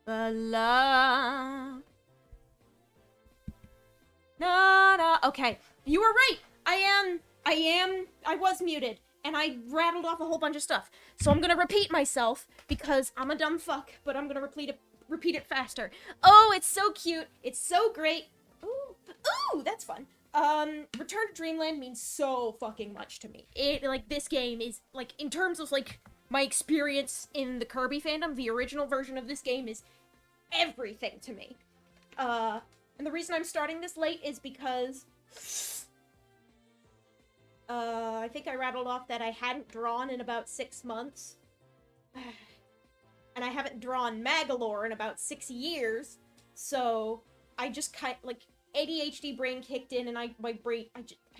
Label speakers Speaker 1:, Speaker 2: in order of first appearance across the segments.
Speaker 1: La. Na, na. Okay, you were right. I was muted, and I rattled off a whole bunch of stuff. So I'm gonna repeat myself, because I'm a dumb fuck, but I'm gonna repeat it faster. Oh, it's so cute. It's so great. Ooh, that's fun. Return to Dreamland means so fucking much to me. This game is, in terms of, my experience in the Kirby fandom, the original version of this game is everything to me. And the reason I'm starting this late is because, I think I rattled off that I hadn't drawn in about 6 months. And I haven't drawn Magalore in about 6 years, so I just ADHD brain kicked in, and I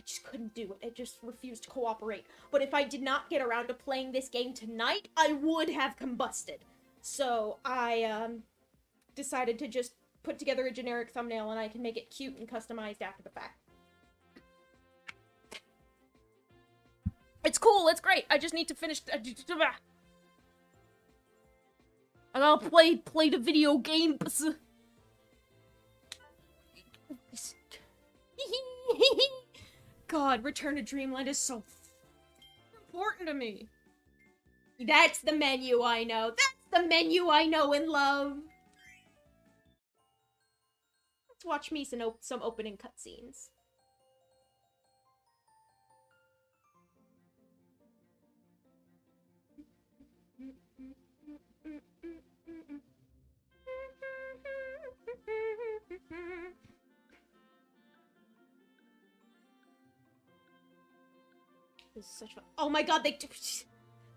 Speaker 1: just couldn't do it. It just refused to cooperate. But if I did not get around to playing this game tonight, I would have combusted. So I decided to just put together a generic thumbnail, and I can make it cute and customized after the fact. It's cool, it's great. I just need to finish. I gotta play the video games. God, Return to Dreamland is so important to me. That's the menu I know. That's the menu I know and love. Let's watch me some opening cutscenes. This is such fun. Oh my god,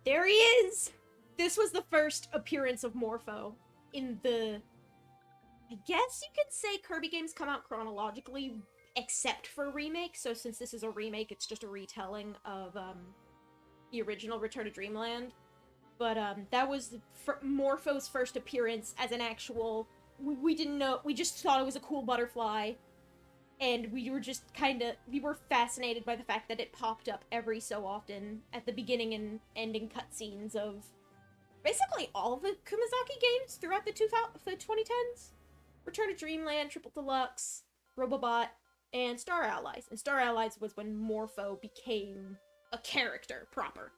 Speaker 1: there he is! This was the first appearance of Morpho in the... I guess you could say Kirby games come out chronologically, except for remake, so since this is a remake, it's just a retelling of, the original Return to Dreamland. But, that was Morpho's first appearance as an actual... We didn't know, we just thought it was a cool butterfly. And we were just we were fascinated by the fact that it popped up every so often at the beginning and ending cutscenes of basically all of the Kumazaki games throughout the 2010s. Return to Dreamland, Triple Deluxe, Robobot, and Star Allies. And Star Allies was when Morpho became a character proper.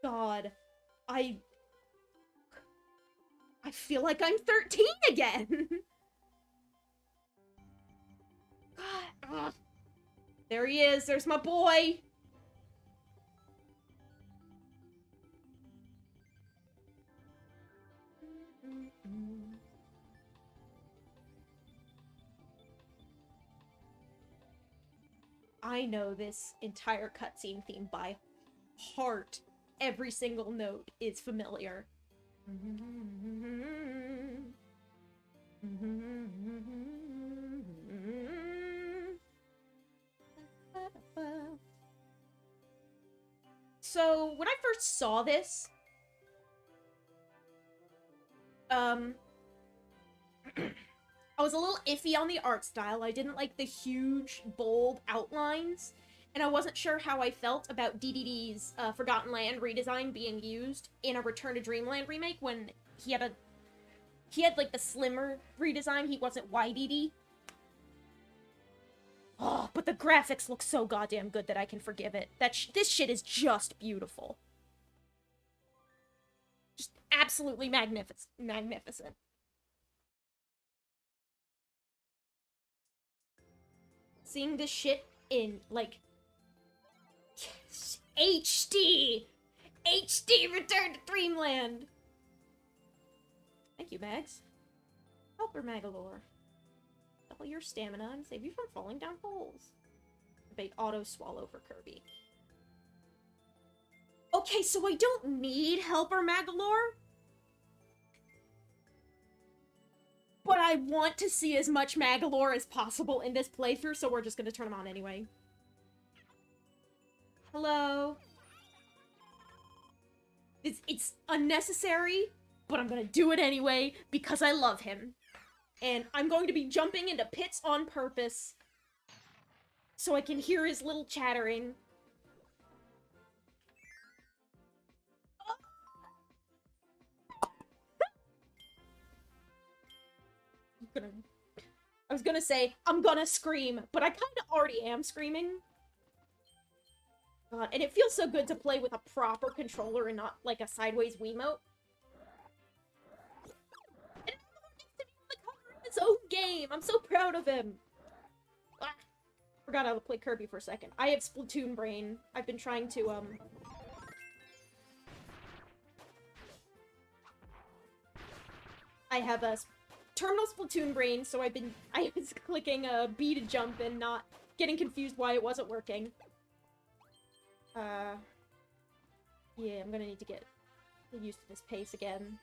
Speaker 1: God, I feel like I'm 13 again! God. There he is, there's my boy! I know this entire cutscene theme by heart. Every single note is familiar. So, when I first saw this, I was a little iffy on the art style. I didn't like the huge, bold outlines, and I wasn't sure how I felt about DDD's Forgotten Land redesign being used in a Return to Dreamland remake when he had the slimmer redesign. He wasn't YDD. Oh, but the graphics look so goddamn good that I can forgive it. This shit is just beautiful. Just absolutely magnificent. Seeing this shit in, HD! HD Return to Dreamland! Thank you, Mags. Helper Magalore. Double your stamina and save you from falling down holes. Debate auto swallow for Kirby. Okay, so I don't need Helper Magalore. But I want to see as much Magalore as possible in this playthrough, so we're just gonna turn him on anyway. Hello? It's unnecessary, but I'm gonna do it anyway, because I love him. And I'm going to be jumping into pits on purpose, so I can hear his little chattering. I was gonna say, I'm gonna scream, but I kinda already am screaming. God, and it feels so good to play with a proper controller and not, like, a sideways Wiimote. And everyone gets to be on the cover of his own game! I'm so proud of him! Ah, forgot how to play Kirby for a second. I have Splatoon brain. I've been trying to, I have a terminal Splatoon brain, so I was clicking B to jump and not getting confused why it wasn't working. Yeah, I'm gonna need to get used to this pace again.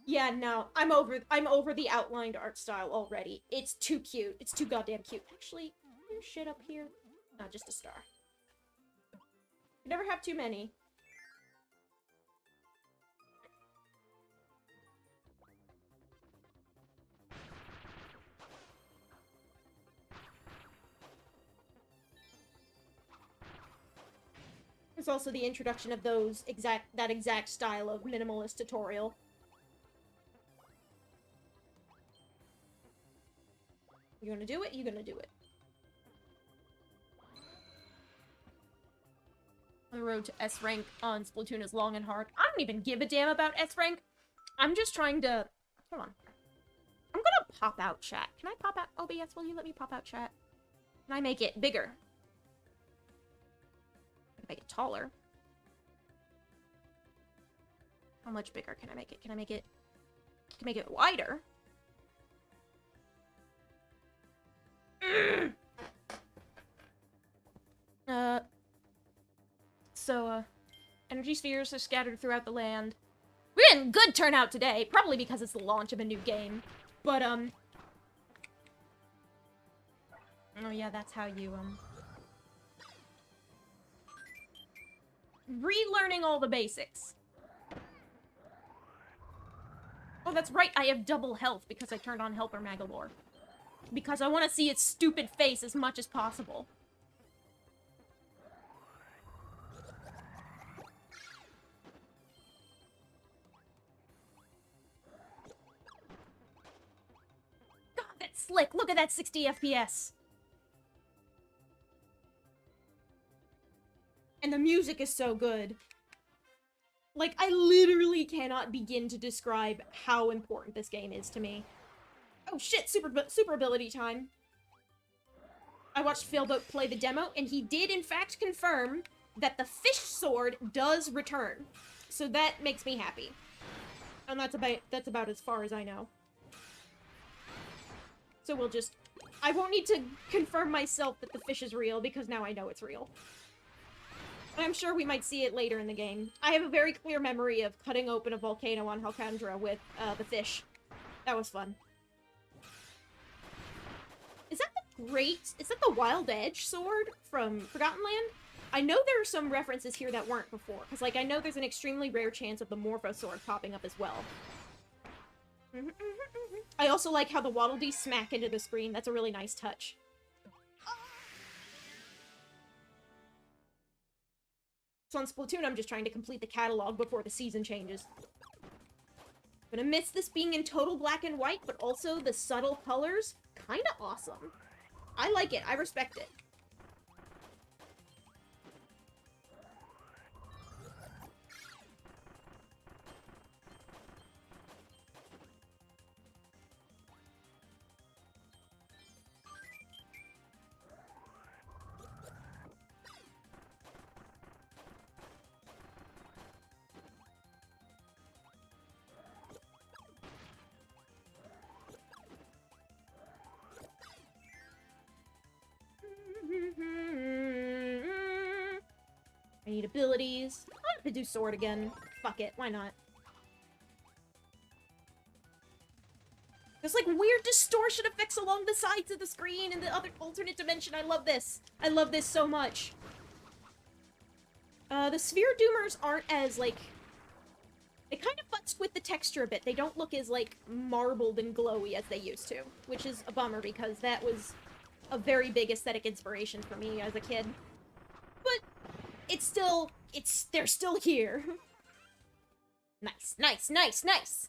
Speaker 1: Yeah, no, I'm over the outlined art style already. It's too cute. It's too goddamn cute. Actually, there's shit up here. Not just a star. You never have too many. There's also the introduction of that exact style of minimalist tutorial. You gonna do it? You gonna do it. The road to S rank on Splatoon is long and hard. I don't even give a damn about S rank. I'm just trying to... Hold on. I'm gonna pop out chat. Can I pop out OBS? Will you let me pop out chat? Can I make it bigger? Make it taller. How much bigger can I make it? Can I make it wider? Energy spheres are scattered throughout the land. We're getting good turnout today, probably because it's the launch of a new game. But, oh yeah, that's how you, relearning all the basics. Oh, that's right, I have double health because I turned on Helper Magalore. Because I want to see its stupid face as much as possible. God, that's slick! Look at that 60 FPS! And the music is so good. Like, I literally cannot begin to describe how important this game is to me. Oh shit, super ability time. I watched Philboat play the demo, and he did in fact confirm that the fish sword does return. So that makes me happy. And that's about as far as I know. So we'll just... I won't need to confirm myself that the fish is real, because now I know it's real. I'm sure we might see it later in the game. I have a very clear memory of cutting open a volcano on Halkandra with, the fish. That was fun. Is that the Wild Edge sword from Forgotten Land? I know there are some references here that weren't before, because, like, I know there's an extremely rare chance of the Morpho sword popping up as well. I also like how the Waddle Dees smack into the screen. That's a really nice touch. So on Splatoon, I'm just trying to complete the catalog before the season changes. But amidst this being in total black and white, but also the subtle colors, kinda awesome. I like it. I respect it. I need abilities. I'm gonna do sword again. Fuck it, why not? There's like weird distortion effects along the sides of the screen in the other alternate dimension. I love this. I love this so much. The sphere doomers aren't as, like... They kind of futz with the texture a bit. They don't look as, like, marbled and glowy as they used to. Which is a bummer, because that was a very big aesthetic inspiration for me as a kid. But it's still... they're still here. Nice, nice, nice, nice!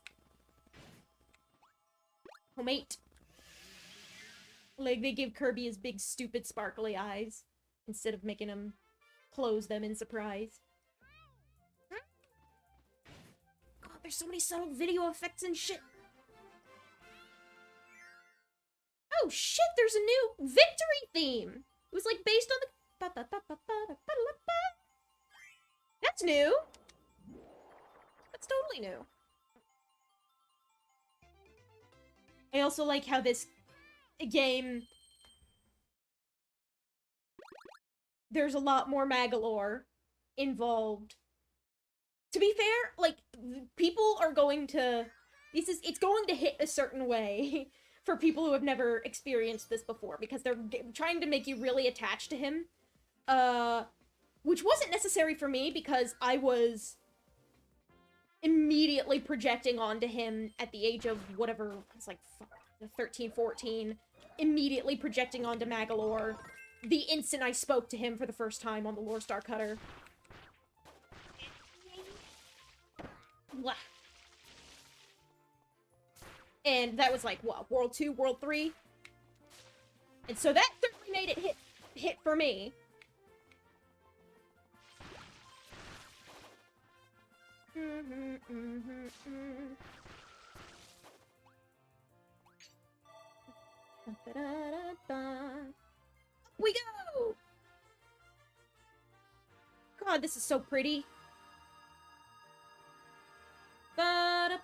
Speaker 1: Oh, mate. Like, they give Kirby his big, stupid, sparkly eyes, instead of making him close them in surprise. God, there's so many subtle video effects and shit. Oh shit, there's a new victory theme! It was like based on the... That's new! That's totally new. I also like how this game... There's a lot more Magalore involved. To be fair, like, people are going to... It's going to hit a certain way for people who have never experienced this before, because they're trying to make you really attached to him. Which wasn't necessary for me, because I was immediately projecting onto him at the age of whatever, I was like 13, 14, immediately projecting onto Magalore the instant I spoke to him for the first time on the Lore Star Cutter. Blah. And that was like, what, World 2, World 3? And so that certainly made it hit for me. Up we go! God, this is so pretty. Gonna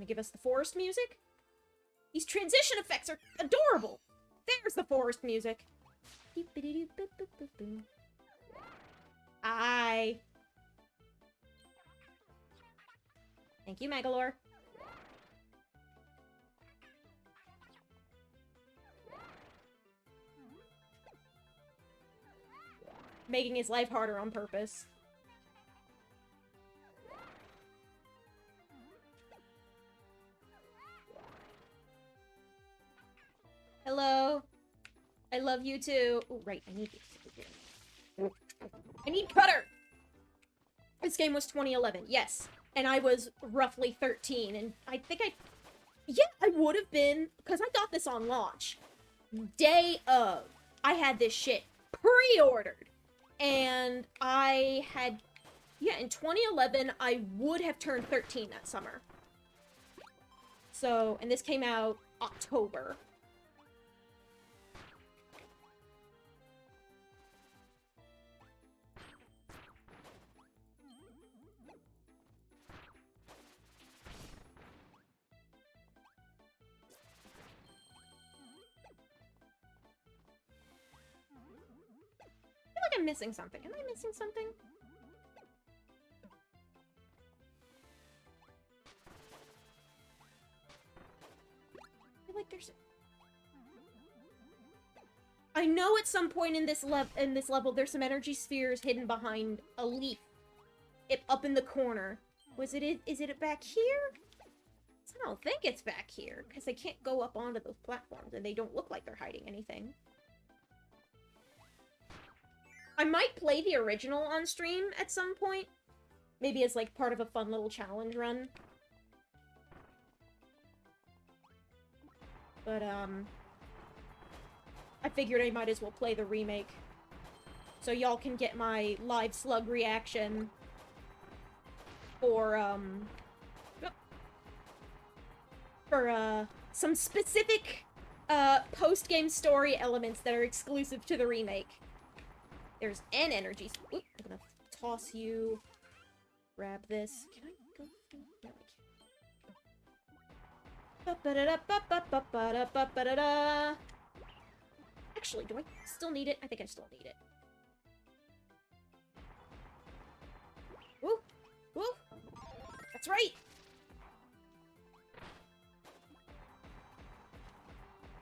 Speaker 1: give us the forest music? These transition effects are adorable! There's the forest music. Aye. Thank you, Magalore. Making his life harder on purpose. Hello. I love you too. Oh, right, I need you. I need Cutter! This game was 2011, yes. And I was roughly 13, and I think yeah, I would have been, because I got this on launch. Day of. I had this shit pre-ordered. And I had, yeah, in 2011, I would have turned 13 that summer. So, and this came out October. I feel like I'm missing something. Am I missing something? I feel like there's... I know at some point in this level there's some energy spheres hidden behind a leaf. Up in the corner. Is it back here? I don't think it's back here, because they can't go up onto those platforms, and they don't look like they're hiding anything. I might play the original on stream at some point. Maybe as, like, part of a fun little challenge run. But, I figured I might as well play the remake. So y'all can get my live slug reaction for some specific, post-game story elements that are exclusive to the remake. There's an energy... Oop, I'm gonna toss you. Grab this. Can I go through? No, I can't. Actually, do I still need it? I think I still need it. Woo! Woo! That's right!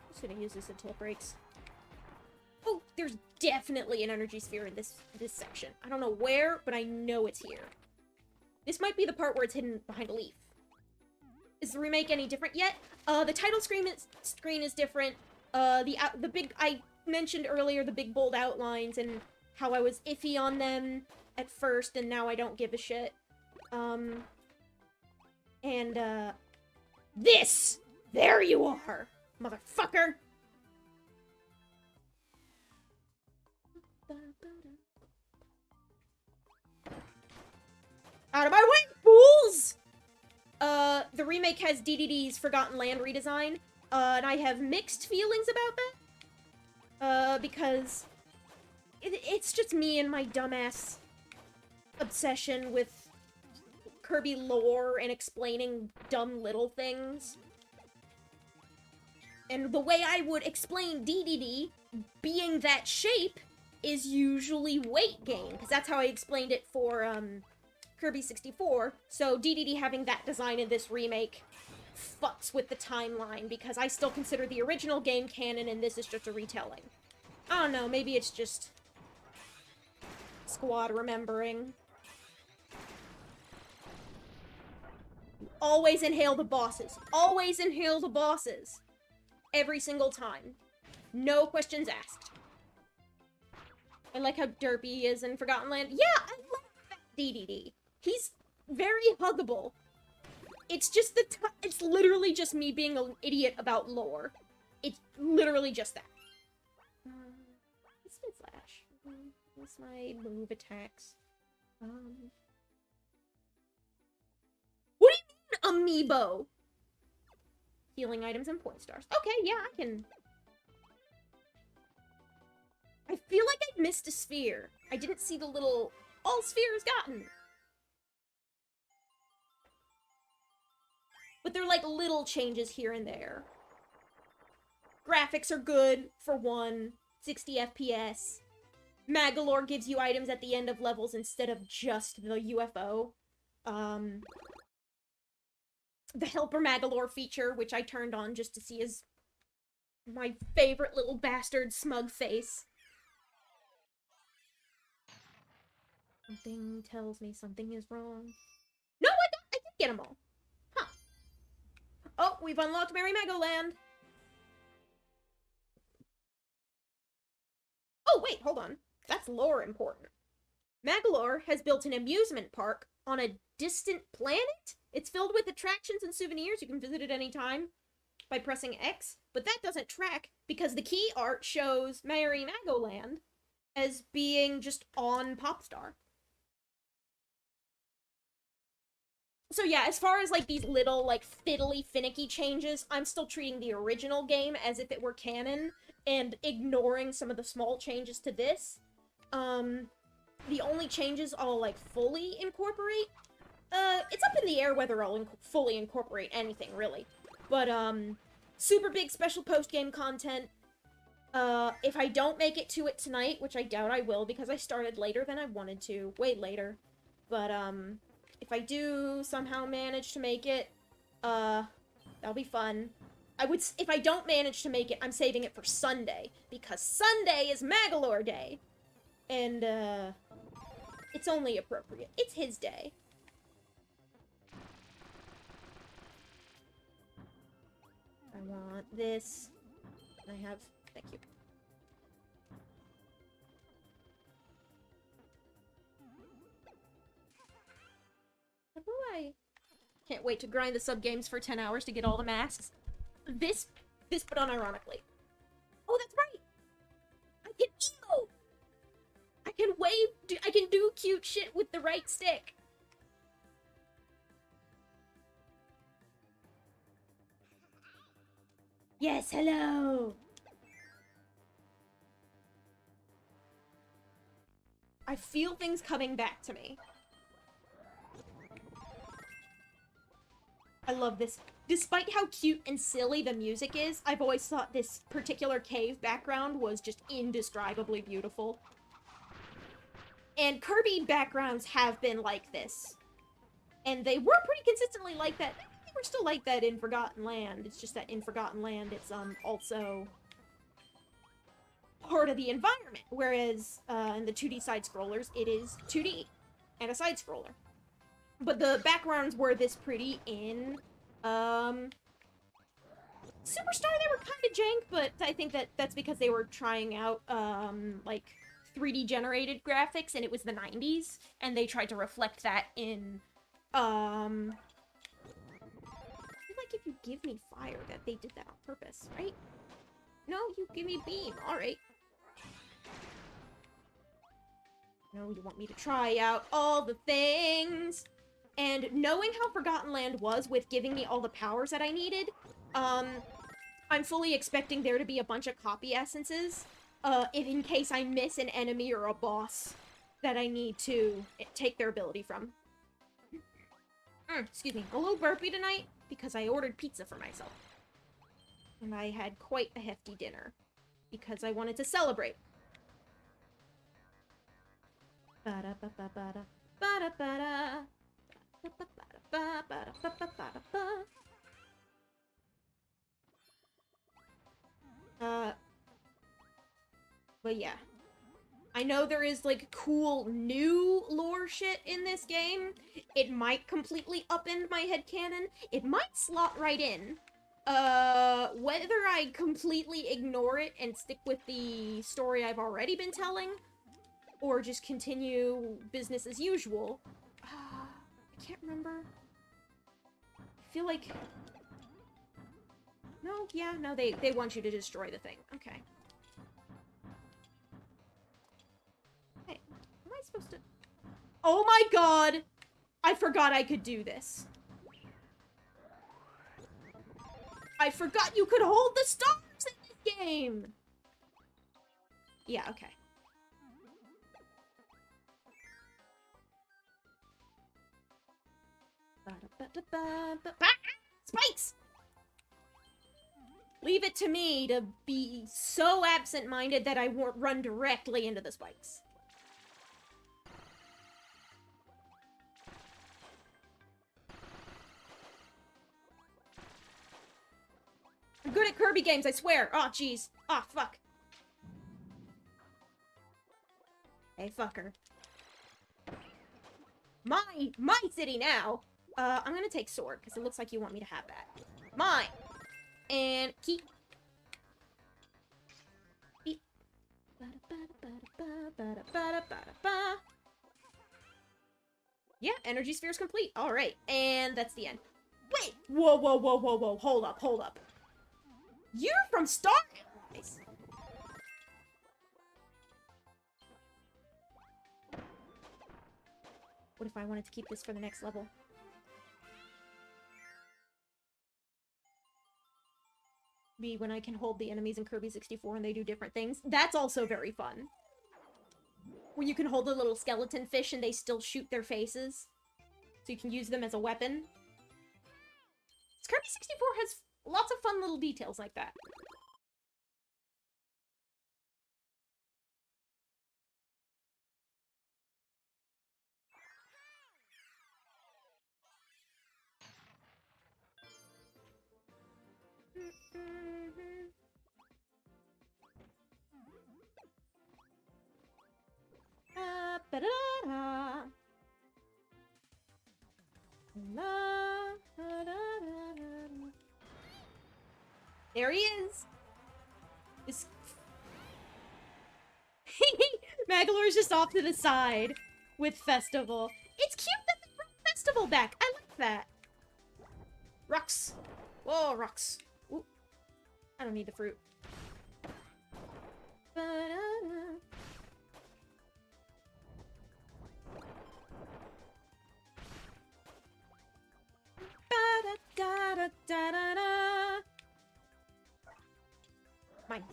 Speaker 1: I'm just gonna use this until it breaks. Oh, there's definitely an energy sphere in this section. I don't know where, but I know it's here. This might be the part where it's hidden behind a leaf. Is the remake any different yet? The title screen is different. The big, I mentioned earlier the big bold outlines and how I was iffy on them at first, and now I don't give a shit. This! There you are, motherfucker! Out of my way, fools! The remake has DDD's Forgotten Land redesign, and I have mixed feelings about that. Because it's just me and my dumbass obsession with Kirby lore and explaining dumb little things. And the way I would explain DDD being that shape is usually weight gain, because that's how I explained it for, Kirby 64, so DDD having that design in this remake fucks with the timeline, because I still consider the original game canon and this is just a retelling. I don't know, maybe it's just squad remembering. Always inhale the bosses. Always inhale the bosses. Every single time. No questions asked. I like how derpy he is in Forgotten Land. Yeah, I love that DDD. He's very huggable. It's just it's literally just me being an idiot about lore. It's literally just that. Spin slash. What's my move attacks? What do you mean, amiibo? Healing items and point stars. Okay, yeah, I can. I feel like I missed a sphere. I didn't see the little all spheres gotten. But they're like little changes here and there. Graphics are good, for one. 60 FPS. Magalore gives you items at the end of levels instead of just the UFO. The Helper Magalore feature, which I turned on just to see his... my favorite little bastard smug face. Something tells me something is wrong. No, I did get them all. Huh. Oh, we've unlocked Merry Magoland. Oh, wait, hold on. That's lore important. Magalore has built an amusement park on a distant planet? It's filled with attractions and souvenirs. You can visit it anytime by pressing X, but that doesn't track because the key art shows Merry Magoland as being just on Popstar. So yeah, as far as like these little like fiddly finicky changes, I'm still treating the original game as if it were canon and ignoring some of the small changes to this. The only changes I'll like fully incorporate, it's up in the air whether I'll fully incorporate anything really. But super big special post-game content. If I don't make it to it tonight, which I doubt I will because I started later than I wanted to, way later. But if I do somehow manage to make it, that'll be fun. If I don't manage to make it, I'm saving it for Sunday, because Sunday is Magalore Day. And, it's only appropriate. It's his day. I want this. I have... Thank you. Boy. Can't wait to grind the sub-games for 10 hours to get all the masks. This but unironically. Oh, that's right! I can emote! I can wave, I can do cute shit with the right stick. Yes, hello! I feel things coming back to me. I love this. Despite how cute and silly the music is, I've always thought this particular cave background was just indescribably beautiful. And Kirby backgrounds have been like this. And they were pretty consistently like that. They were still like that in Forgotten Land. It's just that in Forgotten Land, it's also part of the environment. Whereas in the 2D side-scrollers, it is 2D and a side-scroller. But the backgrounds were this pretty in Superstar, they were kind of jank, but I think that's because they were trying out, like, 3D generated graphics, and it was the 90s, and they tried to reflect that in, I feel like if you give me fire, that they did that on purpose, right? No, you give me beam, alright. No, you want me to try out all the things. And knowing how Forgotten Land was with giving me all the powers that I needed, I'm fully expecting there to be a bunch of copy essences, in case I miss an enemy or a boss that I need to take their ability from. Excuse me, a little burpy tonight because I ordered pizza for myself. And I had quite a hefty dinner because I wanted to celebrate. Ba-da-ba-ba-ba-da, ba-da-ba-da, ba-da-ba-da-ba-ba-da-ba-ba-da-ba. But yeah. I know there is, like, cool new lore shit in this game. It might completely upend my headcanon. It might slot right in. Whether I completely ignore it and stick with the story I've already been telling, or just continue business as usual. I can't remember. I feel like... No, yeah, no, they want you to destroy the thing. Okay. Hey, am I supposed to... Oh my god! I forgot I could do this. I forgot you could hold the stars in this game! Yeah, okay. Spikes! Leave it to me to be so absent-minded that I won't run directly into the spikes. I'm good at Kirby games, I swear. Oh, jeez. Oh, fuck. Hey, fucker. My city now. I'm gonna take sword, because it looks like you want me to have that. Mine! And keep. Beep. Yeah, energy sphere's complete. Alright, and that's the end. Wait! Whoa, whoa, whoa, whoa, whoa. Hold up, hold up. You're from Star Allies! What if I wanted to keep this for the next level? Be when I can hold the enemies in Kirby 64 and they do different things. That's also very fun. Where you can hold the little skeleton fish and they still shoot their faces. So you can use them as a weapon. Kirby 64 has lots of fun little details like that. Ba-da-da. There he is! This... Magolor's just off to the side with Festival. It's cute that they brought Festival back! I like that! Rocks! Whoa, rocks! Ooh. I don't need the fruit. Ba-da-da. Ba-da-da-da-da-da-da. Mine.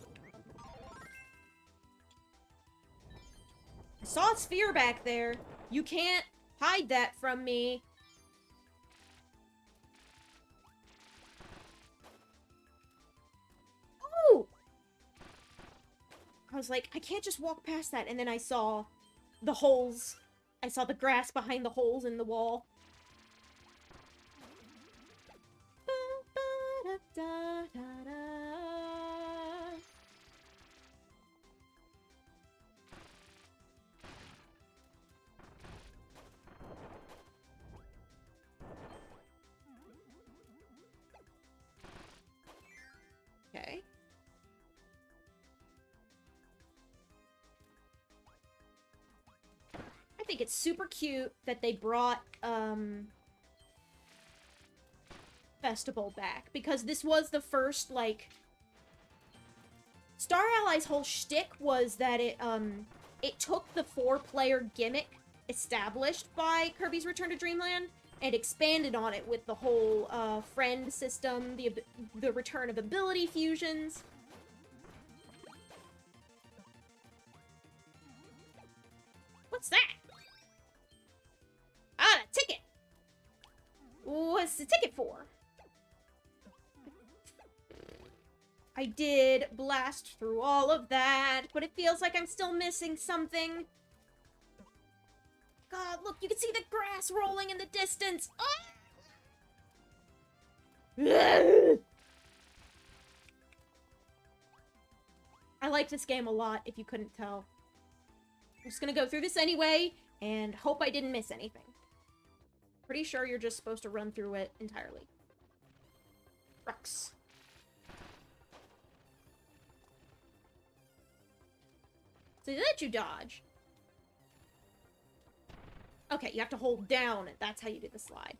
Speaker 1: I saw a sphere back there. You can't hide that from me. Oh! I was like, I can't just walk past that. And then I saw the holes. I saw the grass behind the holes in the wall. Ba-da-da-da-da. think it's super cute that they brought, Festival back, because this was the first, like... Star Allies' whole shtick was that it took the 4-player gimmick established by Kirby's Return to Dreamland and expanded on it with the whole, friend system, the return of ability fusions. What's that? Ah, a ticket! What's the ticket for? I did blast through all of that, but it feels like I'm still missing something. God, look, you can see the grass rolling in the distance. Oh! I like this game a lot, if you couldn't tell. I'm just gonna go through this anyway, and hope I didn't miss anything. Pretty sure you're just supposed to run through it entirely. Rocks. So they let you dodge. Okay, you have to hold down, and that's how you do the slide.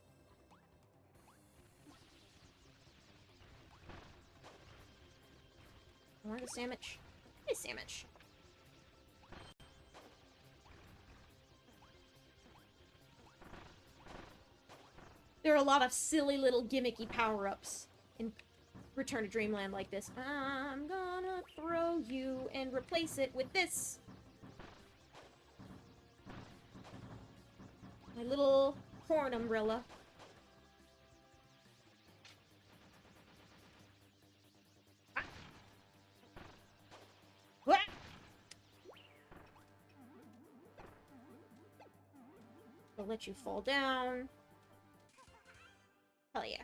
Speaker 1: I want a sandwich. Hey, sandwich. There are a lot of silly little gimmicky power-ups in Return to Dreamland like this. I'm gonna throw you and replace it with this. My little horn umbrella. Ah. Wah! I'll let you fall down. Hell yeah.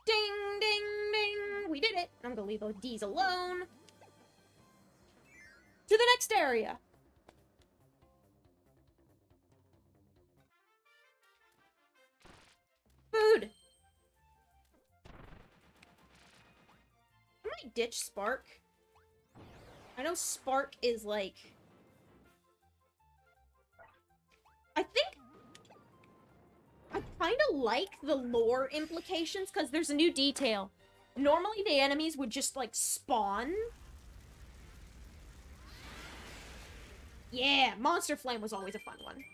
Speaker 1: Ding, ding, ding! We did it! I'm gonna leave those D's alone. To the next area! Food! I might ditch Spark. I know Spark is like... I think... I kind of like the lore implications, because there's a new detail. Normally the enemies would just, like, spawn. Yeah, Monster Flame was always a fun one.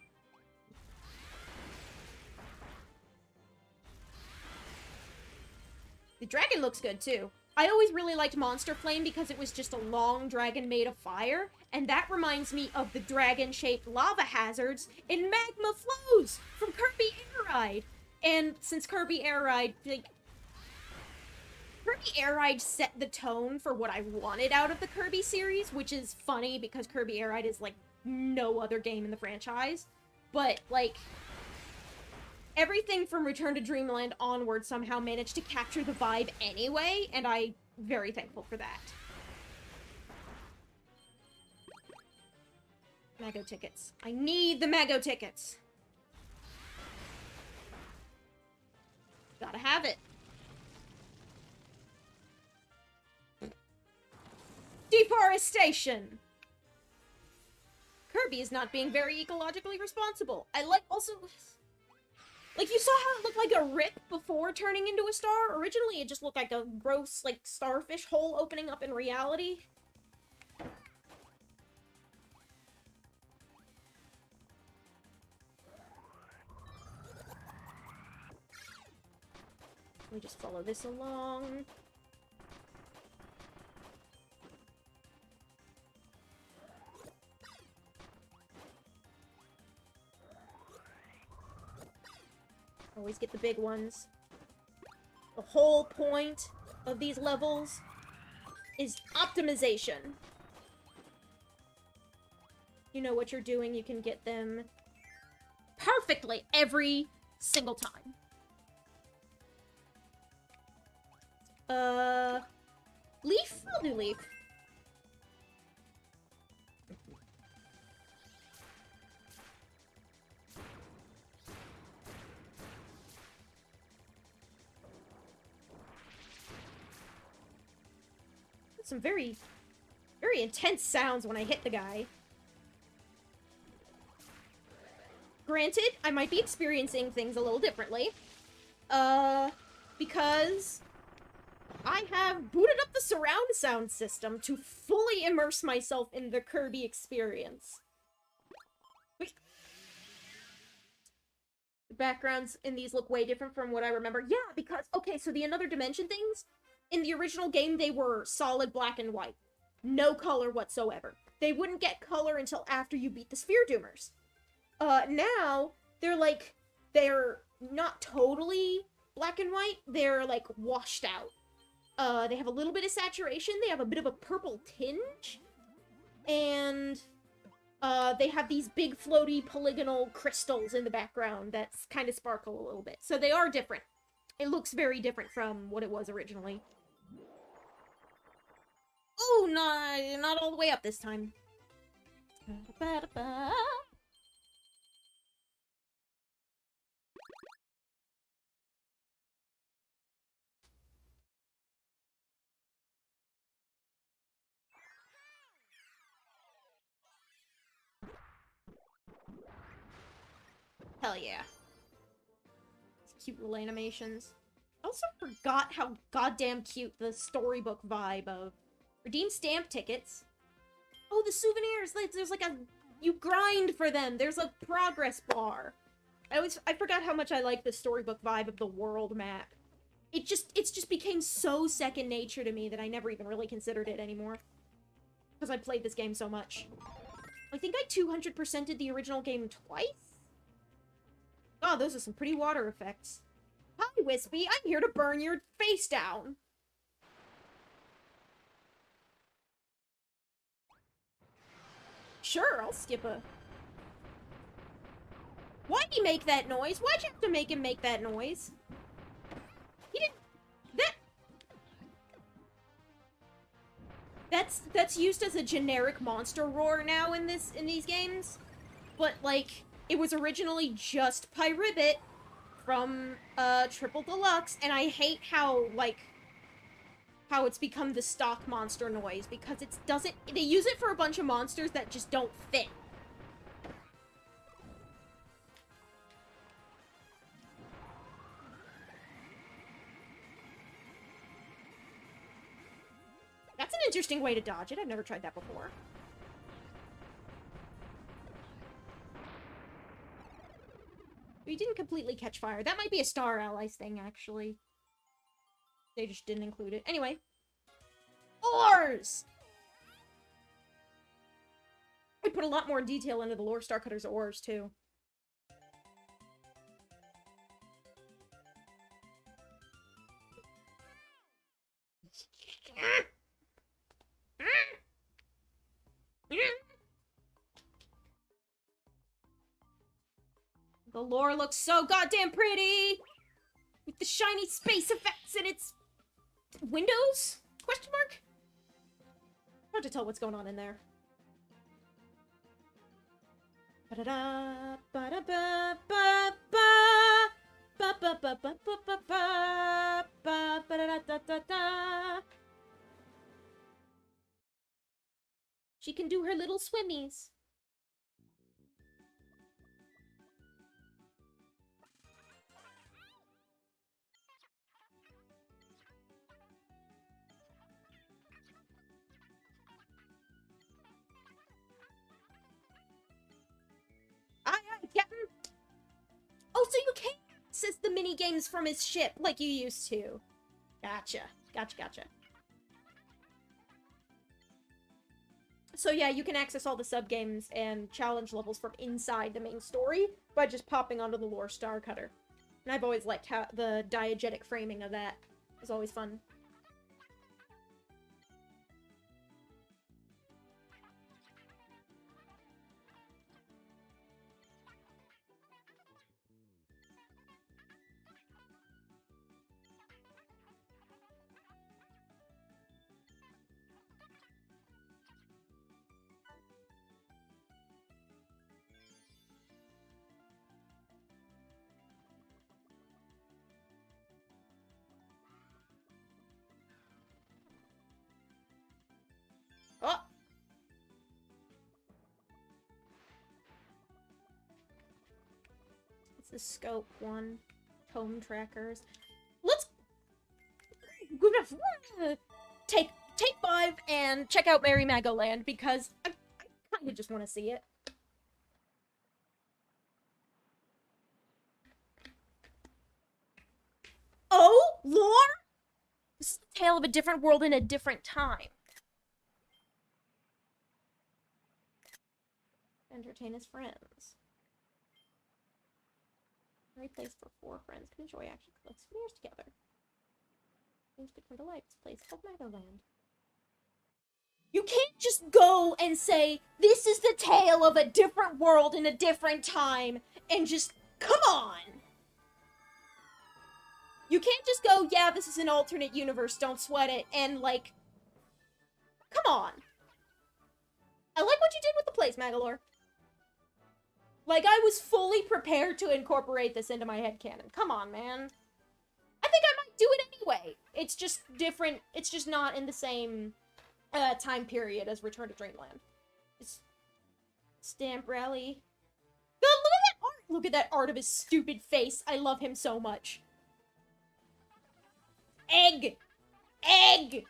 Speaker 1: The dragon looks good, too. I always really liked Monster Flame because it was just a long dragon made of fire, and that reminds me of the dragon-shaped lava hazards in Magma Flows from Kirby Air Ride. And since Kirby Air Ride, like, Kirby Air Ride set the tone for what I wanted out of the Kirby series, which is funny because Kirby Air Ride is, like, no other game in the franchise. But, like, everything from Return to Dreamland onward somehow managed to capture the vibe anyway, and I'm very thankful for that. Mago tickets. I need the Mago tickets! Gotta have it. Deforestation! Kirby is not being very ecologically responsible. I like also... Like, you saw how it looked like a rip before turning into a star? Originally, it just looked like a gross, like, starfish hole opening up in reality. We just follow this along. Always get the big ones. The whole point of these levels is optimization. You know what you're doing, you can get them perfectly every single time. Leaf? I'll do Leaf. Some very intense sounds when I hit the guy. Granted, I might be experiencing things a little differently. Because I have booted up the surround sound system to fully immerse myself in the Kirby experience. The backgrounds in these look way different from what I remember. Yeah, because, okay, so the Another Dimension things, in the original game, they were solid black and white. No color whatsoever. They wouldn't get color until after you beat the Sphere Doomers. Now, they're not totally black and white. They're, like, washed out. They have a little bit of saturation. They have a bit of a purple tinge. And, they have these big floaty polygonal crystals in the background that kind of sparkle a little bit. So they are different. It looks very different from what it was originally. Oh, not all the way up this time. Hell yeah. These cute little animations. I also forgot how goddamn cute the storybook vibe of redeem stamp tickets. Oh, the souvenirs! There's like a... You grind for them! There's a progress bar! I forgot how much I like the storybook vibe of the world map. It's just became so second nature to me that I never even really considered it anymore. Because I played this game so much. I think I 200%ed the original game twice? Oh, those are some pretty water effects. Hi, Wispy! I'm here to burn your face down! Sure, I'll skip a... Why'd he make that noise? Why'd you have to make him make that noise? He didn't... That's used as a generic monster roar now in these games. But, like, it was originally just Pyribbit from, Triple Deluxe, and I hate how, like, how it's become the stock monster noise, because it doesn't... They use it for a bunch of monsters that just don't fit. That's an interesting way to dodge it. I've never tried that before. You didn't completely catch fire. That might be a Star Allies thing, actually. They just didn't include it. Anyway. Ores! I put a lot more detail into the Lore Star Cutter's ores, too. The lore looks so goddamn pretty! With the shiny space effects in its... windows? Question mark? Hard to tell what's going on in there. Ba-da-da, ba-da-ba-ba-ba, ba-ba-ba-ba-ba-ba, ba-ba-da-da-da-da. She can do her little swimmies. Captain. Oh, so you can access the mini games from his ship like you used to. Gotcha. Gotcha. So yeah, you can access all the sub-games and challenge levels from inside the main story by just popping onto the Lore Star Cutter. And I've always liked how the diegetic framing of that is always fun. the scope one? Tome trackers. Let's take 5 and check out Merry Magoland because I kind of just want to see it. Oh, lore? This is the tale of a different world in a different time. Entertain his friends. Great place for 4 friends can enjoy action collect souvenirs together. Things could come to life. This place called Magoland. You can't just go and say, this is the tale of a different world in a different time, and just, come on! You can't just go, yeah, this is an alternate universe, don't sweat it, and, like, come on. I like what you did with the place, Magalore. Like, I was fully prepared to incorporate this into my headcanon. Come on, man. I think I might do it anyway. It's just different. It's just not in the same time period as Return to Dreamland. It's Stamp Rally. God, look at that art! Look at that art of his stupid face. I love him so much. Egg! Egg!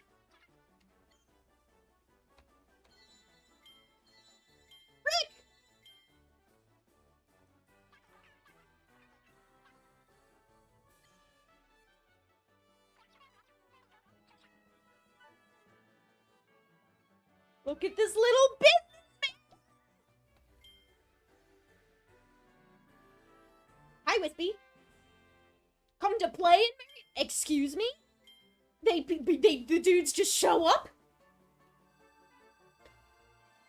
Speaker 1: Look at this little businessman! Hi, Wispy. Come to play in Merry... Excuse me? The dudes just show up?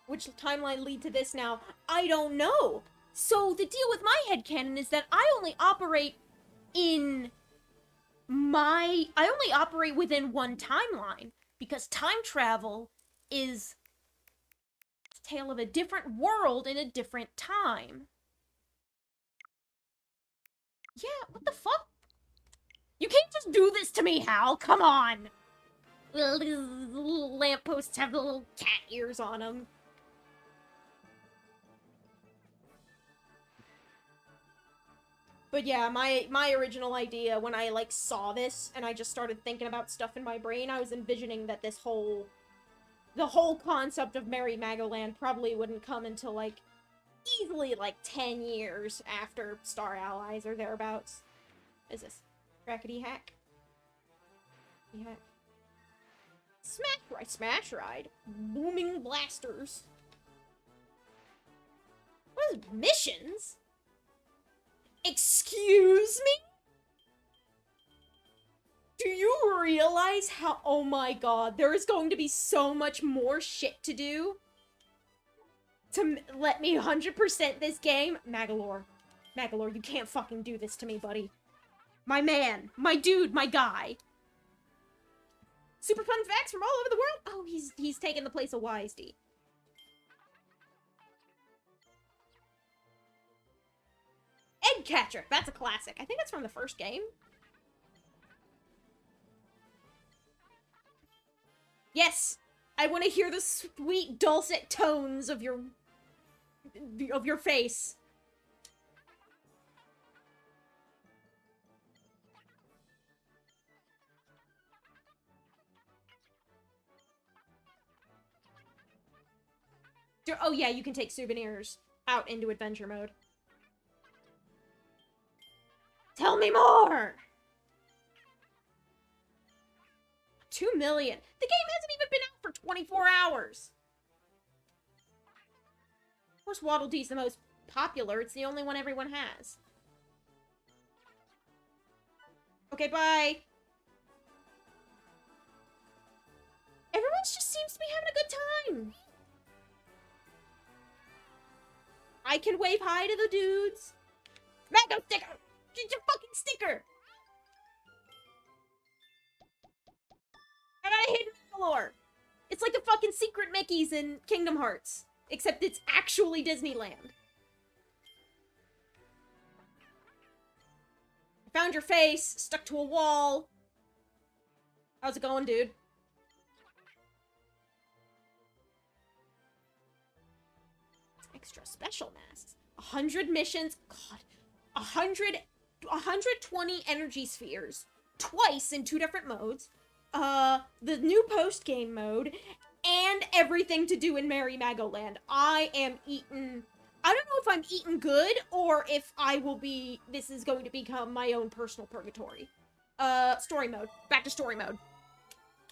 Speaker 1: Which timeline lead to this now? I don't know. So the deal with my headcanon is that I only operate in I only operate within one timeline. Because time travel is a tale of a different world in a different time. Yeah, what the fuck? You can't just do this to me, Hal. Come on. Little lampposts have the little cat ears on them. But yeah, my original idea when I, like, saw this and I just started thinking about stuff in my brain, I was envisioning that the whole concept of Merry Magoland probably wouldn't come until, like, easily, like, 10 years after Star Allies or thereabouts. What is this? Rackety hack? Yeah. Smash ride. Booming blasters. What is missions? Excuse me? Do you realize how- oh my god, there is going to be so much more shit to do to let me 100% this game? Magalore. Magalore, you can't fucking do this to me, buddy. My man. My dude. My guy. Super fun facts from all over the world? Oh, he's taking the place of Wisedy. Egg Catcher. That's a classic. I think that's from the first game. Yes! I want to hear the sweet, dulcet tones of your face. Oh yeah, you can take souvenirs out into adventure mode. Tell me more! 2 million. The game hasn't even been out for 24 hours. Of course, Waddle Dee's the most popular. It's the only one everyone has. Okay, bye. Everyone just seems to be having a good time. I can wave hi to the dudes. Mango sticker! Get your fucking sticker! I got a hidden galore. It's like the fucking secret Mickeys in Kingdom Hearts. Except it's actually Disneyland. I found your face, stuck to a wall. How's it going, dude? Extra special masks. 100 missions. God. 120 energy spheres, twice in 2 different modes, the new post-game mode, and everything to do in Merry Magoland. I am eaten. I don't know if I'm eaten good, or if this is going to become my own personal purgatory. Story mode. Back to story mode.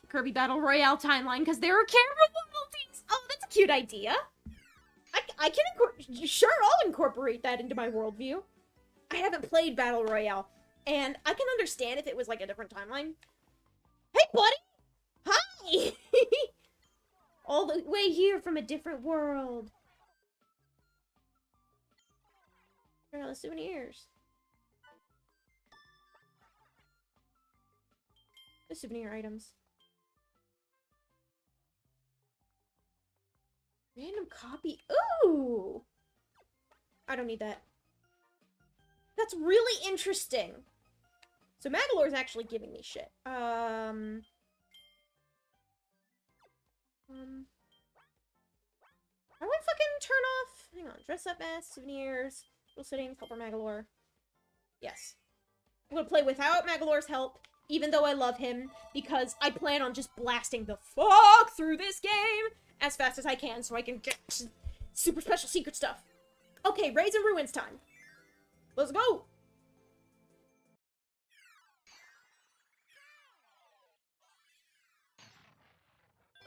Speaker 1: Kirby Battle Royale timeline, because there are camera royalties! Oh, that's a cute idea. I can sure, I'll incorporate that into my worldview. I haven't played Battle Royale, and I can understand if it was, like, a different timeline. Hey, buddy! Hi! All the way here from a different world. Here are the souvenirs. The souvenir items. Random copy. Ooh! I don't need that. That's really interesting. So Magolor's actually giving me shit. How do I fucking turn off? Hang on. Dress up mask, souvenirs, little settings, helper Magolor. Yes. I'm gonna play without Magolor's help, even though I love him, because I plan on just blasting the fuck through this game as fast as I can so I can get super special secret stuff. Okay, Raids and Ruins time. Let's go!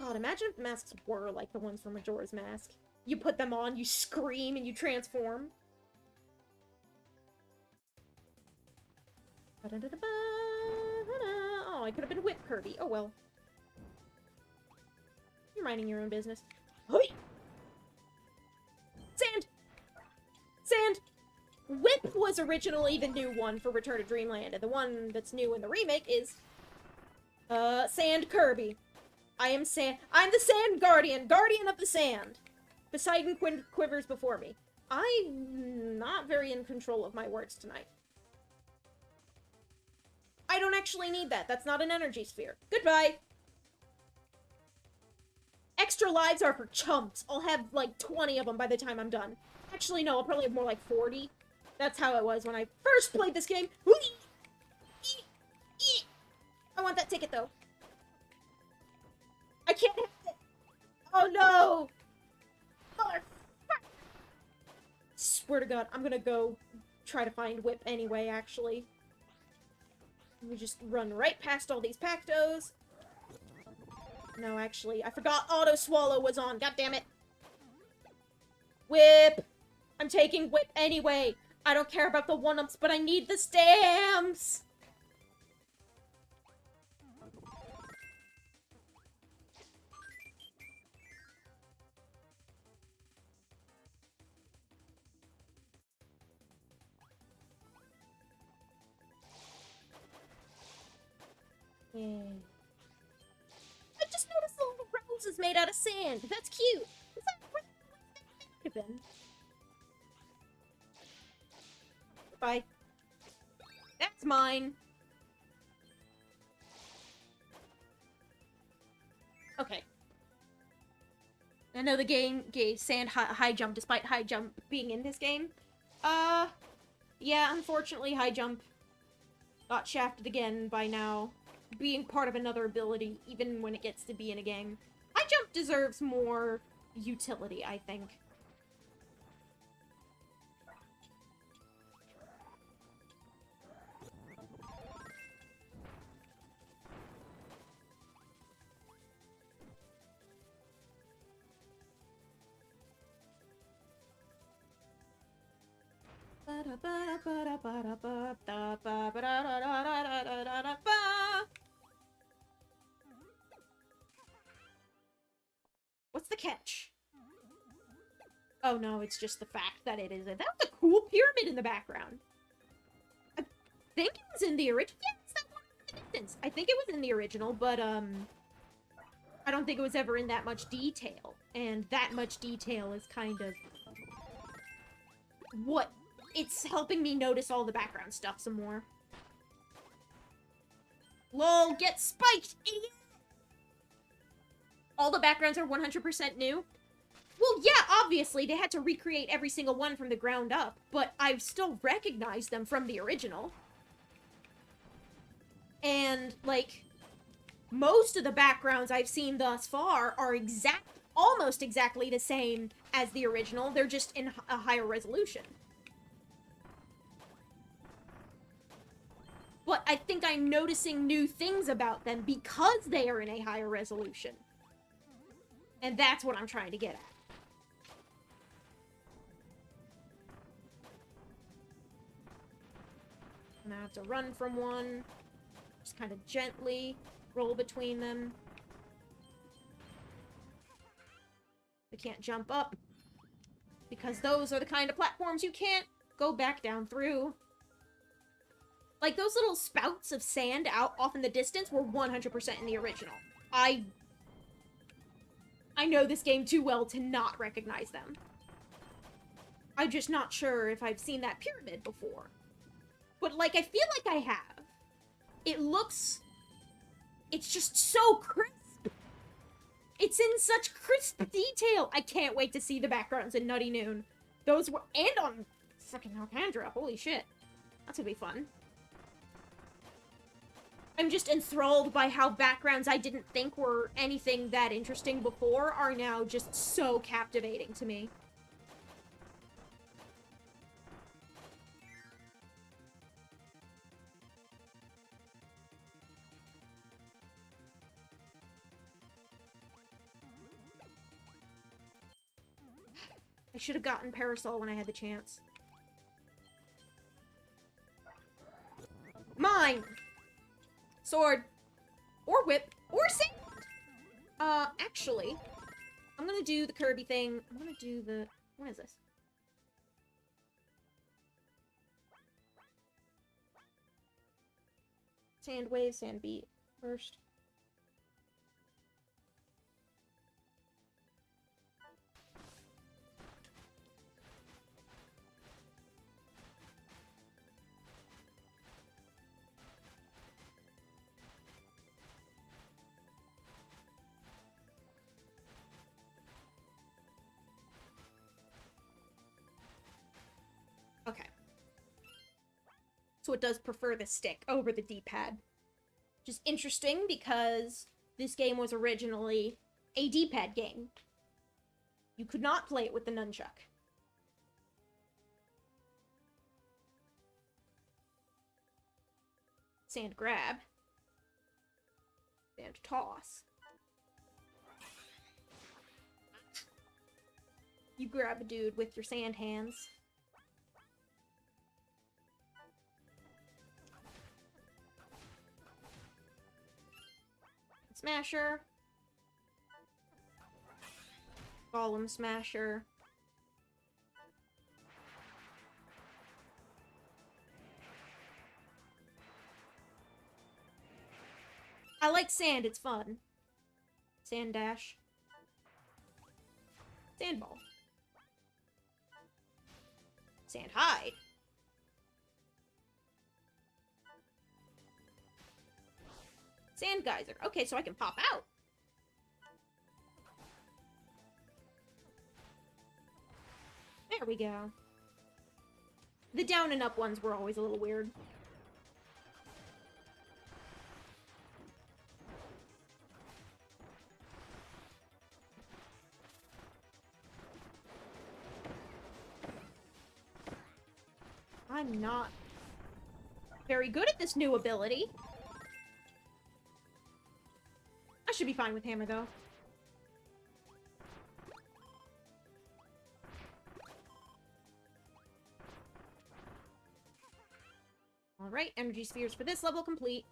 Speaker 1: God, imagine if masks were like the ones from Majora's Mask. You put them on, you scream, and you transform. Oh, I could have been Whip Kirby. Oh well. You're minding your own business. Hoi! Sand! Sand! Whip was originally the new one for Return to Dreamland, and the one that's new in the remake is Sand Kirby. I'm the Sand Guardian, Guardian of the Sand. Poseidon quivers before me. I'm not very in control of my words tonight. I don't actually need that. That's not an energy sphere. Goodbye. Extra lives are for chumps. I'll have like 20 of them by the time I'm done. Actually, no, I'll probably have more like 40. That's how it was when I first played this game. I want that ticket, though. I can't have it. Oh, no. Motherfucker. Swear to God, I'm gonna go try to find Whip anyway, actually. We just run right past all these Pactos. No, actually, I forgot Auto Swallow was on. God damn it. Whip. I'm taking Whip anyway. I don't care about the 1-ups, but I need the stamps. Yeah. I just noticed the little roses made out of sand. That's cute. Is that where they could have been? Bye. That's mine. Okay. I know the game gave Sand high jump despite high jump being in this game. Yeah, unfortunately high jump got shafted again by now being part of another ability, even when it gets to be in a game. High jump deserves more utility, I think. What's the catch? Oh no, it's just the fact that it is that was a cool pyramid in the background. I think it was in the original. Yeah, it's that one in the distance. I think it was in the original, but I don't think it was ever in that much detail. And that much detail is kind of what it's helping me notice all the background stuff some more. Lol, get spiked, idiot! All the backgrounds are 100% new. Well, yeah, obviously, they had to recreate every single one from the ground up, but I've still recognized them from the original. And, like, most of the backgrounds I've seen thus far are almost exactly the same as the original. They're just in a higher resolution. But I think I'm noticing new things about them because they are in a higher resolution. And that's what I'm trying to get at. I'm gonna have to run from one. Just kind of gently roll between them. We can't jump up. Because those are the kind of platforms you can't go back down through. Like, those little spouts of sand out off in the distance were 100% in the original. I know this game too well to not recognize them. I'm just not sure if I've seen that pyramid before. But, like, I feel like I have. It looks... It's just so crisp. It's in such crisp detail. I can't wait to see the backgrounds in Nutty Noon. Those were... And on freaking Alcandra. Holy shit. That's gonna be fun. I'm just enthralled by how backgrounds I didn't think were anything that interesting before are now just so captivating to me. I should have gotten Parasol when I had the chance. Mine! Sword. Or whip. Or sand! Actually, I'm gonna do the Kirby thing. I'm gonna do the... What is this? Sand wave, sand beat first. Okay. So it does prefer the stick over the D-pad. Which is interesting because this game was originally a D-pad game. You could not play it with the nunchuck. Sand grab. Sand toss. You grab a dude with your sand hands. Smasher. Golem smasher. I like sand, it's fun. Sand dash. Sandball. Sand hide. Sand geyser. Okay, so I can pop out. There we go. The down and up ones were always a little weird. I'm not very good at this new ability. I should be fine with hammer, though. Alright, energy spheres for this level complete.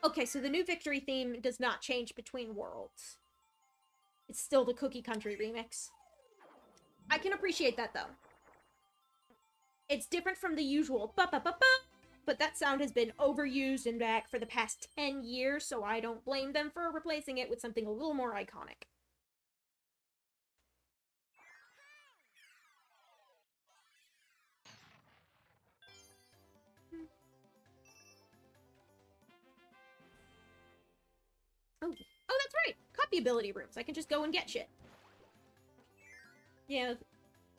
Speaker 1: Okay, so the new victory theme does not change between worlds. It's still the Cookie Country remix. I can appreciate that, though. It's different from the usual ba-ba-ba-ba, but that sound has been overused and back for the past 10 years, so I don't blame them for replacing it with something a little more iconic. the ability rooms. I can just go and get shit. Yeah,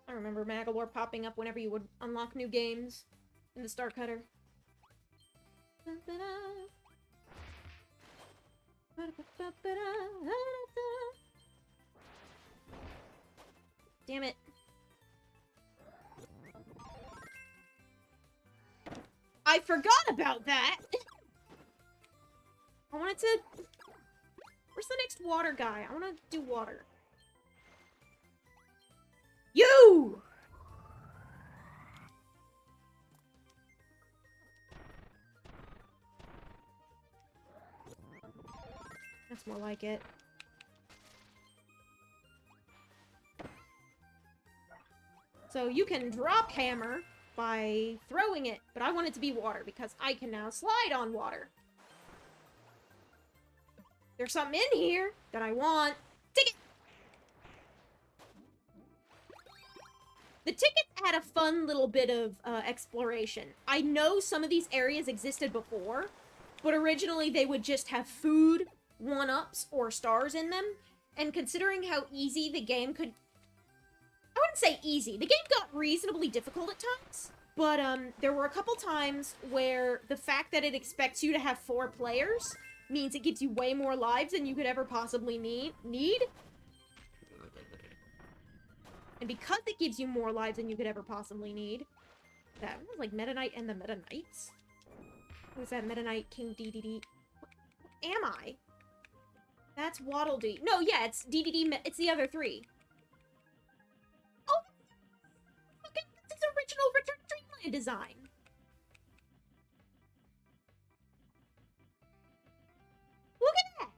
Speaker 1: I remember Magolor popping up whenever you would unlock new games in the Star Cutter. Damn it. I forgot about that! I wanted to... Where's the next water guy? I want to do water. You! That's more like it. So you can drop hammer by throwing it, but I want it to be water because I can now slide on water. There's something in here that I want. Ticket! The tickets had a fun little bit of exploration. I know some of these areas existed before, but originally they would just have food, 1-ups, or stars in them. And considering how easy the game could... I wouldn't say easy. The game got reasonably difficult at times. But there were a couple times where the fact that it expects you to have 4 players means it gives you way more lives than you could ever possibly need. And because it gives you more lives than you could ever possibly need... That was like Meta Knight and the Meta Knights? Who's that Meta Knight King DDD? What am I? That's Waddle Dee. No, yeah, it's DDD... It's the other 3. Oh! Look at this original Richard Dreamland design. Look at that!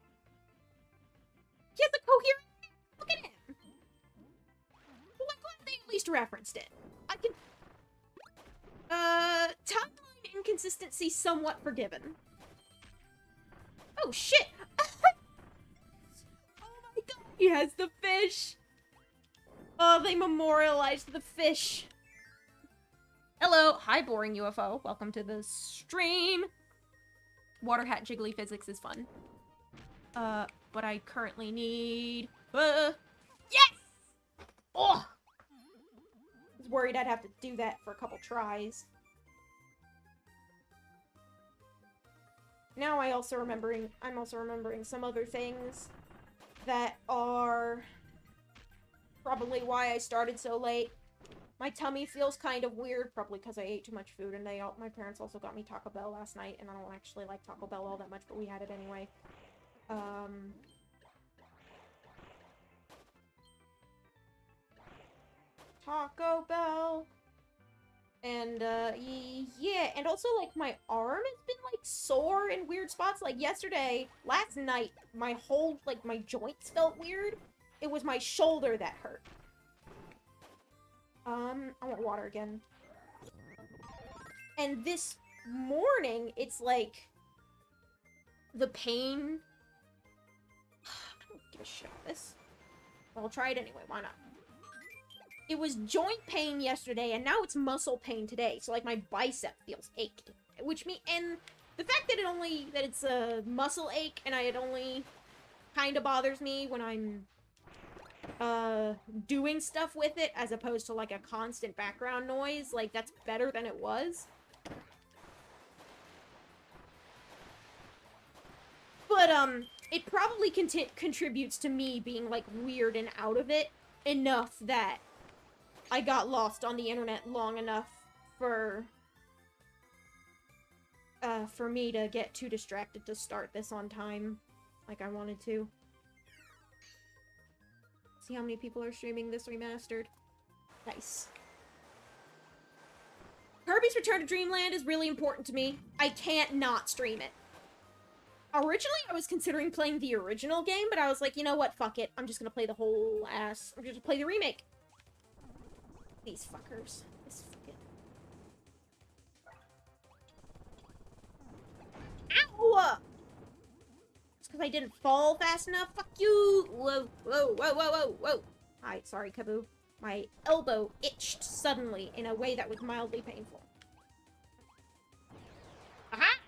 Speaker 1: He has a coherent... Look at him! Well, I'm glad they at least referenced it. I can... Timeline inconsistency somewhat forgiven. Oh, shit! Oh my god! He has the fish! Oh, they memorialized the fish. Hello! Hi, boring UFO. Welcome to the stream. Water hat jiggly physics is fun. But I currently need... Yes! Oh! I was worried I'd have to do that for a couple tries. Now I'm also remembering some other things that are probably why I started so late. My tummy feels kind of weird, probably because I ate too much food, and my parents also got me Taco Bell last night, and I don't actually like Taco Bell all that much, but we had it anyway. Taco Bell. And, yeah, and also, like, my arm has been, like, sore in weird spots. Like, last night, my whole, like, my joints felt weird. It was my shoulder that hurt. I want water again. And this morning, it's, like, the pain... I don't give a shit about this. I'll try it anyway, why not? It was joint pain yesterday, and now it's muscle pain today. So, like, my bicep feels ached. Which and the fact that it's a muscle ache, and it only kind of bothers me when I'm, doing stuff with it, as opposed to, like, a constant background noise. Like, that's better than it was. But, it probably contributes to me being, like, weird and out of it enough that I got lost on the internet long enough for me to get too distracted to start this on time, like I wanted to. See how many people are streaming this remastered. Nice. Kirby's Return to Dreamland is really important to me. I can't not stream it. Originally, I was considering playing the original game, but I was like, you know what, fuck it. I'm just gonna play the whole ass. I'm just gonna play the remake. These fuckers. This fucking... Ow! It's because I didn't fall fast enough. Fuck you! Whoa, whoa, whoa, whoa, whoa, whoa. Hi, sorry, Kaboo. My elbow itched suddenly in a way that was mildly painful. Aha!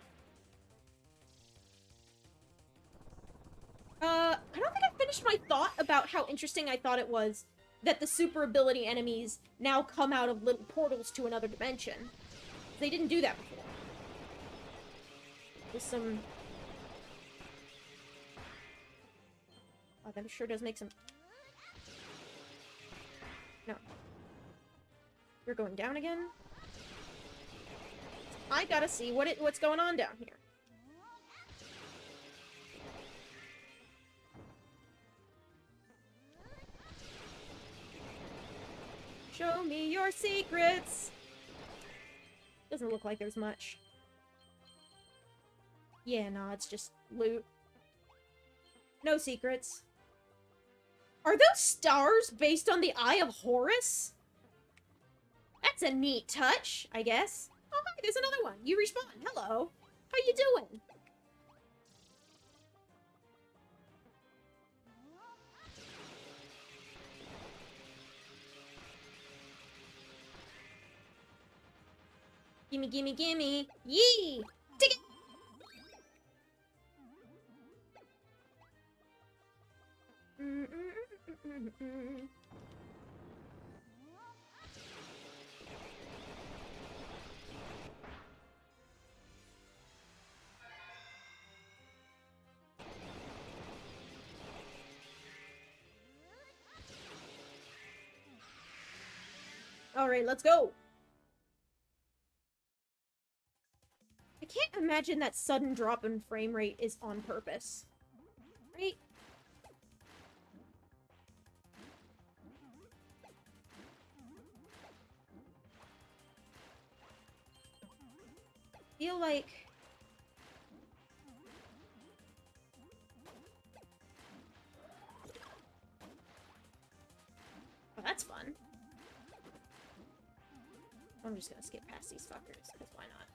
Speaker 1: I don't think I've I thought about how interesting I thought it was that the super ability enemies now come out of little portals to another dimension. They didn't do that before. There's some... Oh, that sure does make some... No. You're going down again? I gotta see what's going on down here. Show me your secrets! Doesn't look like there's much. Yeah, no, it's just loot. No secrets. Are those stars based on the Eye of Horus? That's a neat touch, I guess. Oh, hi, there's another one. You respawn. Hello. How you doing? Gimme, gimme, gimme. Yee! Dig it! Alright, let's go! I can't imagine that sudden drop in frame rate is on purpose. Right? I feel like... Oh, that's fun. I'm just gonna skip past these fuckers, because why not?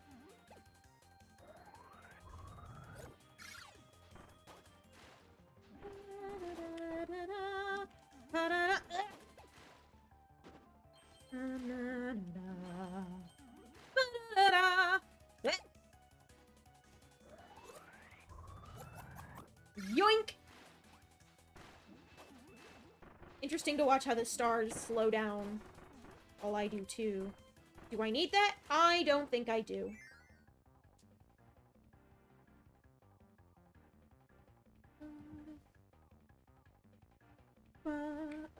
Speaker 1: Yoink! Interesting to watch how the stars slow down. All I do too. Do I need that? I don't think I do.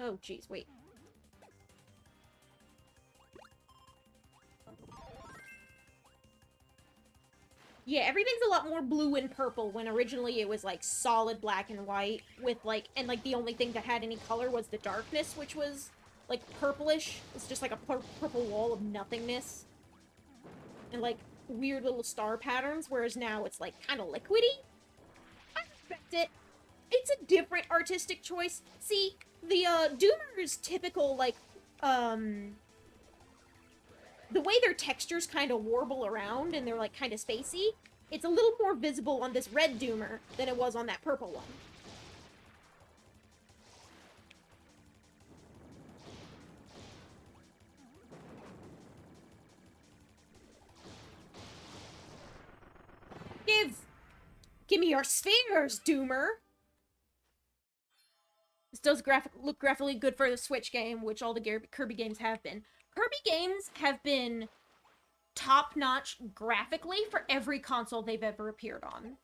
Speaker 1: Oh, jeez, wait. Yeah, everything's a lot more blue and purple when originally it was, like, solid black and white with, like, and, like, the only thing that had any color was the darkness, which was, like, purplish. It's just, like, a purple wall of nothingness. And, like, weird little star patterns, whereas now it's, like, kind of liquidy. I respect it. It's a different artistic choice. See, the, Doomer's typical, like, the way their textures kind of warble around and they're, like, kind of spacey, it's a little more visible on this red Doomer than it was on that purple one. Give me your spheres, Doomer! This does look graphically good for the Switch game, which all the Kirby games have been. Kirby games have been top-notch graphically for every console they've ever appeared on.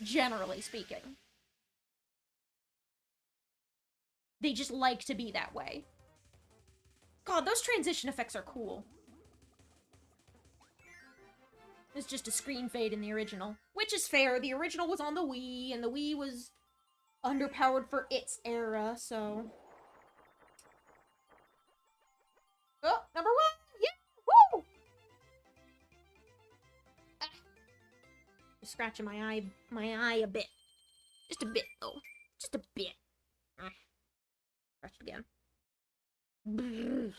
Speaker 1: Generally speaking. They just like to be that way. God, those transition effects are cool. It's just a screen fade in the original. Which is fair, the original was on the Wii, and the Wii was underpowered for its era, so... Oh, number one! Yeah! Woo! Ah. Just scratching my eye a bit. Just a bit, though. Just a bit. Ah. Scratch it again. Brrr.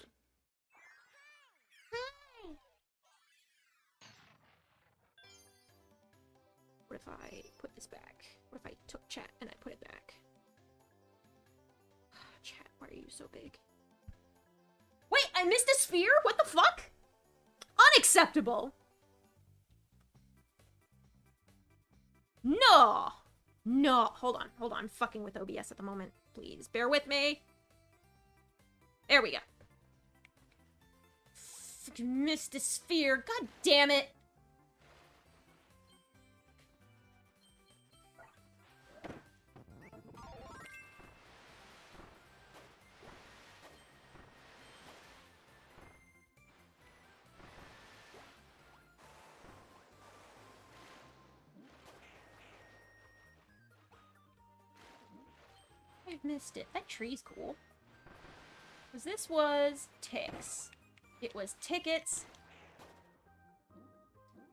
Speaker 1: What if I put this back? What if I took chat and I put it back? Chat, why are you so big? Wait, I missed a sphere? What the fuck? Unacceptable! No! No, hold on. I'm fucking with OBS at the moment. please. Bear with me. There we go. Fucking missed a sphere. God damn it. I've missed it. That tree's cool. Because this was ticks. It was tickets.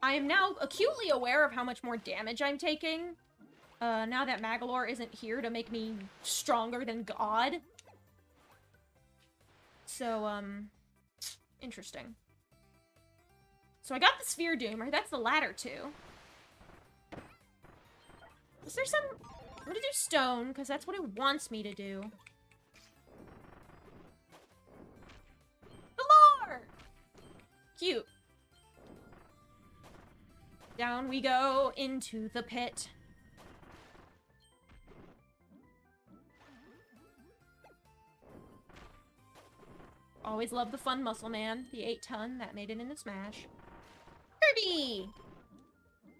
Speaker 1: I am now acutely aware of how much more damage I'm taking. Now that Magalore isn't here to make me stronger than God. So, interesting. So I got the Sphere Doomer. That's the ladder, too. Is there some... I'm gonna do stone, because that's what it wants me to do. The lore! Cute. Down we go into the pit. Always love the fun muscle man. The 8-ton, that made it into Smash. Kirby!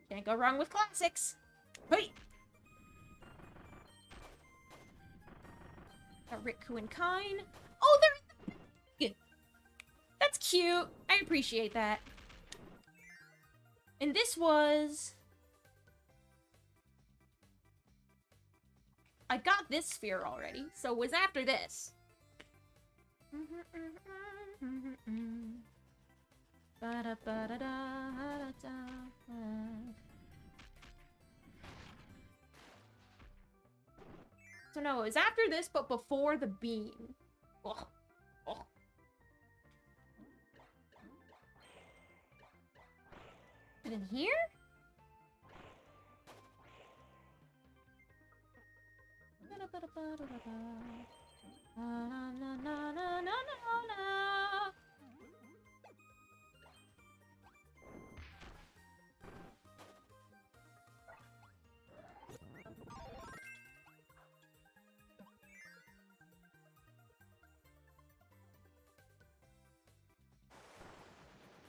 Speaker 1: Can't go wrong with classics. Hey! Got Riku and Kine. Oh, they're in the bag! That's cute. I appreciate that. And this was... I got this sphere already, so it was after this. So no, it was after this, but before the beam. Ugh. Ugh. And in here?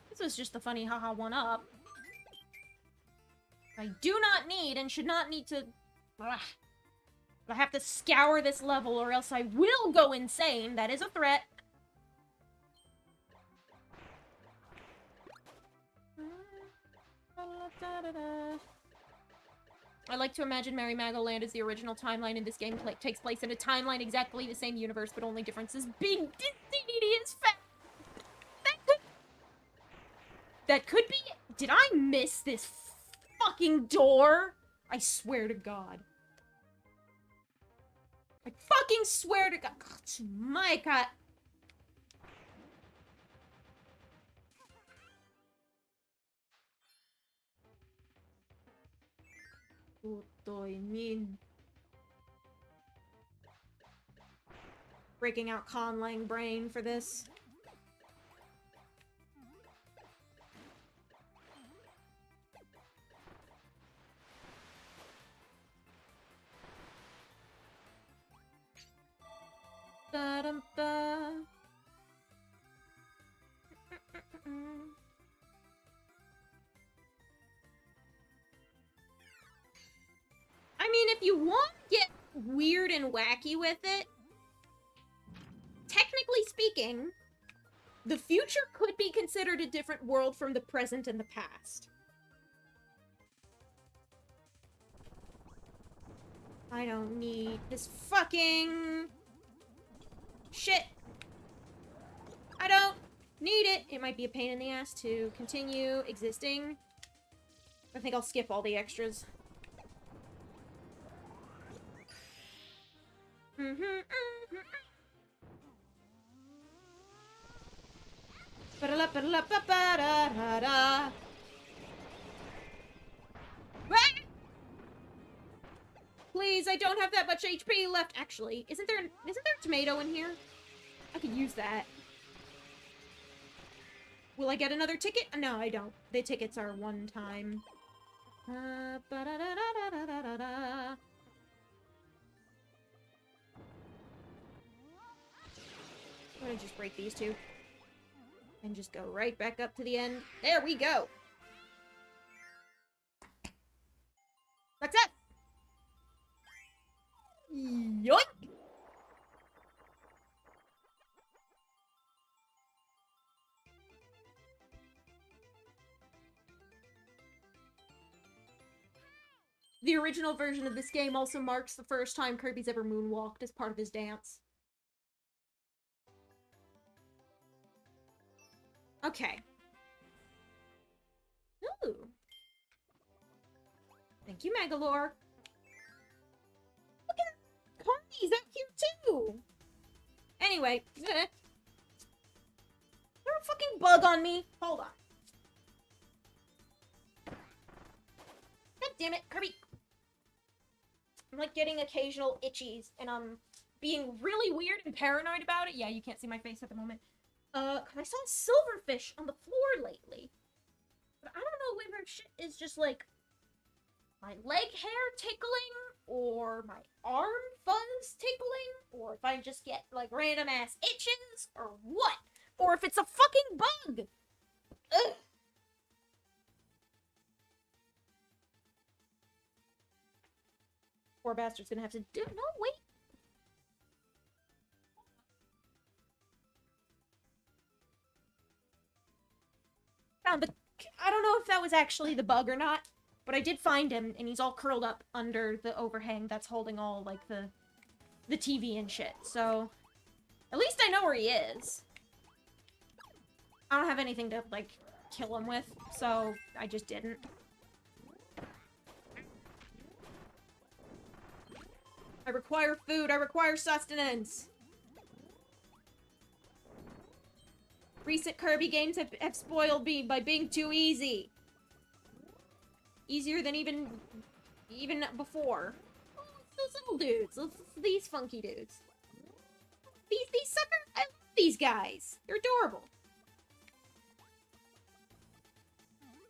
Speaker 1: This was just the funny haha one-up. I do not need and should not need to... Ugh. I have to scour this level or else I will go insane. That is a threat. I like to imagine Merry Magoland as the original timeline in this game takes place in a timeline exactly the same universe, but only difference is Big Disney is fat. That could be... Did I miss this fucking door? I swear to God. I fucking swear to God. Oh, my God. Putoy min. Breaking out conlang brain for this. Da-dum-da. I mean, if you want to get weird and wacky with it, technically speaking, the future could be considered a different world from the present and the past. I don't need this fucking... shit. I don't need it. It might be a pain in the ass to continue existing. I think I'll skip all the extras. Please, I don't have that much HP left. Actually, isn't there a tomato in here? I could use that. Will I get another ticket? No, I don't. The tickets are one time. I'm gonna just break these two. And just go right back up to the end. There we go! Success! Yoink! The original version of this game also marks the first time Kirby's ever moonwalked as part of his dance. Okay. Ooh. Thank you, Megalore. Look at Kirby's out here too! Anyway. Is there a fucking bug on me? Hold on. God damn it, Kirby! I'm like getting occasional itchies, and I'm being really weird and paranoid about it. Yeah, you can't see my face at the moment. I saw a silverfish on the floor lately. But I don't know whether shit is just like my leg hair tickling, or my arm fuzz tickling, or if I just get like random ass itches, or what? Or if it's a fucking bug! Ugh. Poor bastard's gonna have to do- no, wait! Found the- I don't know if that was actually the bug or not, but I did find him, and he's all curled up under the overhang that's holding all, like, the TV and shit, so... At least I know where he is. I don't have anything to, like, kill him with, so I just didn't. I require food, I require sustenance! Recent Kirby games have spoiled me by being too easy. Easier than even before. Oh, those little dudes. These funky dudes. These suckers. I love these guys. They're adorable.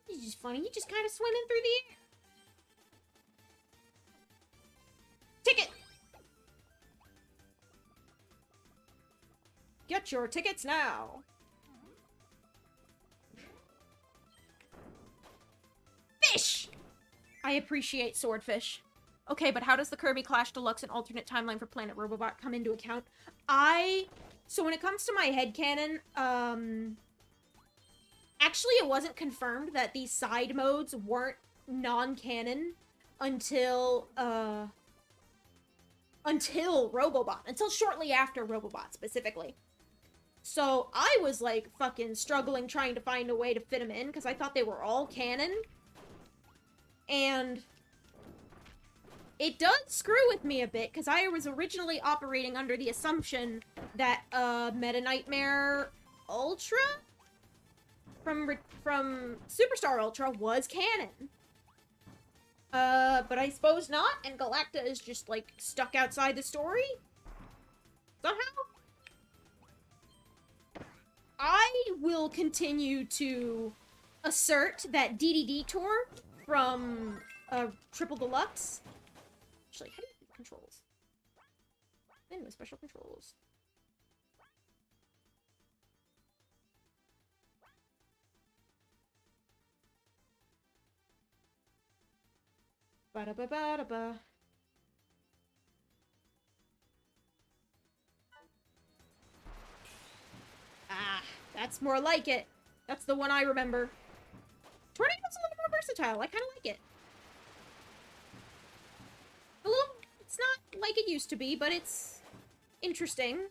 Speaker 1: He's just funny. He just kind of swimming through the air. Ticket! Get your tickets now. Fish! I appreciate swordfish. Okay, but how does the Kirby Clash Deluxe and alternate timeline for Planet Robobot come into account? So when it comes to my headcanon, actually it wasn't confirmed that these side modes weren't non-canon until Robobot. Until shortly after Robobot, specifically. So I was, like, fucking struggling trying to find a way to fit them in, because I thought they were all canon. And it does screw with me a bit, because I was originally operating under the assumption that, Meta Nightmare Ultra? From Superstar Ultra was canon. But I suppose not, and Galacta is just, like, stuck outside the story? Somehow? I will continue to assert that DDD Tour from Triple Deluxe. Actually, how do you do controls? Anyway, special controls. Ba-da-ba-ba-da-ba. Ah, that's more like it. That's the one I remember. Tornado's a little more versatile. I kind of like it. A little, it's not like it used to be, but it's interesting.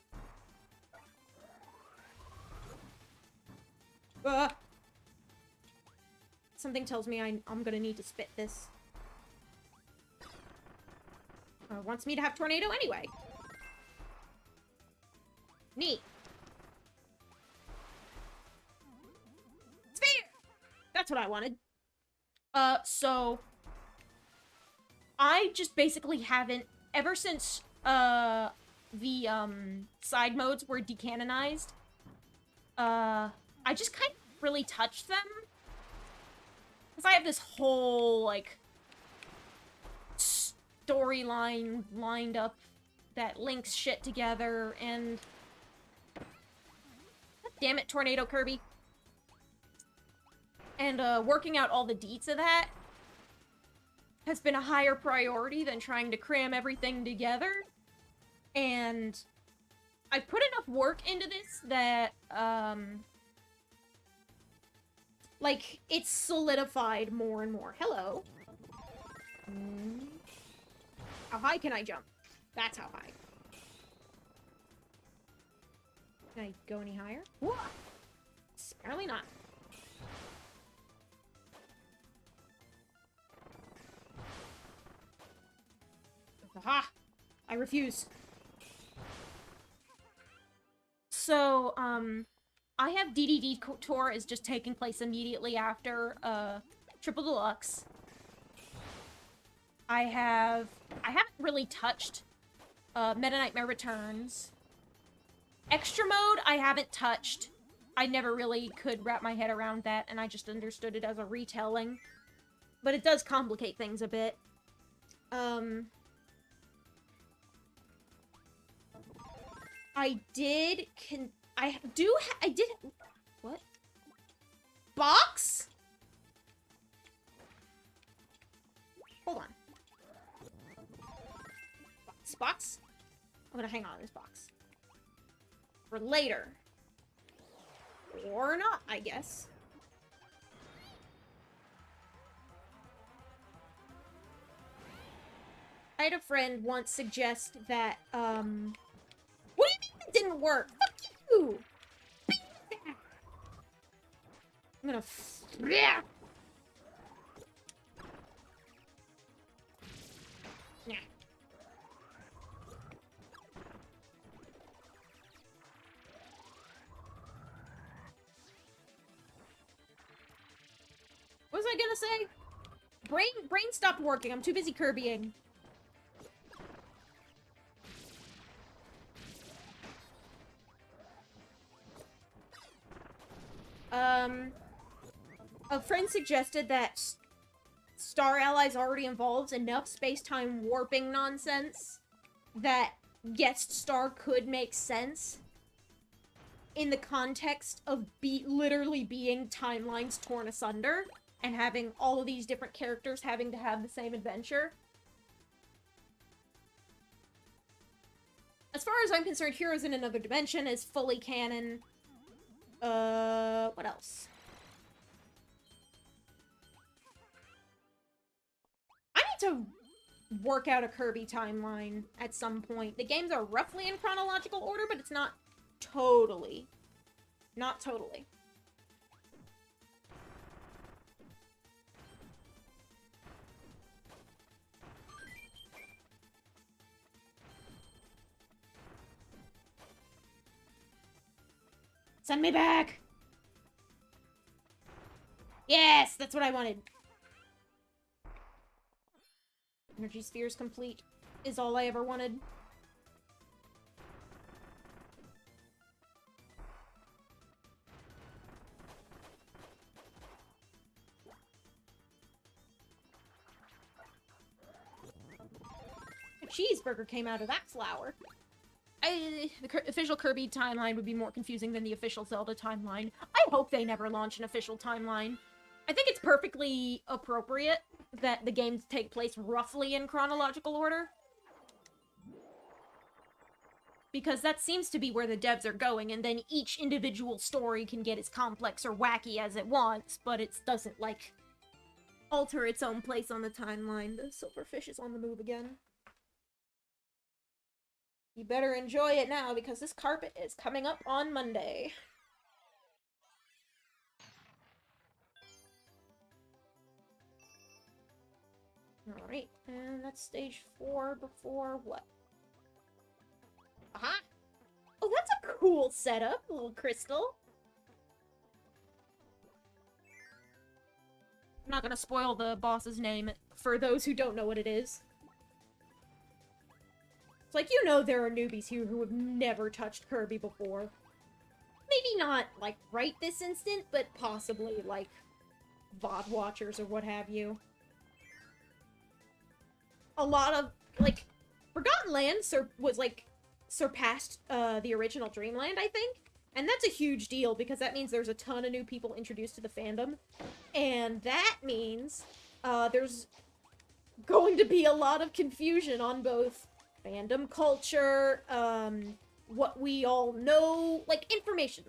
Speaker 1: Something tells me I'm gonna need to spit this. Wants me to have Tornado anyway. Neat. Sphere! That's what I wanted. So... I just basically haven't... Ever since, the, side modes were decanonized, I just kind of really touched them. Because I have this whole, like... storyline lined up that links shit together, and Damn it, Tornado Kirby. And working out all the deets of that has been a higher priority than trying to cram everything together. And I put enough work into this that, like, it's solidified more and more. Hello. How high can I jump? That's how high. Can I go any higher? Whoa. Apparently not. Aha! I refuse. So, I have DDD Tour is just taking place immediately after, Triple Deluxe. I haven't really touched, Meta Nightmare Returns. Extra Mode, I haven't touched. I never really could wrap my head around that, and I just understood it as a retelling. But it does complicate things a bit. I did, what? Box? Hold on. Box? I'm gonna hang on to this box. For later. Or not, I guess. I had a friend once suggest that, what do you mean it didn't work? Fuck you! I'm gonna yeah. Yeah. What was I gonna say? Brain stopped working. I'm too busy Kirbying. A friend suggested that Star Allies already involves enough space-time warping nonsense that Guest Star could make sense in the context of literally being timelines torn asunder and having all of these different characters having to have the same adventure. As far as I'm concerned, Heroes in Another Dimension is fully canon. What else? I need to work out a Kirby timeline at some point. The games are roughly in chronological order, but it's not totally. Not totally. Send me back! Yes! That's what I wanted. Energy spheres complete is all I ever wanted. A cheeseburger came out of that flower. The official Kirby timeline would be more confusing than the official Zelda timeline. I hope they never launch an official timeline. I think it's perfectly appropriate that the games take place roughly in chronological order. Because that seems to be where the devs are going, and then each individual story can get as complex or wacky as it wants, but it doesn't, like, alter its own place on the timeline. The silverfish is on the move again. You better enjoy it now, because this carpet is coming up on Monday. Alright, and that's stage 4 before what? Aha! Oh, that's a cool setup, little crystal. I'm not gonna spoil the boss's name for those who don't know what it is. It's like, you know there are newbies here who have never touched Kirby before. Maybe not, like, right this instant, but possibly, like, VOD watchers or what have you. A lot of, like, Forgotten Land was, like, surpassed the original Dreamland, I think. And that's a huge deal, because that means there's a ton of new people introduced to the fandom. And that means there's going to be a lot of confusion on both fandom culture, what we all know, like, information.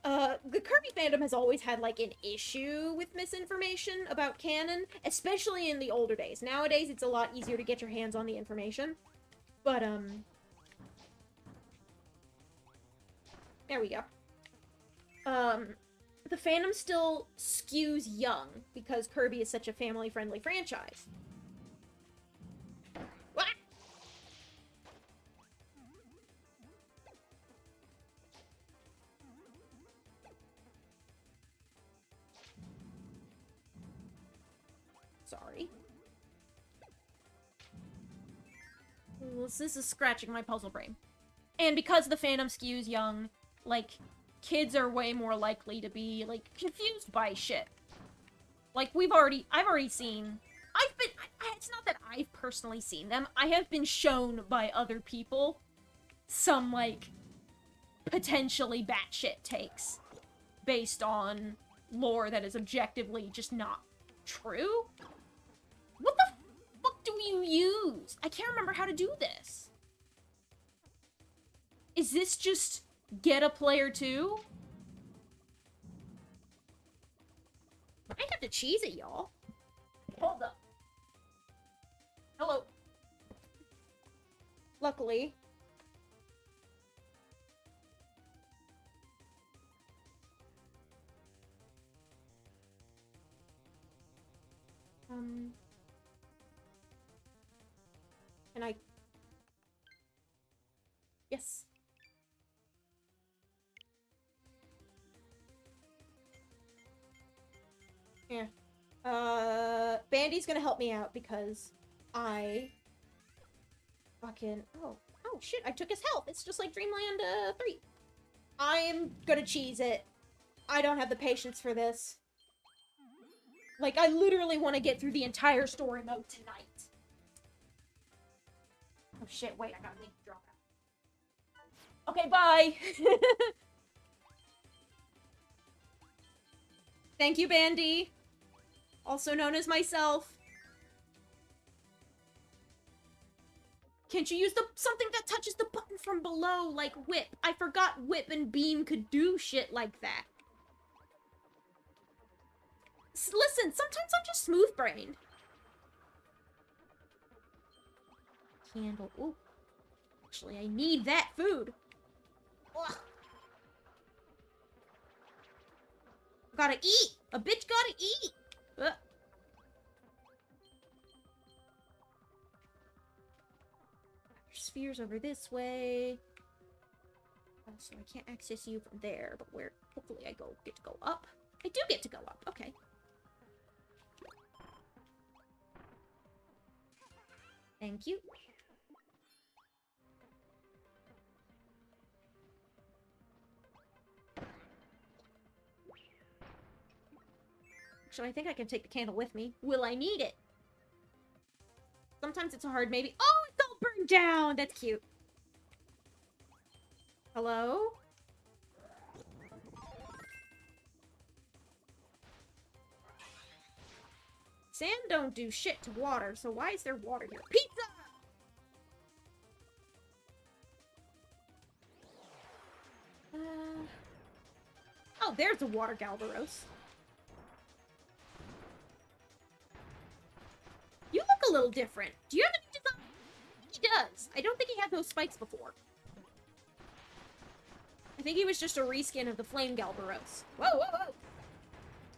Speaker 1: The Kirby fandom has always had, like, an issue with misinformation about canon, especially in the older days. Nowadays, it's a lot easier to get your hands on the information. But, there we go. The fandom still skews young, because Kirby is such a family-friendly franchise. What? Sorry. This is scratching my puzzle brain. And because the fandom skews young, like, kids are way more likely to be, like, confused by shit. Like, I've already seen, it's not that I've personally seen them, I have been shown by other people some, like, potentially batshit takes based on lore that is objectively just not true. What the fuck do you use? I can't remember how to do this. Is this just get a player too? I have to cheese it, y'all. Hold up. Hello. Luckily. Can I... Yes. Yeah. Bandy's gonna help me out because I fucking... Oh shit, I took his health. It's just like Dreamland 3. I'm gonna cheese it. I don't have the patience for this. Like, I literally want to get through the entire story mode tonight. Oh shit, wait, I gotta make the drop out. Okay, bye! Thank you, Bandy. Also known as myself. Can't you use something that touches the button from below, like whip? I forgot whip and beam could do shit like that. Listen, sometimes I'm just smooth-brained. Candle. Ooh. Actually, I need that food. Ugh. Gotta eat! A bitch gotta eat! Ugh. Spheres over this way. So I can't access you from there, but where hopefully I get to go up. I do get to go up, okay. Thank you. Actually, I think I can take the candle with me. Will I need it? Sometimes it's a hard maybe. Oh, it's all burned down! That's cute. Hello? Sand don't do shit to water, so why is there water here? Pizza! Oh, there's a water Galvaros. You look a little different. Do you have a new design? He does. I don't think he had those spikes before. I think he was just a reskin of the Flame Galvaros. Whoa, whoa, whoa!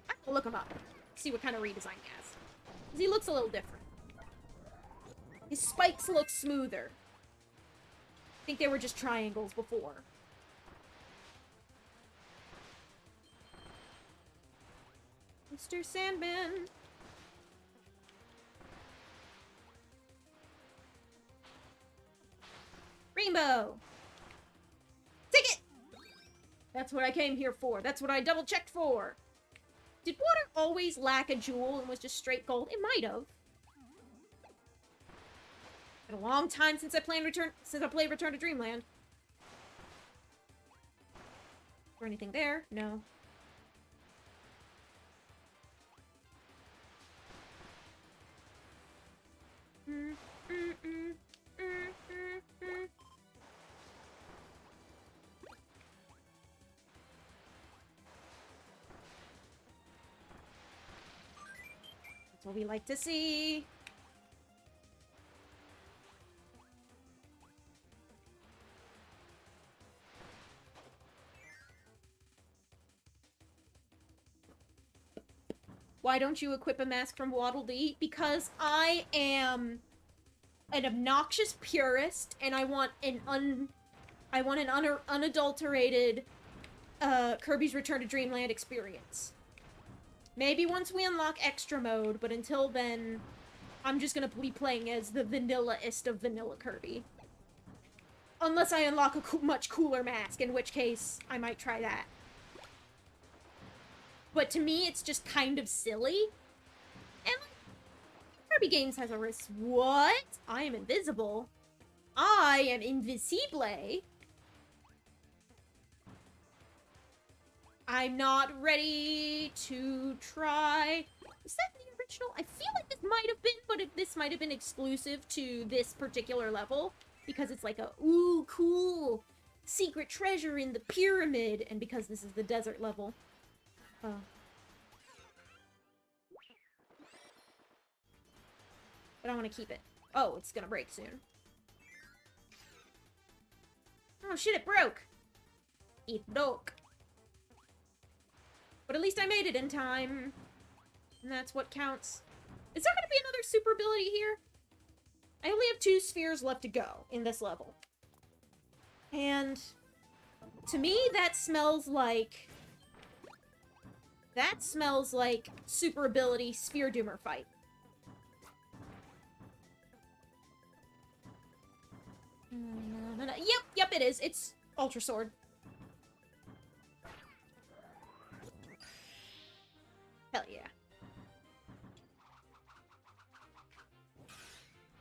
Speaker 1: I have to look him up. See what kind of redesign he has. Because he looks a little different. His spikes look smoother. I think they were just triangles before. Mr. Sandman. Rainbow! Take it! That's what I came here for. That's what I double-checked for. Did water always lack a jewel and was just straight gold? It might have. Been a long time since I played Return to Dreamland. Or anything there? No. That's what we like to see. Why don't you equip a mask from Waddle Dee? Because I am an obnoxious purist, and I want an unadulterated Kirby's Return to Dreamland experience. Maybe once we unlock extra mode, but until then, I'm just gonna be playing as the vanilla-est of vanilla Kirby. Unless I unlock a much cooler mask, in which case I might try that. But to me, it's just kind of silly. And Kirby Games has a risk. What? I am invisible. I am invisible. I'm not ready to try. Is that the original? I feel like this might have been, but this might have been exclusive to this particular level. Because it's like a, ooh, cool secret treasure in the pyramid. And because this is the desert level. Oh. But I want to keep it. Oh, it's gonna break soon. Oh shit, it broke! It broke. But at least I made it in time. And that's what counts. Is there gonna be another super ability here? I only have 2 spheres left to go in this level. And to me, that smells like super ability Sphere Doomer fight. Yep, it is. It's Ultra Sword. Hell yeah.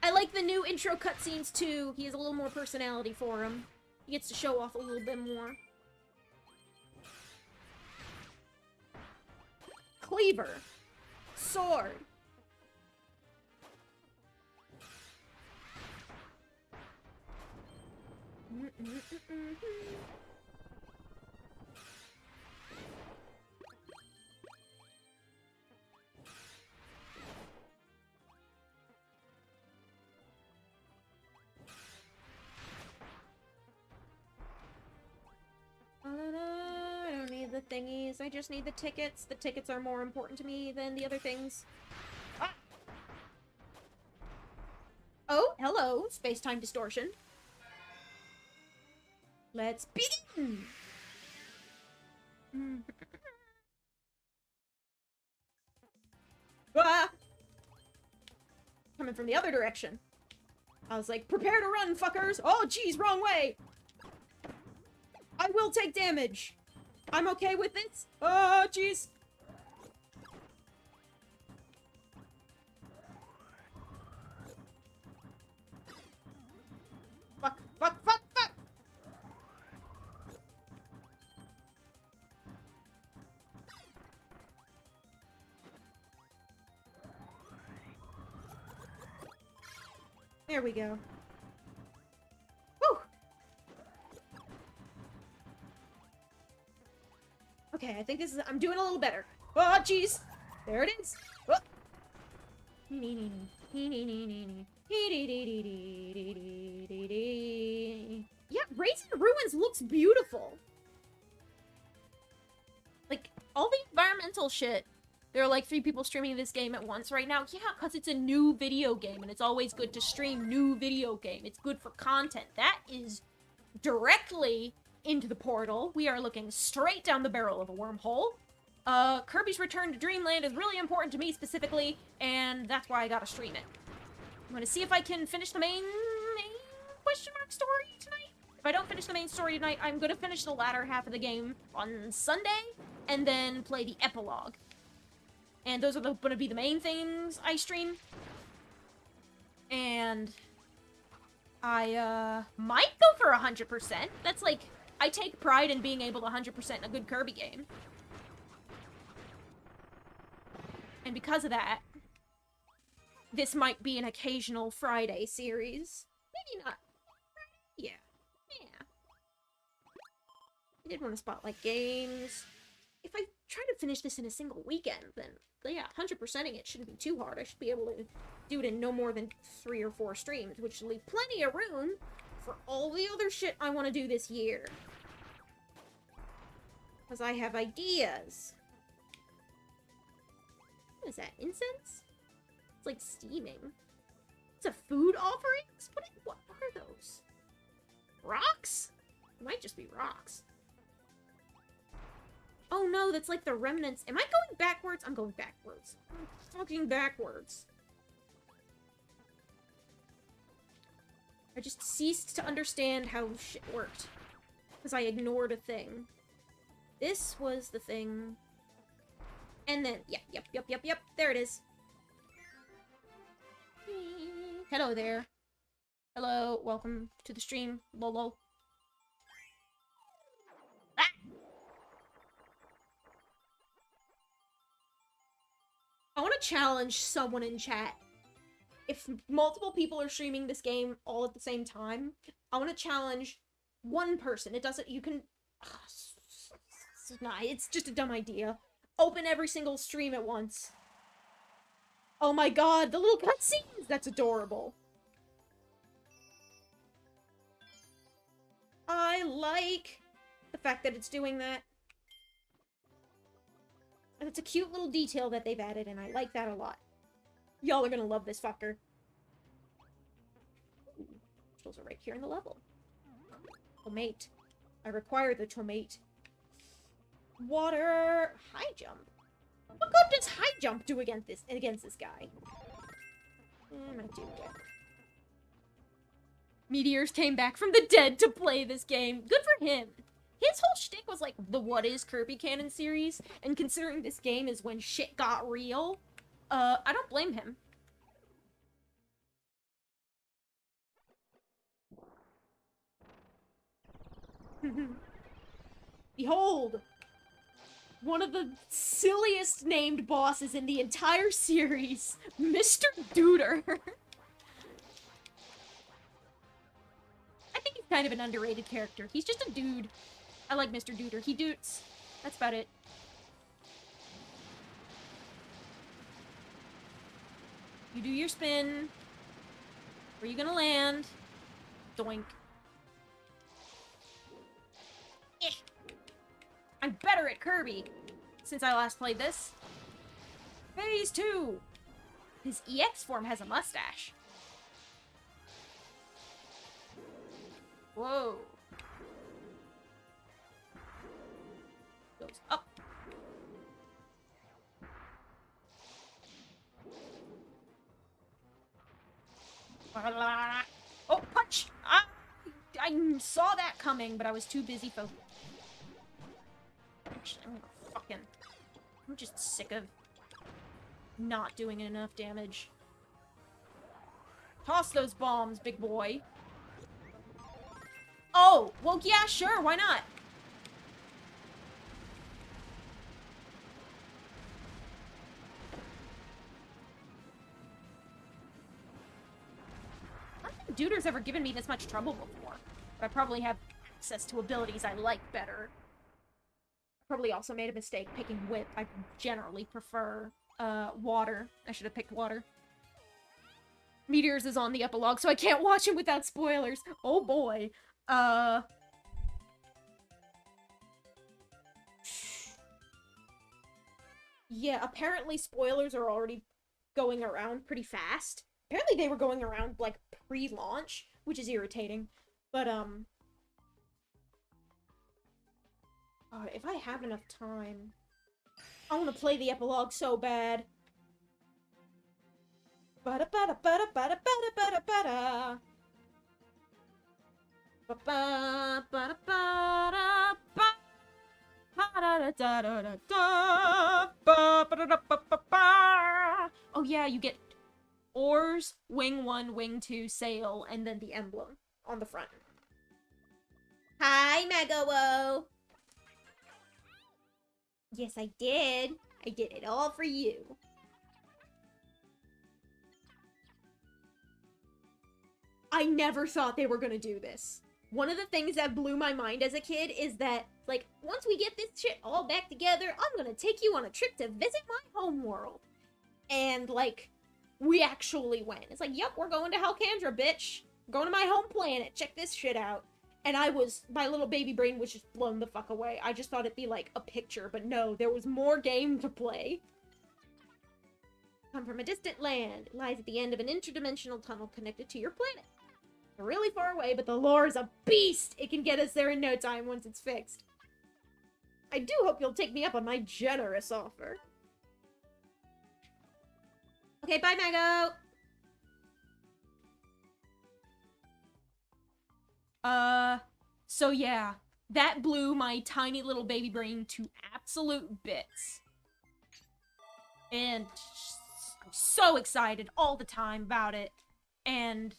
Speaker 1: I like the new intro cutscenes too. He has a little more personality for him. He gets to show off a little bit more. Cleaver. Sword. I don't need the thingies. I just need the tickets. The tickets are more important to me than the other things. Ah! Oh, hello, space-time distortion. Let's begin! Ah! Coming from the other direction. I was like, prepare to run, fuckers! Oh, geez, wrong way! I will take damage! I'm okay with this? Oh, jeez! Fuck, fuck, fuck, fuck! There we go. Woo! Okay, I think this is- I'm doing a little better. Oh, jeez! There it is! Oh. Yeah, Raisin Ruins looks beautiful. Like, all the environmental shit. There are like 3 people streaming this game at once right now. Yeah, because it's a new video game, and it's always good to stream new video game. It's good for content. That is directly into the portal. We are looking straight down the barrel of a wormhole. Kirby's Return to Dreamland is really important to me specifically, and that's why I gotta stream it. I'm gonna see if I can finish the main question mark story tonight. If I don't finish the main story tonight, I'm gonna finish the latter half of the game on Sunday, and then play the epilogue. And those are gonna be the main things I stream. And I, might go for 100%. That's like I take pride in being able to 100% a good Kirby game. And because of that, this might be an occasional Friday series. Maybe not. Yeah. Yeah. I did want to spotlight games. If I try to finish this in a single weekend, then, yeah, 100%ing it shouldn't be too hard. I should be able to do it in no more than 3 or 4 streams, which should leave plenty of room for all the other shit I want to do this year. Because I have ideas. What is that? Incense? It's like steaming. It's a food offerings? What are those? Rocks? It might just be rocks. Oh no, that's like the remnants. Am I going backwards? I'm going backwards. I'm fucking backwards. I just ceased to understand how shit worked. Because I ignored a thing. This was the thing. And then, yep. There it is. Hello there. Hello, welcome to the stream. Lolo. Ah! I want to challenge someone in chat. If multiple people are streaming this game all at the same time, I want to challenge one person. It doesn't, you can... It's just a dumb idea. Open every single stream at once. Oh my god, the little cutscenes! That's adorable. I like the fact that it's doing that. And it's a cute little detail that they've added, and I like that a lot. Y'all are gonna love this fucker. Ooh, those are right here in the level. Tomate. I require the tomate. Water. High jump. What good does high jump do against this guy? Not too good. Meteors came back from the dead to play this game. Good for him. His whole shtick was like the What Is Kirby Canon series, and considering this game is when shit got real, I don't blame him. Behold! One of the silliest named bosses in the entire series, Mr. Duder. I think he's kind of an underrated character. He's just a dude. I like Mr. Duder. He doots. That's about it. You do your spin. Where are you gonna land? Doink. Eh. I'm better at Kirby since I last played this. Phase 2! His EX form has a mustache. Whoa. Goes up. Oh, punch! I saw that coming, but I was too busy focused. I'm just sick of not doing enough damage. Toss those bombs, big boy. Oh, well, yeah, sure, why not? I don't think Duder's ever given me this much trouble before, but I probably have access to abilities I like better. Probably also made a mistake picking Whip. I generally prefer, Water. I should have picked Water. Meteors is on the epilogue, so I can't watch him without spoilers. Oh boy. Yeah, apparently spoilers are already going around pretty fast. Apparently they were going around, like, pre-launch, which is irritating. But, God, if I have enough time, I want to play the epilogue so bad. Bada bada bada bada bada bada bada. Ba ba bada bada ba. Da da da da da. Ba ba da da ba ba ba. Oh yeah, you get oars, wing 1, wing 2, sail, and then the emblem on the front. Hi, Megawo. Yes, I did. I did it all for you. I never thought they were gonna do this. One of the things that blew my mind as a kid is that, like, once we get this shit all back together, I'm gonna take you on a trip to visit my homeworld. And, like, we actually went. It's like, yep, we're going to Halcandra, bitch. We're going to my home planet. Check this shit out. And my little baby brain was just blown the fuck away. I just thought it'd be, like, a picture, but no, there was more game to play. Come from a distant land. It lies at the end of an interdimensional tunnel connected to your planet. We're really far away, but the lore is a beast! It can get us there in no time once it's fixed. I do hope you'll take me up on my generous offer. Okay, bye, Mago! So yeah, that blew my tiny little baby brain to absolute bits. And I'm so excited all the time about it. And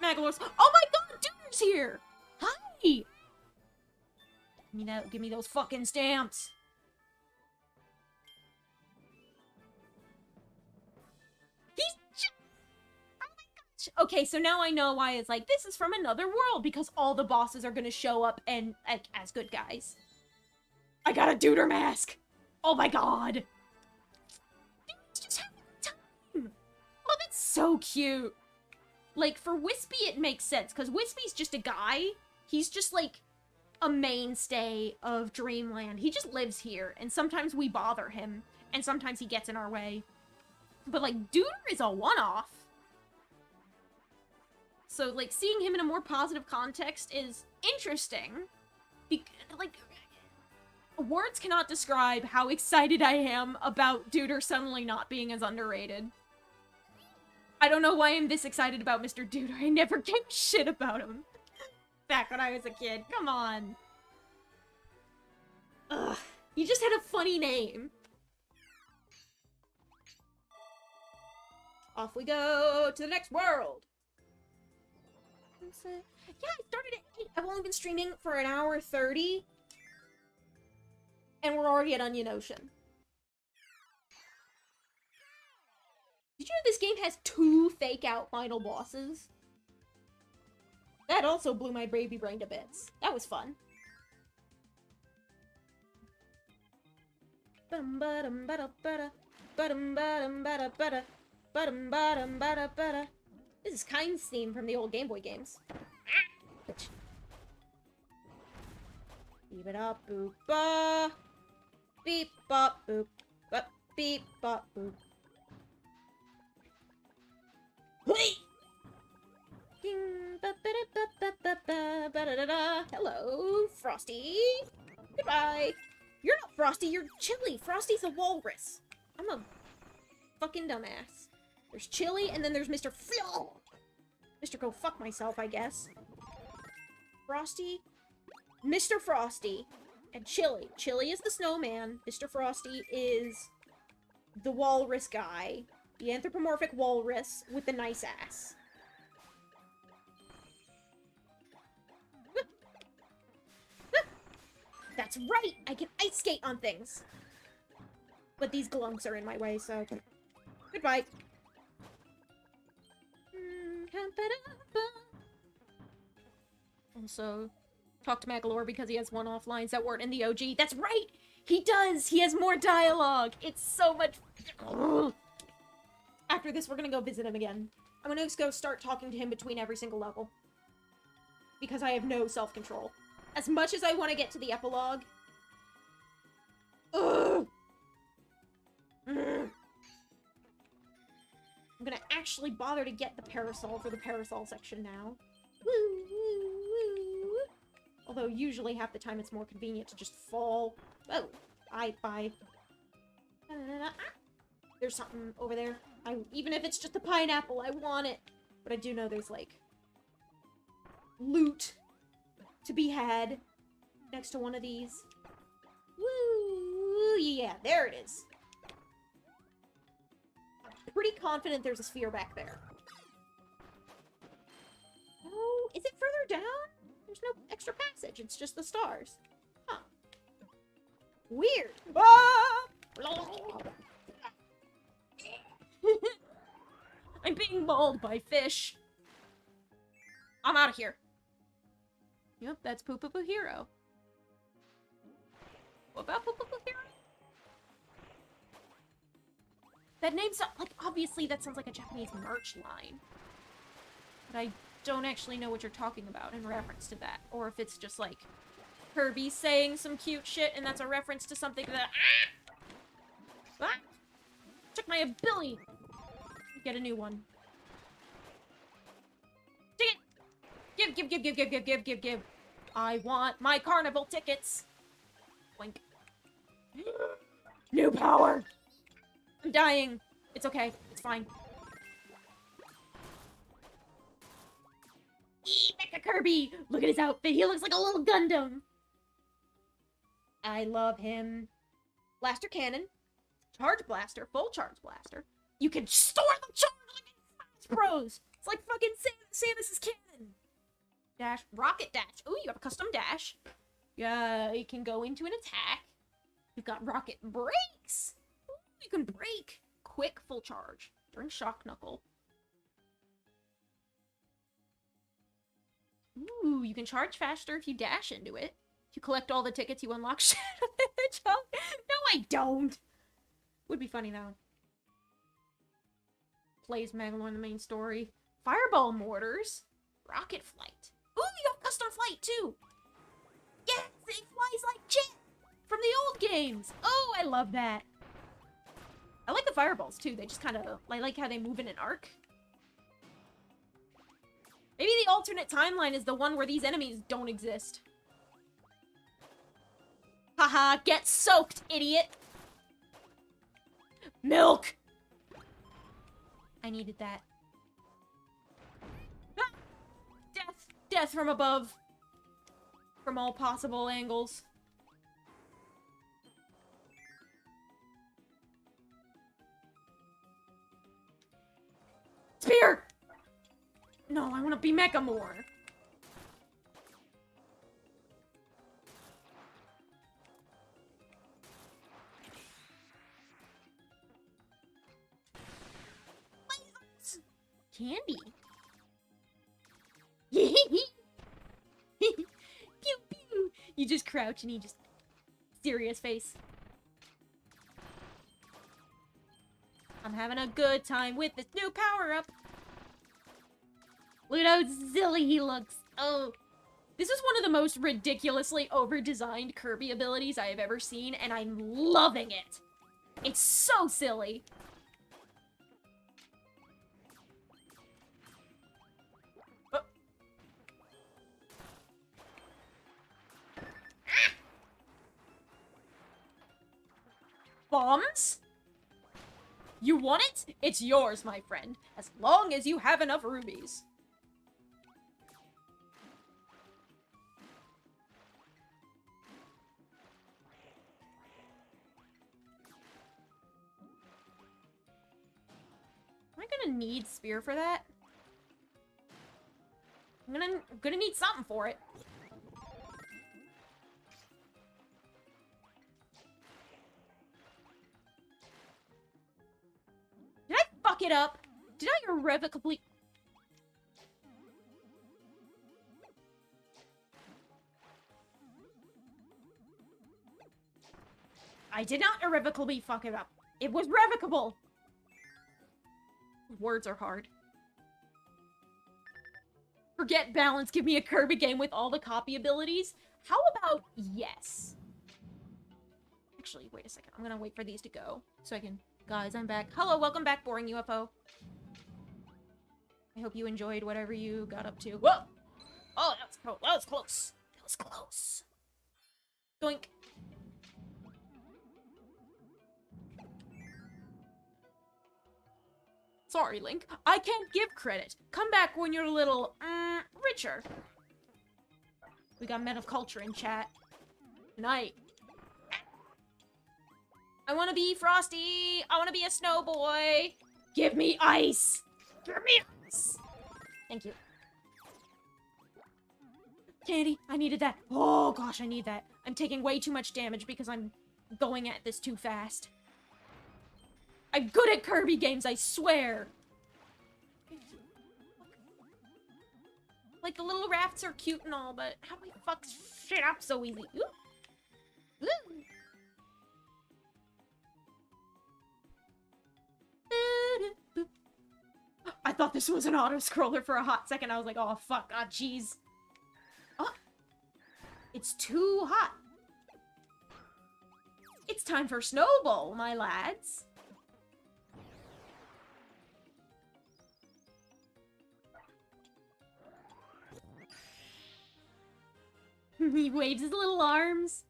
Speaker 1: Magalor's, oh my god, Duder's here! Hi! Give me those fucking stamps. He's just, oh my gosh. Okay, so now I know why it's like, this is from another world, because all the bosses are gonna show up and as good guys. I got a Duder mask! Oh my god! Dude's just having a time! Oh, that's so cute! Like, for Wispy, it makes sense, because Wispy's just a guy. He's just, like, a mainstay of Dreamland. He just lives here, and sometimes we bother him, and sometimes he gets in our way. But, like, Duder is a one-off. So, like, seeing him in a more positive context is interesting. Like, words cannot describe how excited I am about Duder suddenly not being as underrated. I don't know why I'm this excited about Mr. Duder. I never gave a shit about him. Back when I was a kid. Come on. Ugh. He just had a funny name. Off we go to the next world. Yeah, I started at 8. I've only been streaming for an hour 30. And we're already at Onion Ocean. Did you know this game has 2 fake-out final bosses? That also blew my baby brain to bits. That was fun. This is Kind's theme from the old Game Boy games. Beep it up, boop ba. Beep bop boop. Beep bop boop. Hello, Frosty. Goodbye. You're not Frosty, you're Chili. Frosty's a walrus. I'm a fucking dumbass. There's Chili, and then there's Mr. Flo. Mr. Go fuck myself, I guess. Frosty, Mr. Frosty, and Chili. Chili is the snowman. Mr. Frosty is the walrus guy. The anthropomorphic walrus with the nice ass. That's right! I can ice skate on things! But these glunks are in my way, so... Goodbye. Also, talk to Magalore because he has one-off lines that weren't in the OG. That's right! He does! He has more dialogue! It's so much... After this, we're gonna go visit him again. I'm gonna just go start talking to him between every single level. Because I have no self-control. As much as I want to get to the epilogue... Ugh! I'm gonna actually bother to get the parasol for the parasol section now. Woo, woo, woo. Although usually half the time it's more convenient to just fall. Oh, bye. There's something over there. Even if it's just a pineapple, I want it. But I do know there's, like, loot to be had next to one of these. Woo! Yeah, there it is. I'm pretty confident there's a sphere back there. Oh. is it further down? There's no extra passage. It's just the stars. Huh. Weird. Ah! I'm being mauled by fish. I'm out of here. Yep, that's Poo Poo Poo Hero. What about Poo Poo Poo Hero? That name's like, obviously that sounds like a Japanese merch line. But I don't actually know what you're talking about in reference to that. Or if it's just like Kirby saying some cute shit and that's a reference to something that... Ah! Took my ability! Get a new one. Take it! Give. I want my carnival tickets! Blink. New power! I'm dying. It's okay. It's fine. Eee, Mecha Kirby! Look at his outfit. He looks like a little Gundam. I love him. Blaster cannon. Charge blaster. Full charge blaster. You can store the charge like in Smash Bros. It's like fucking Samus's cannon. Dash. Rocket dash. Ooh, you have a custom dash. Yeah, you can go into an attack. You've got rocket brakes. Ooh, you can brake. Quick full charge. During shock knuckle. Ooh, you can charge faster if you dash into it. If you collect all the tickets, you unlock Shadow the Hedgehog. No, I don't. Would be funny though. Plays Magalore in the main story. Fireball mortars. Rocket flight. Ooh, you got custom flight too. Yes, it flies like Jet from the old games. Oh, I love that. I like the fireballs too. They just kind of, I like how they move in an arc. Maybe the alternate timeline is the one where these enemies don't exist. Haha, get soaked, idiot. Milk! I needed that. Ah! Death! Death from above. From all possible angles. Spear! No, I want to be Mecha more. Candy. Pew pew. You just crouch and you just serious face. I'm having a good time with this new power up. Look at how silly he looks. Oh, this is one of the most ridiculously over-designed Kirby abilities I have ever seen, and I'm loving it. It's so silly. Bombs? You want it? It's yours, my friend. As long as you have enough rubies. Am I gonna need spear for that? I'm gonna need something for it. Did I fuck it up? Did I irrevocably... I did not irrevocably fuck it up. It was revocable. Words are hard. Forget balance, give me a Kirby game with all the copy abilities. How about yes? Actually, wait a second. I'm gonna wait for these to go so I can... Guys, I'm back. Hello, welcome back, boring UFO. I hope you enjoyed whatever you got up to. Whoa! Oh, that was close. That was close. Doink. Sorry, Link. I can't give credit. Come back when you're a little, richer. We got Men of Culture in chat. Tonight. I wanna be Frosty! I wanna be a snow boy! Give me ice! Give me ice! Thank you. Candy, I needed that. Oh gosh, I need that. I'm taking way too much damage because I'm going at this too fast. I'm good at Kirby games, I swear. Like, the little rafts are cute and all, but how do we fuck shit up so easy? Ooh. Ooh. I thought this was an auto-scroller for a hot second. I was like, oh, fuck. Ah, jeez. Oh. It's too hot. It's time for Snowball, my lads. He waves his little arms.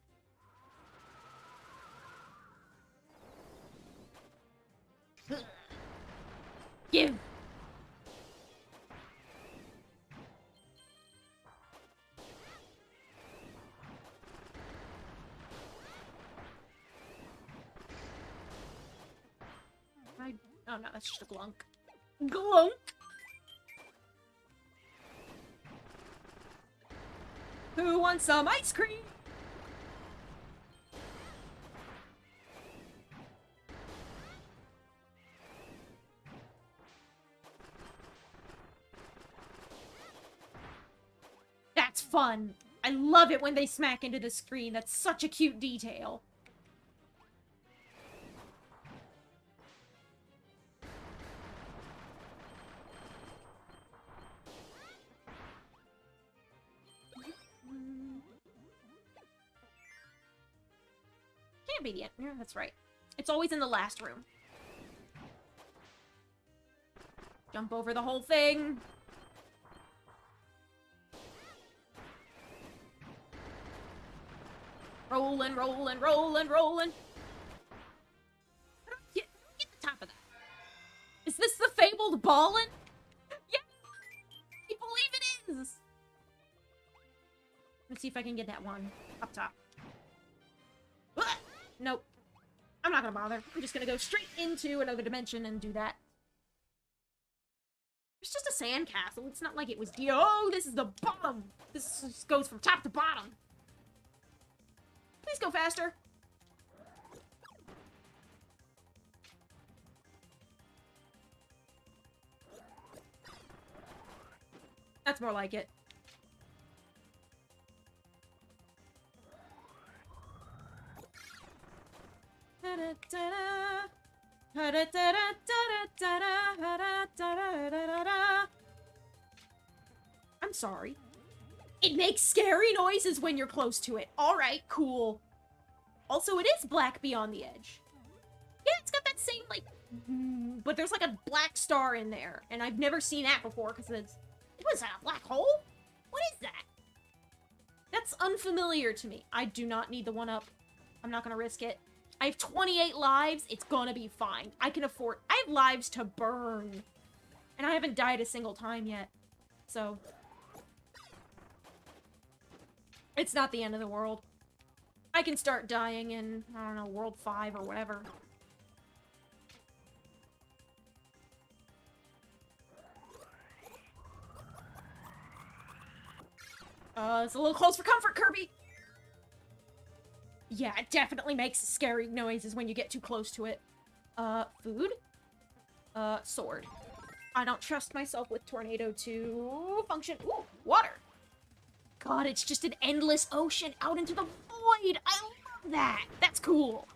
Speaker 1: Give. Oh no, that's just a glunk. Glunk! Who wants some ice cream? That's fun. I love it when they smack into the screen. That's such a cute detail. Can't be the end. Yeah, that's right. It's always in the last room. Jump over the whole thing. Rolling, rolling, rolling, rolling. Get the top of that. Is this the fabled ballin'? Yeah! I believe it is! Let's see if I can get that one up top. Ah! Nope. I'm not gonna bother. I'm just gonna go straight into another dimension and do that. It's just a sandcastle. It's not like it was... Oh, this is the bottom! This just goes from top to bottom. Please go faster. That's more like it. I'm sorry. It makes scary noises when you're close to it. Alright, cool. Also, it is black beyond the edge. Yeah, it's got that same, like... But there's like a black star in there. And I've never seen that before, because it's... What is that, a black hole? What is that? That's unfamiliar to me. I do not need the one-up. I'm not gonna risk it. I have 28 lives. It's gonna be fine. I can afford... I have lives to burn. And I haven't died a single time yet. So... It's not the end of the world. I can start dying in, I don't know, World 5 or whatever. It's a little close for comfort, Kirby! Yeah, it definitely makes scary noises when you get too close to it. Food? Sword. I don't trust myself with Tornado to function. Ooh, water! God, it's just an endless ocean out into the void! I love that! That's cool!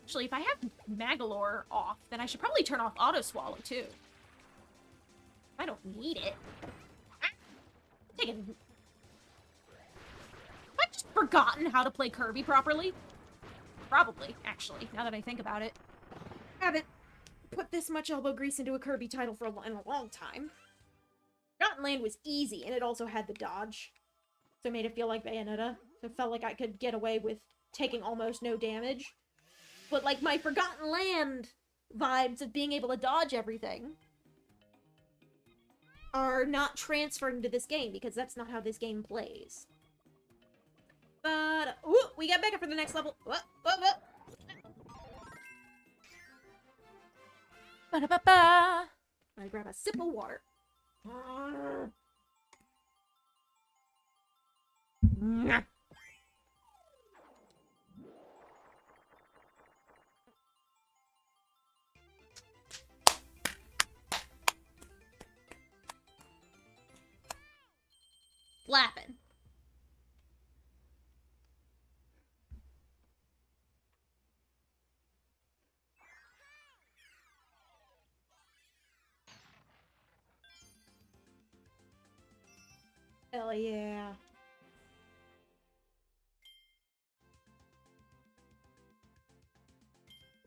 Speaker 1: Actually, if I have Magalore off, then I should probably turn off Auto Swallow, too. I don't need it. Take it. Have I just forgotten how to play Kirby properly? Probably, actually, now that I think about it. I haven't put this much elbow grease into a Kirby title for in a long time. Forgotten Land was easy, and it also had the dodge. So it made it feel like Bayonetta. So it felt like I could get away with taking almost no damage. But, like, my Forgotten Land vibes of being able to dodge everything. are not transferred into this game, because that's not how this game plays. But, ooh, we got back up for the next level. What? Ba-da-ba-ba! I grab a sip of water. Slapping. Hell yeah.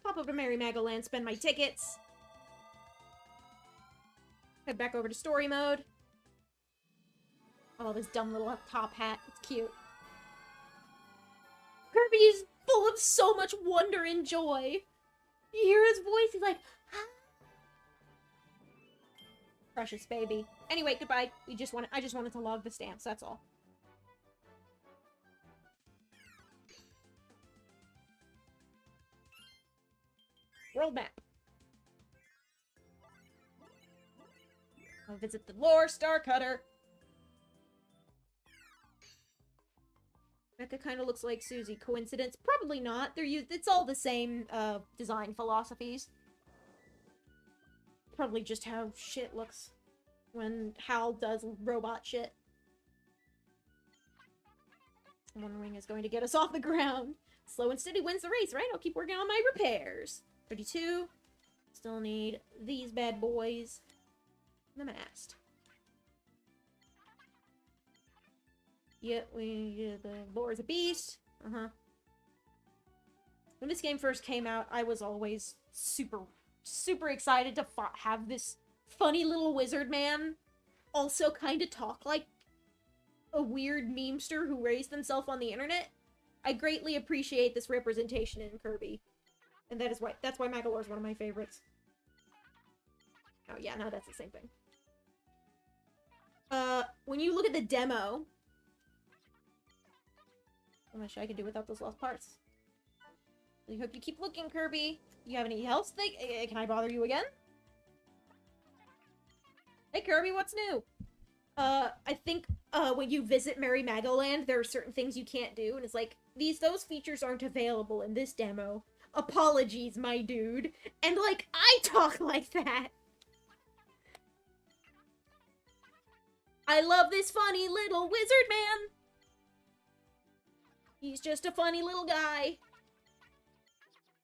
Speaker 1: Pop over to Merry Magoland, spend my tickets. Head back over to story mode. Oh, this dumb little top hat. It's cute. Kirby is full of so much wonder and joy. You hear his voice, he's like, ah. Precious baby. Anyway, goodbye. I just wanted to log the stamps, that's all. World map. I'll visit the lore star cutter. Becca kind of looks like Susie. Coincidence? Probably not. It's all the same design philosophies. Probably just how shit looks when Hal does robot shit. One Wing is going to get us off the ground. Slow and steady wins the race, right? I'll keep working on my repairs. 32. Still need these bad boys. The mast. Yep, the lore is a beast. When this game first came out, I was always super excited to have this funny little wizard man also kind of talk like a weird memester who raised himself on the internet. I greatly appreciate this representation in Kirby. And that's why Magolor is one of my favorites. Oh yeah, no, that's the same thing. When you look at the demo... How much I could do without those lost parts. I hope you keep looking, Kirby. You have any health thing? Can I bother you again? Hey, Kirby, what's new? I think, when you visit Merry Magoland, there are certain things you can't do, and it's like, those features aren't available in this demo. Apologies, my dude. And, like, I talk like that! I love this funny little wizard man! He's just a funny little guy.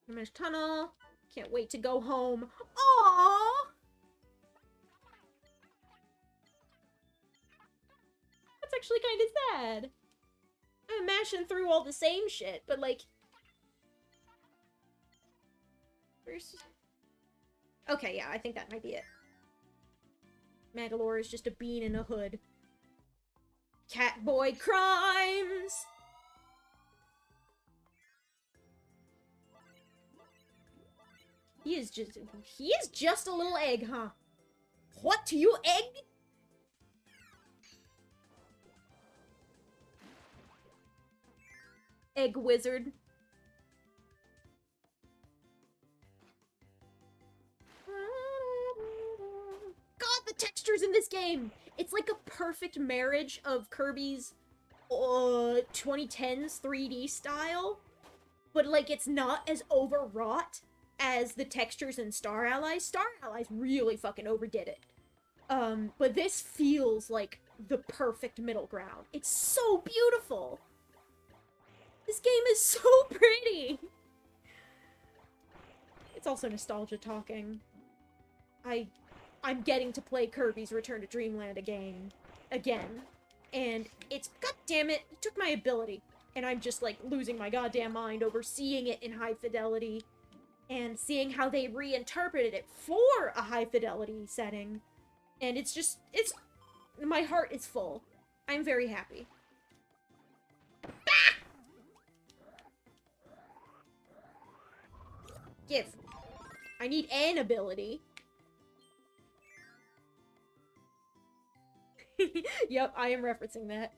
Speaker 1: Image tunnel. Can't wait to go home. Aww! That's actually kind of sad. I'm mashing through all the same shit, but like... Okay, yeah, I think that might be it. Magolor is just a bean in a hood. Catboy crimes! He is just a little egg, huh? What, you egg? Egg wizard. God, the textures in this game! It's like a perfect marriage of Kirby's 2010s 3D style, but like it's not as overwrought as the textures in Star Allies. Star Allies really fucking overdid it. But this feels like the perfect middle ground. It's so beautiful! This game is so pretty! It's also nostalgia talking. I'm getting to play Kirby's Return to Dreamland again. And it's, goddammit, it took my ability. And I'm just, like, losing my goddamn mind over seeing it in high fidelity. And seeing how they reinterpreted it for a high-fidelity setting. And it's just, my heart is full. I'm very happy. Ah! Give. I need an ability. Yep, I am referencing that.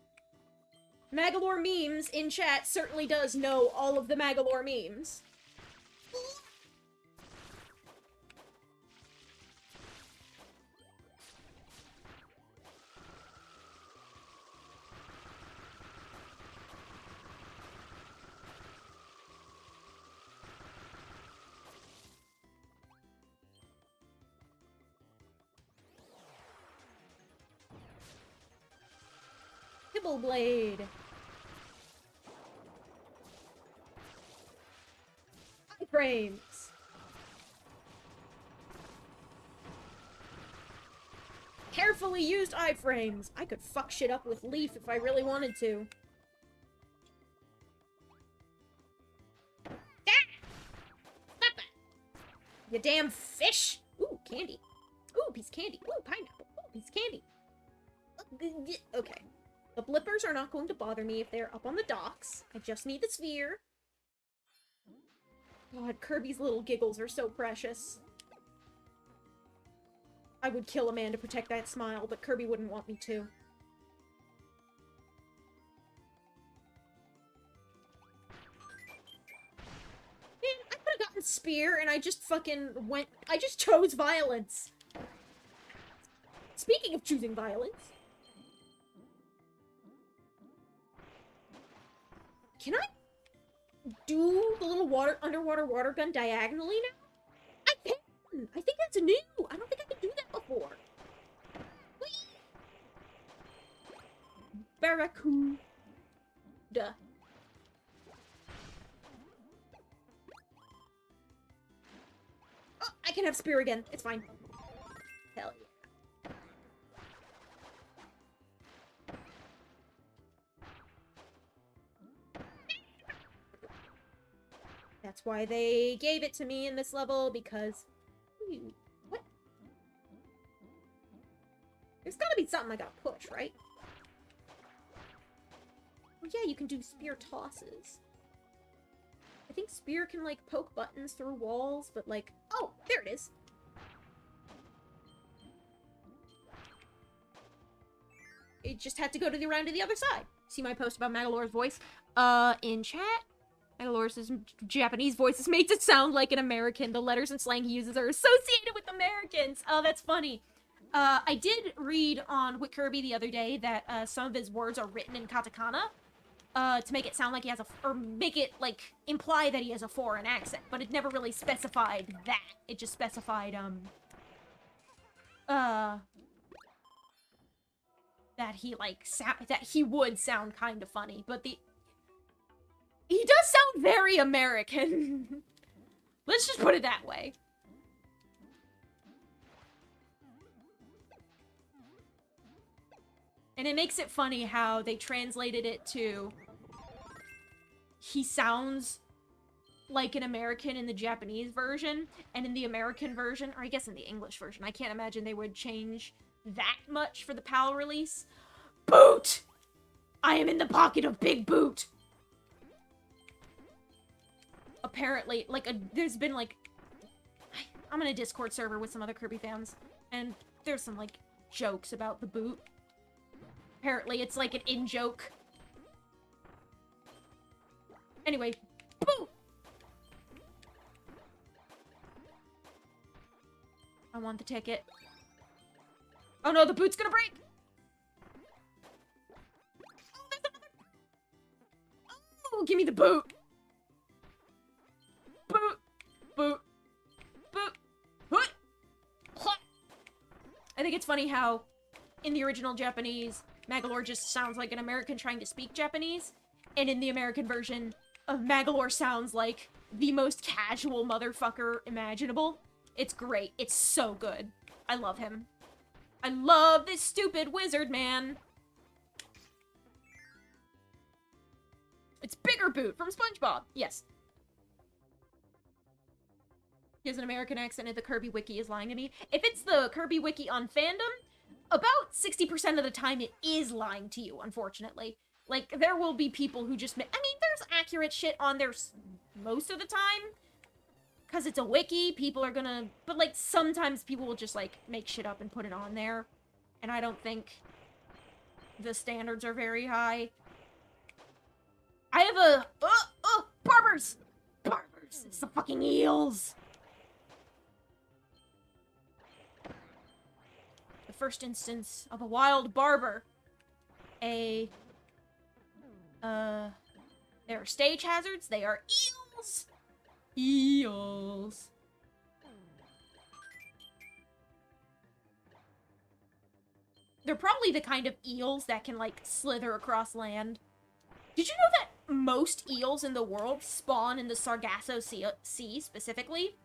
Speaker 1: Magalore memes in chat certainly does know all of the Magalore memes. Blade. Iframes. Carefully used iframes. I could fuck shit up with Leaf if I really wanted to. Ah! Stop that! You damn fish! Ooh, candy. Ooh, piece of candy. Ooh, pineapple. Ooh, piece of candy. Okay. The blippers are not going to bother me if they're up on the docks. I just need the sphere. God, Kirby's little giggles are so precious. I would kill a man to protect that smile, but Kirby wouldn't want me to. Man, I could have gotten spear and I just fucking went... I just chose violence. Speaking of choosing violence... Can I do the little underwater water gun diagonally now? I can! I think that's new! I don't think I could do that before. Whee! Barracuda. Oh, I can have spear again. It's fine. Hell yeah. That's why they gave it to me in this level, because... Ooh, what? There's gotta be something I gotta push, right? Oh yeah, you can do spear tosses. I think spear can, like, poke buttons through walls, but, like... Oh, there it is! It just had to go around to the other side. See my post about Magalore's voice? In chat? Magalore's Japanese voice makes it sound like an American. The letters and slang he uses are associated with Americans. Oh, that's funny. I did read on Wit Kirby the other day that some of his words are written in katakana to make it sound like he has a... or make it, like, imply that he has a foreign accent. But it never really specified that. It just specified, that he, like, that he would sound kind of funny. But he does sound very American. Let's just put it that way. And it makes it funny how they translated it to... He sounds like an American in the Japanese version, and in the American version, or I guess in the English version, I can't imagine they would change that much for the PAL release. Boot! I am in the pocket of Big Boot! Apparently, like, there's been, like... I'm in a Discord server with some other Kirby fans, and there's some, like, jokes about the boot. Apparently, it's, like, an in-joke. Anyway, boot! I want the ticket. Oh no, the boot's gonna break! Oh, that's another... Oh, give me the boot! Boot! Boot! Boot! Hoot! I think it's funny how, in the original Japanese, Magalore just sounds like an American trying to speak Japanese, and in the American version, Magalore sounds like the most casual motherfucker imaginable. It's great. It's so good. I love him. I love this stupid wizard, man. It's Bigger Boot from SpongeBob. Yes. He has an American accent and the Kirby Wiki is lying to me. If it's the Kirby Wiki on fandom, about 60% of the time it is lying to you, unfortunately. Like, there will be people who just... I mean, there's accurate shit on there most of the time. Because it's a wiki, people are gonna... But, like, sometimes people will just, like, make shit up and put it on there. And I don't think the standards are very high. I have a... barbers! Barbers! It's the fucking eels! The first instance of a wild barber. There are stage hazards. They are eels! Eels. They're probably the kind of eels that can, like, slither across land. Did you know that most eels in the world spawn in the Sargasso Sea, specifically?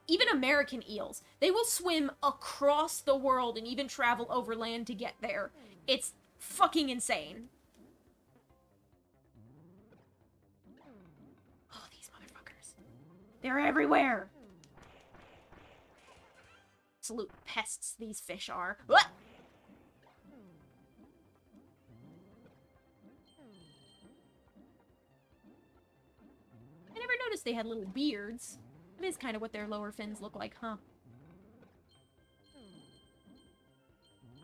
Speaker 1: Even American eels. They will swim across the world and even travel overland to get there. It's fucking insane. Oh, these motherfuckers. They're everywhere. Absolute pests these fish are. What? I never noticed they had little beards. It is kind of what their lower fins look like, huh?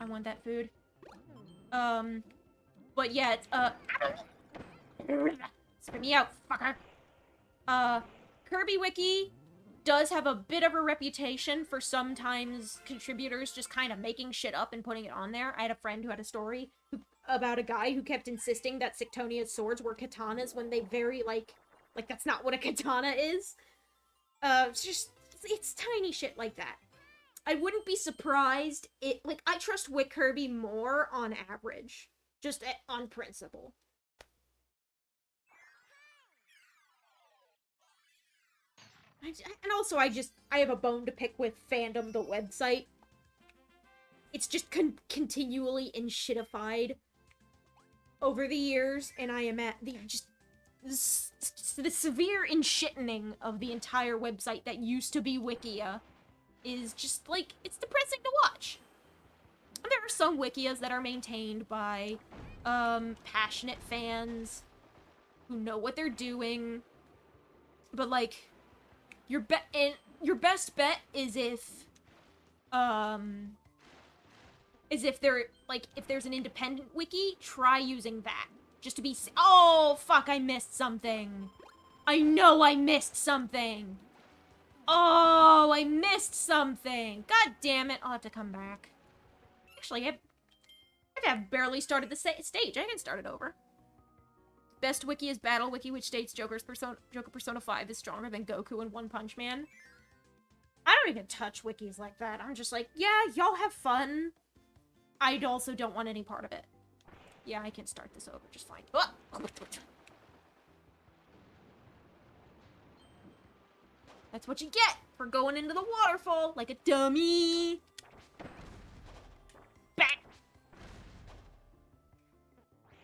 Speaker 1: I want that food. But yeah, it's, spit me out, fucker. Kirby Wiki does have a bit of a reputation for sometimes contributors just kind of making shit up and putting it on there. I had a friend who had a story about a guy who kept insisting that Sictonia's swords were katanas when they very, like, that's not what a katana is. It's tiny shit like that. I wouldn't be surprised. I trust Wick Kirby more on average. Just on principle. And also, I have a bone to pick with Fandom, the website. It's just continually enshittified over the years, and I am at the severe enshittening of the entire website that used to be Wikia is just, like, it's depressing to watch. And there are some Wikias that are maintained by, passionate fans who know what they're doing, but, like, your best bet is if there's an independent wiki, try using that. Just to be... Oh, fuck, I missed something. I know I missed something. Oh, I missed something. God damn it, I'll have to come back. Actually, I've barely started the stage. I can start it over. Best wiki is Battle Wiki, which states Joker Persona 5 is stronger than Goku in One Punch Man. I don't even touch wikis like that. I'm just like, yeah, y'all have fun. I also don't want any part of it. Yeah, I can start this over just fine. Oh! That's what you get for going into the waterfall like a dummy. Back.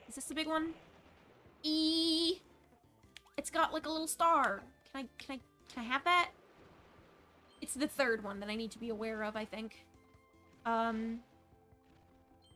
Speaker 1: Is this the big one? E. It's got like a little star. Can I have that? It's the third one that I need to be aware of, I think.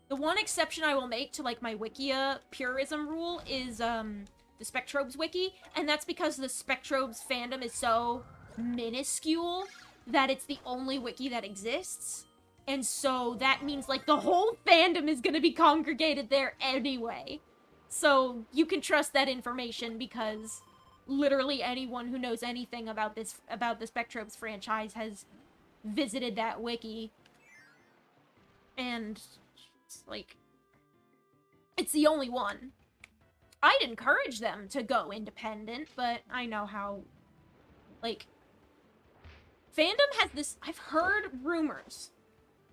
Speaker 1: The one exception I will make to, like, my Wikia purism rule is, the Spectrobes wiki, and that's because the Spectrobes fandom is so minuscule that it's the only wiki that exists, and so that means, like, the whole fandom is gonna be congregated there anyway. So you can trust that information because literally anyone who knows anything about the Spectrobes franchise has visited that wiki, and... like, it's the only one. I'd encourage them to go independent, but I know how, like, fandom has this, I've heard rumors.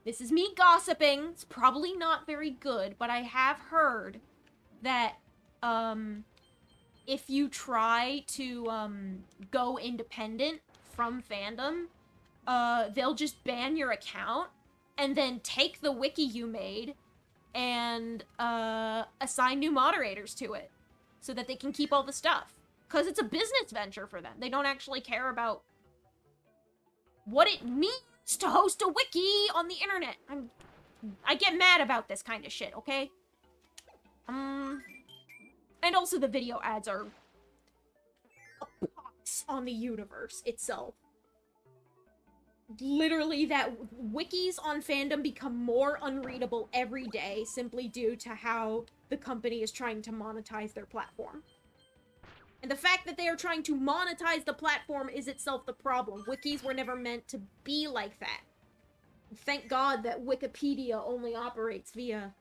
Speaker 1: This is me gossiping, it's probably not very good, but I have heard that, if you try to, go independent from fandom, they'll just ban your account, and then take the wiki you made, and assign new moderators to it so that they can keep all the stuff. Because it's a business venture for them. They don't actually care about what it means to host a wiki on the internet. I get mad about this kind of shit, okay? And also the video ads are a pox on the universe itself. literally that wikis on fandom become more unreadable every day simply due to how the company is trying to monetize their platform. And the fact that they are trying to monetize the platform is itself the problem. Wikis were never meant to be like that. Thank God that Wikipedia only operates via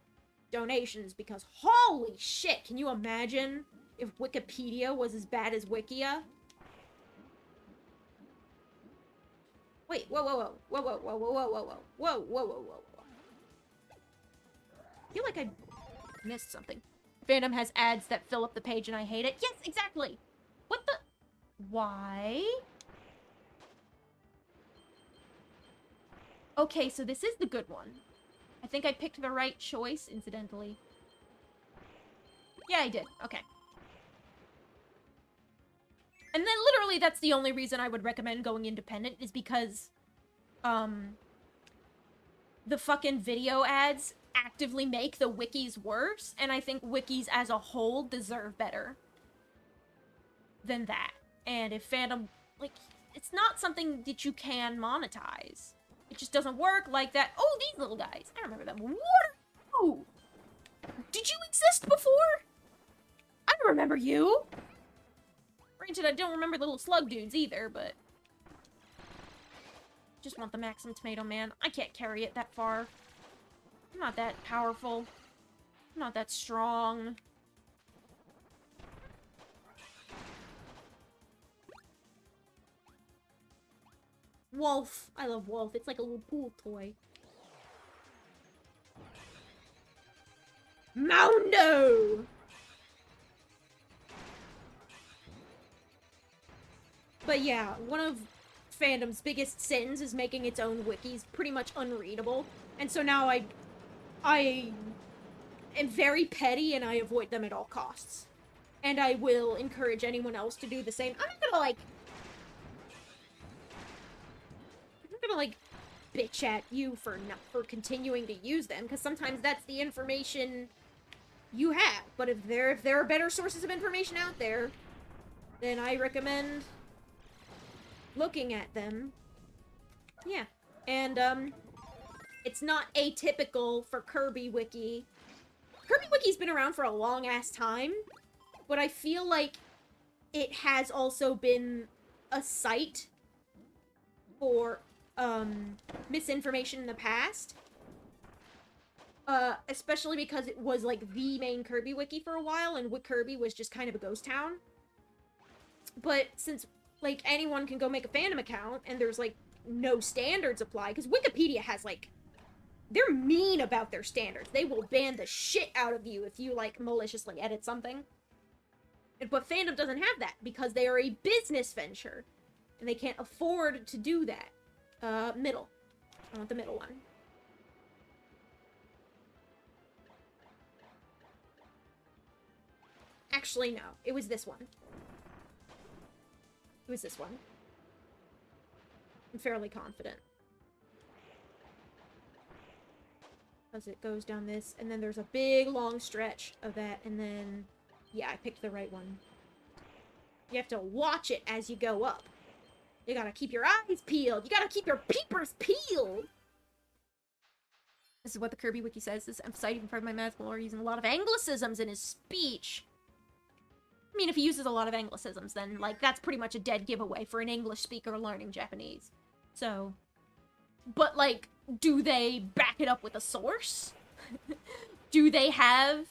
Speaker 1: donations, because holy shit, can you imagine if Wikipedia was as bad as Wikia? Wait, whoa, whoa, whoa, whoa, whoa, whoa, whoa, whoa, whoa, whoa, whoa, whoa, whoa, whoa. I feel like I missed something. Fandom has ads that fill up the page and I hate it. Yes, exactly! What the? Why? Okay, so this is the good one. I think I picked the right choice, incidentally. Yeah, I did. Okay. And then literally that's the only reason I would recommend going independent, is because, the fucking video ads actively make the wikis worse, and I think wikis as a whole deserve better than that. And if fandom, like, it's not something that you can monetize. It just doesn't work like that. Oh, these little guys. I remember them. What are you? Did you exist before? I don't remember you. Granted, I don't remember the little slug dudes either, but... just want the Maxim Tomato Man. I can't carry it that far. I'm not that powerful. I'm not that strong. Wolf. I love Wolf. It's like a little pool toy. Moundo! But yeah, one of fandom's biggest sins is making its own wikis pretty much unreadable. And so now I am very petty and I avoid them at all costs. And I will encourage anyone else to do the same. I'm not gonna bitch at you for continuing to use them, because sometimes that's the information you have. But if there are better sources of information out there, then I recommend looking at them. Yeah. And, it's not atypical for Kirby Wiki. Kirby Wiki's been around for a long-ass time, but I feel like it has also been a site for, misinformation in the past. Especially because it was, like, the main Kirby Wiki for a while, and Kirby was just kind of a ghost town. But since, like, anyone can go make a fandom account, and there's, like, no standards apply, because Wikipedia has, like, they're mean about their standards. They will ban the shit out of you if you, like, maliciously edit something. But fandom doesn't have that, because they are a business venture, and they can't afford to do that. Middle. I want the middle one. Actually, no. It was this one. It was this one. I'm fairly confident. As it goes down this, and then there's a big, long stretch of that, and then... yeah, I picked the right one. You have to watch it as you go up. You gotta keep your eyes peeled. You gotta keep your peepers peeled. This is what the Kirby Wiki says. This emphasizing part of my math lore using a lot of anglicisms in his speech. I mean, if he uses a lot of anglicisms, then, like, that's pretty much a dead giveaway for an English speaker learning Japanese. So... but, like, do they back it up with a source? Do they have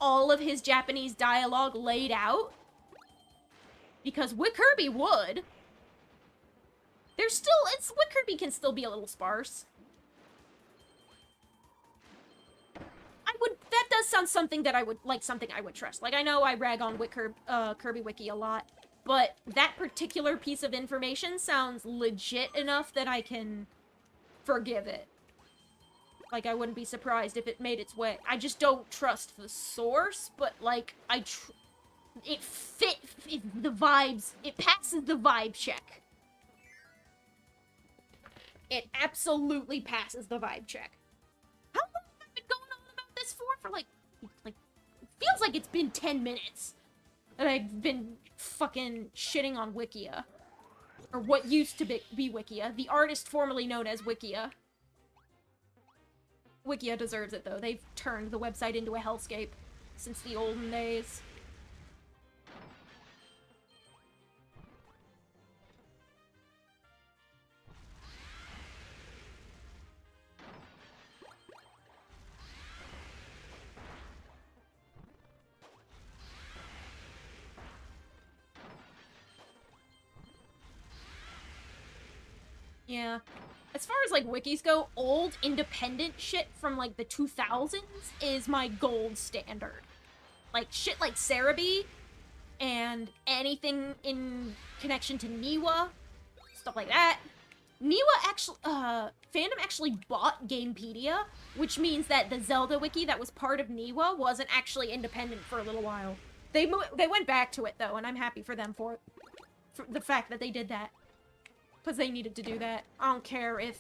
Speaker 1: all of his Japanese dialogue laid out? Because Kirby would. There's still, Kirby can still be a little sparse. That does sound something that I would, like, something I would trust. Like, I know I rag on Kirby Wiki a lot, but that particular piece of information sounds legit enough that I can forgive it. Like, I wouldn't be surprised if it made its way. I just don't trust the source, but, like, it passes the vibe check. It absolutely passes the vibe check. How long have I been going on about this for? For, like, it feels like it's been 10 minutes that I've been fucking shitting on Wikia. Or what used to be Wikia. The artist formerly known as Wikia. Wikia deserves it, though. They've turned the website into a hellscape since the olden days. Yeah. As far as, like, wikis go, old, independent shit from, like, the 2000s is my gold standard. Like, shit like Cerebi, and anything in connection to Niwa, stuff like that. Niwa actually, fandom actually bought Gamepedia, which means that the Zelda wiki that was part of Niwa wasn't actually independent for a little while. They went back to it, though, and I'm happy for them for the fact that they did that. Because they needed to do that. I don't care if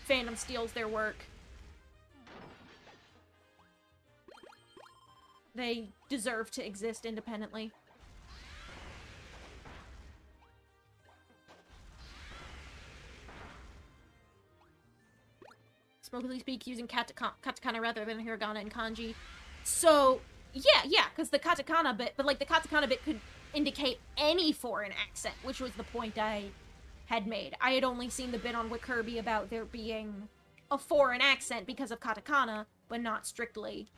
Speaker 1: fandom steals their work. They deserve to exist independently. Smokily speak using katakana rather than hiragana and kanji. So, yeah, because the katakana bit, but like the katakana bit could indicate any foreign accent, which was the point I had made. I had only seen the bit on Wikirby about there being a foreign accent because of katakana, but not strictly,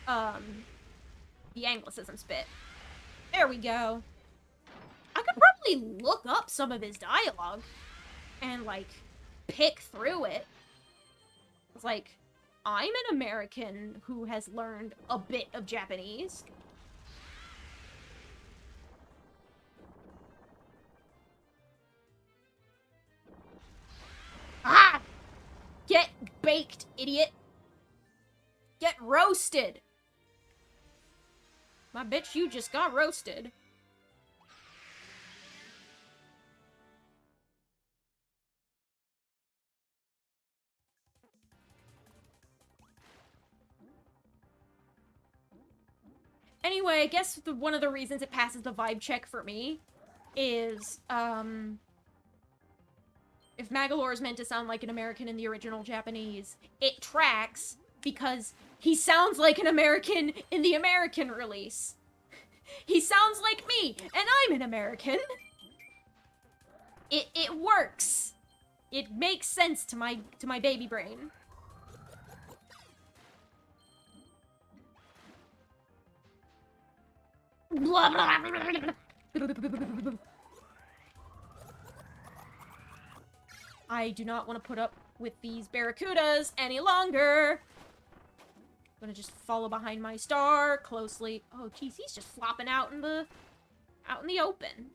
Speaker 1: the anglicisms bit. There we go. I could probably look up some of his dialogue and, like, pick through it. It's like, I'm an American who has learned a bit of Japanese. Ah! Get baked, idiot! Get roasted! My bitch, you just got roasted. Anyway, I guess one of the reasons it passes the vibe check for me is, if Magalore is meant to sound like an American in the original Japanese, it tracks because he sounds like an American in the American release. He sounds like me, and I'm an American. It works. It makes sense to my baby brain. Blah, blah, blah, blah. I do not want to put up with these barracudas any longer. I'm gonna just follow behind my star closely. Oh, geez, he's just flopping out in the open.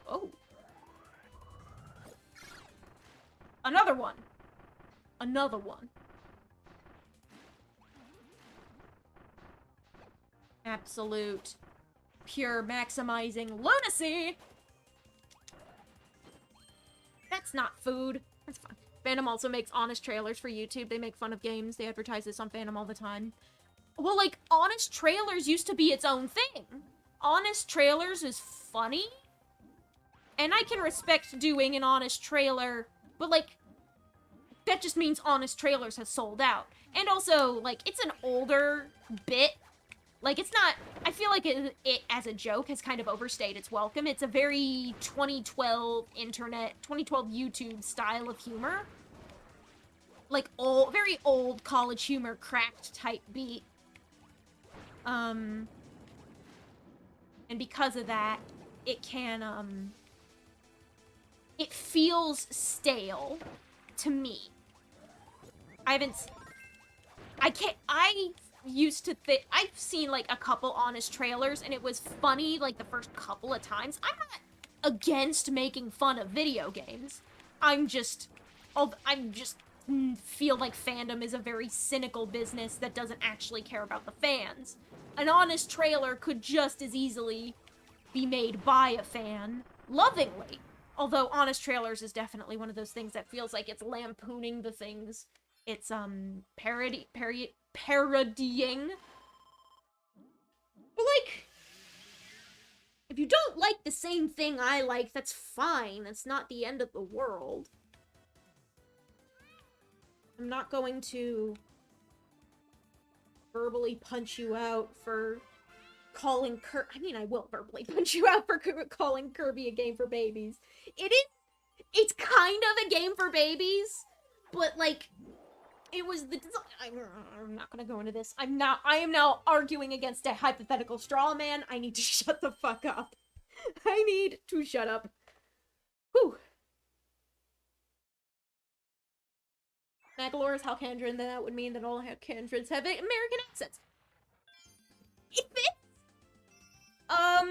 Speaker 1: Oh. Another one. Another one. Absolute pure maximizing lunacy. That's not food. That's fine. Fandom also makes honest trailers for YouTube. They make fun of games. They advertise this on Fandom all the time. Well, like, honest trailers used to be its own thing. Honest trailers is funny. And I can respect doing an honest trailer, but, like, that just means honest trailers has sold out. And also, like, it's an older bit. Like, it's not... I feel like it as a joke, has kind of overstayed its welcome. It's a very 2012 internet, 2012 YouTube style of humor. Like, very old college humor, cracked type beat. And because of that, it can, it feels stale to me. I used to think, I've seen, like, a couple honest trailers, and it was funny, like, the first couple of times. I'm not against making fun of video games. I'm just feel like fandom is a very cynical business that doesn't actually care about the fans. An honest trailer could just as easily be made by a fan, lovingly. Although honest trailers is definitely one of those things that feels like it's lampooning the things it's, parodying. But, like, if you don't like the same thing I like, that's fine. That's not the end of the world. I'm not going to verbally punch you out for calling I mean, I will verbally punch you out for calling Kirby a game for babies. It's kind of a game for babies, but, like, it was the I'm not gonna go into this. I am now arguing against a hypothetical straw man. I need to shut the fuck up. I need to shut up. Whew. Magolor is Halcandran, then that would mean that all Halcandrans have American accents. It fits! I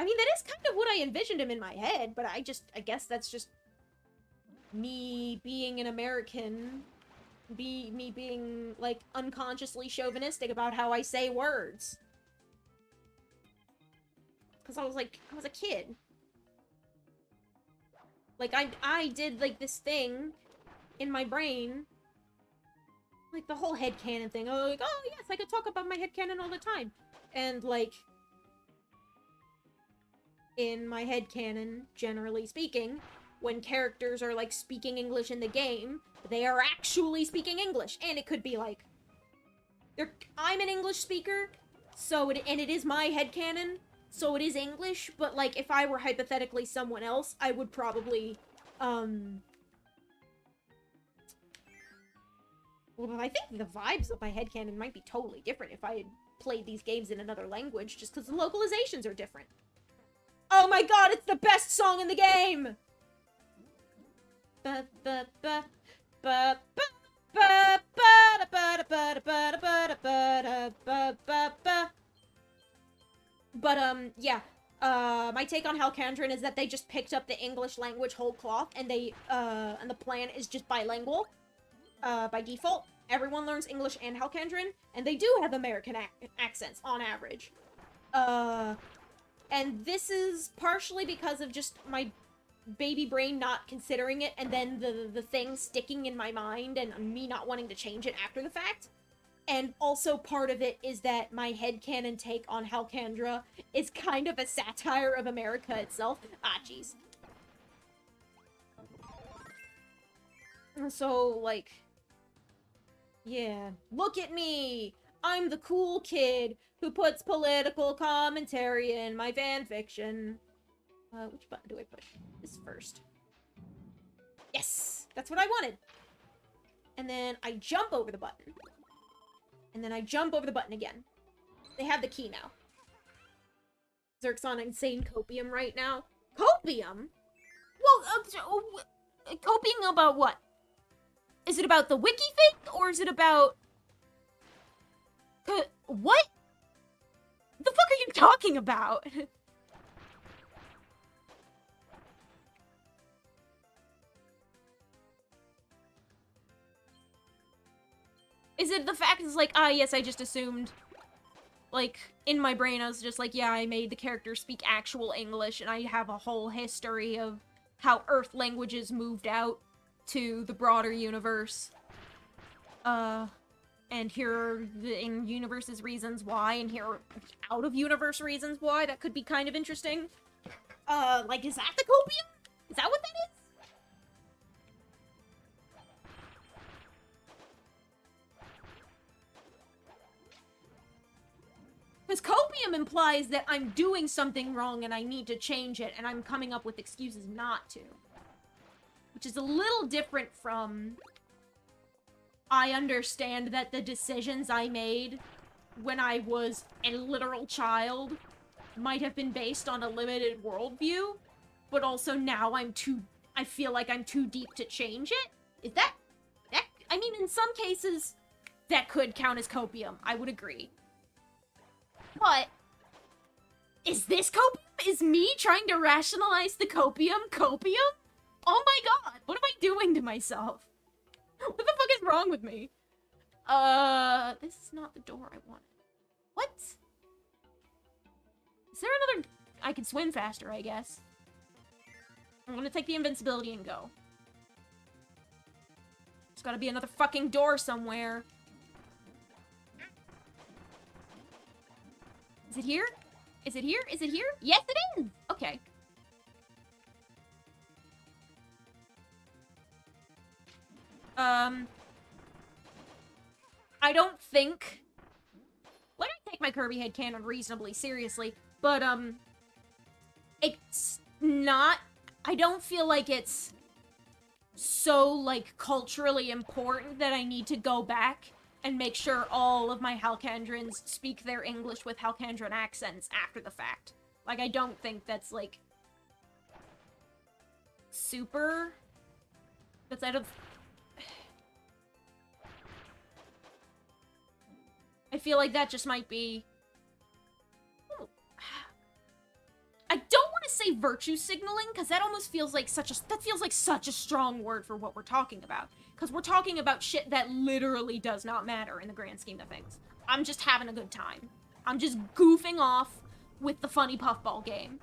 Speaker 1: mean, that is kind of what I envisioned him in my head, but I guess that's just me being an American, me being, like, unconsciously chauvinistic about how I say words. Because I was a kid. Like, I did, like, this thing in my brain, like, the whole headcanon thing. Oh, like, oh, yes, I could talk about my headcanon all the time. And, like, in my headcanon, generally speaking, when characters are, like, speaking English in the game, they are actually speaking English. And it could be, like, I'm an English speaker, and it is my headcanon, so it is English, but, like, if I were hypothetically someone else, I would probably, well, I think the vibes of my headcanon might be totally different if I had played these games in another language, just because the localizations are different. Oh my god, it's the best song in the game! But, yeah. My take on Halcandran is that they just picked up the English language whole cloth, and and the plan is just bilingual. By default. Everyone learns English and Halcandran, and they do have American accents, on average. And this is partially because of just my baby brain not considering it, and then the thing sticking in my mind, and me not wanting to change it after the fact. And also part of it is that my headcanon take on Halcandra is kind of a satire of America itself. Ah, jeez. So, like, yeah. Look at me! I'm the cool kid who puts political commentary in my fanfiction. Which button do I push? This first. Yes! That's what I wanted! And then I jump over the button. And then I jump over the button again. They have the key now. Xerxes on insane copium right now. Copium? Well, copium about what? Is it about the wiki thing? Or is it about... what? The fuck are you talking about? Is it the fact it's like, ah, yes, I just assumed, like, in my brain I was just like, yeah, I made the character speak actual English, and I have a whole history of how Earth languages moved out to the broader universe. And here are the in-universe's reasons why, and here are out-of-universe reasons why. That could be kind of interesting. Like, is that the copium? Is that what that is? Because copium implies that I'm doing something wrong and I need to change it, and I'm coming up with excuses not to. Which is a little different from... I understand that the decisions I made when I was a literal child might have been based on a limited worldview, but also now I feel like I'm too deep to change it? Is that... I mean, in some cases, that could count as copium. I would agree. But, is this copium? Is me trying to rationalize the copium copium? Oh my god, what am I doing to myself? What the fuck is wrong with me? This is not the door I wanted. What? Is there another... I can swim faster, I guess. I'm gonna take the invincibility and go. There's gotta be another fucking door somewhere. Is it here? Is it here? Is it here? Yes, it is! Okay. I don't think... Like, I take my Kirby headcanon reasonably seriously, but, it's not... I don't feel like it's so, like, culturally important that I need to go back and make sure all of my Halcandrins speak their English with Halcandran accents after the fact. Like, I don't think that's, like, super... That's out of... I feel like that just might be... I don't want to say virtue signaling, because that almost feels like such a... That feels like such a strong word for what we're talking about. Because we're talking about shit that literally does not matter in the grand scheme of things. I'm just having a good time. I'm just goofing off with the funny puffball game.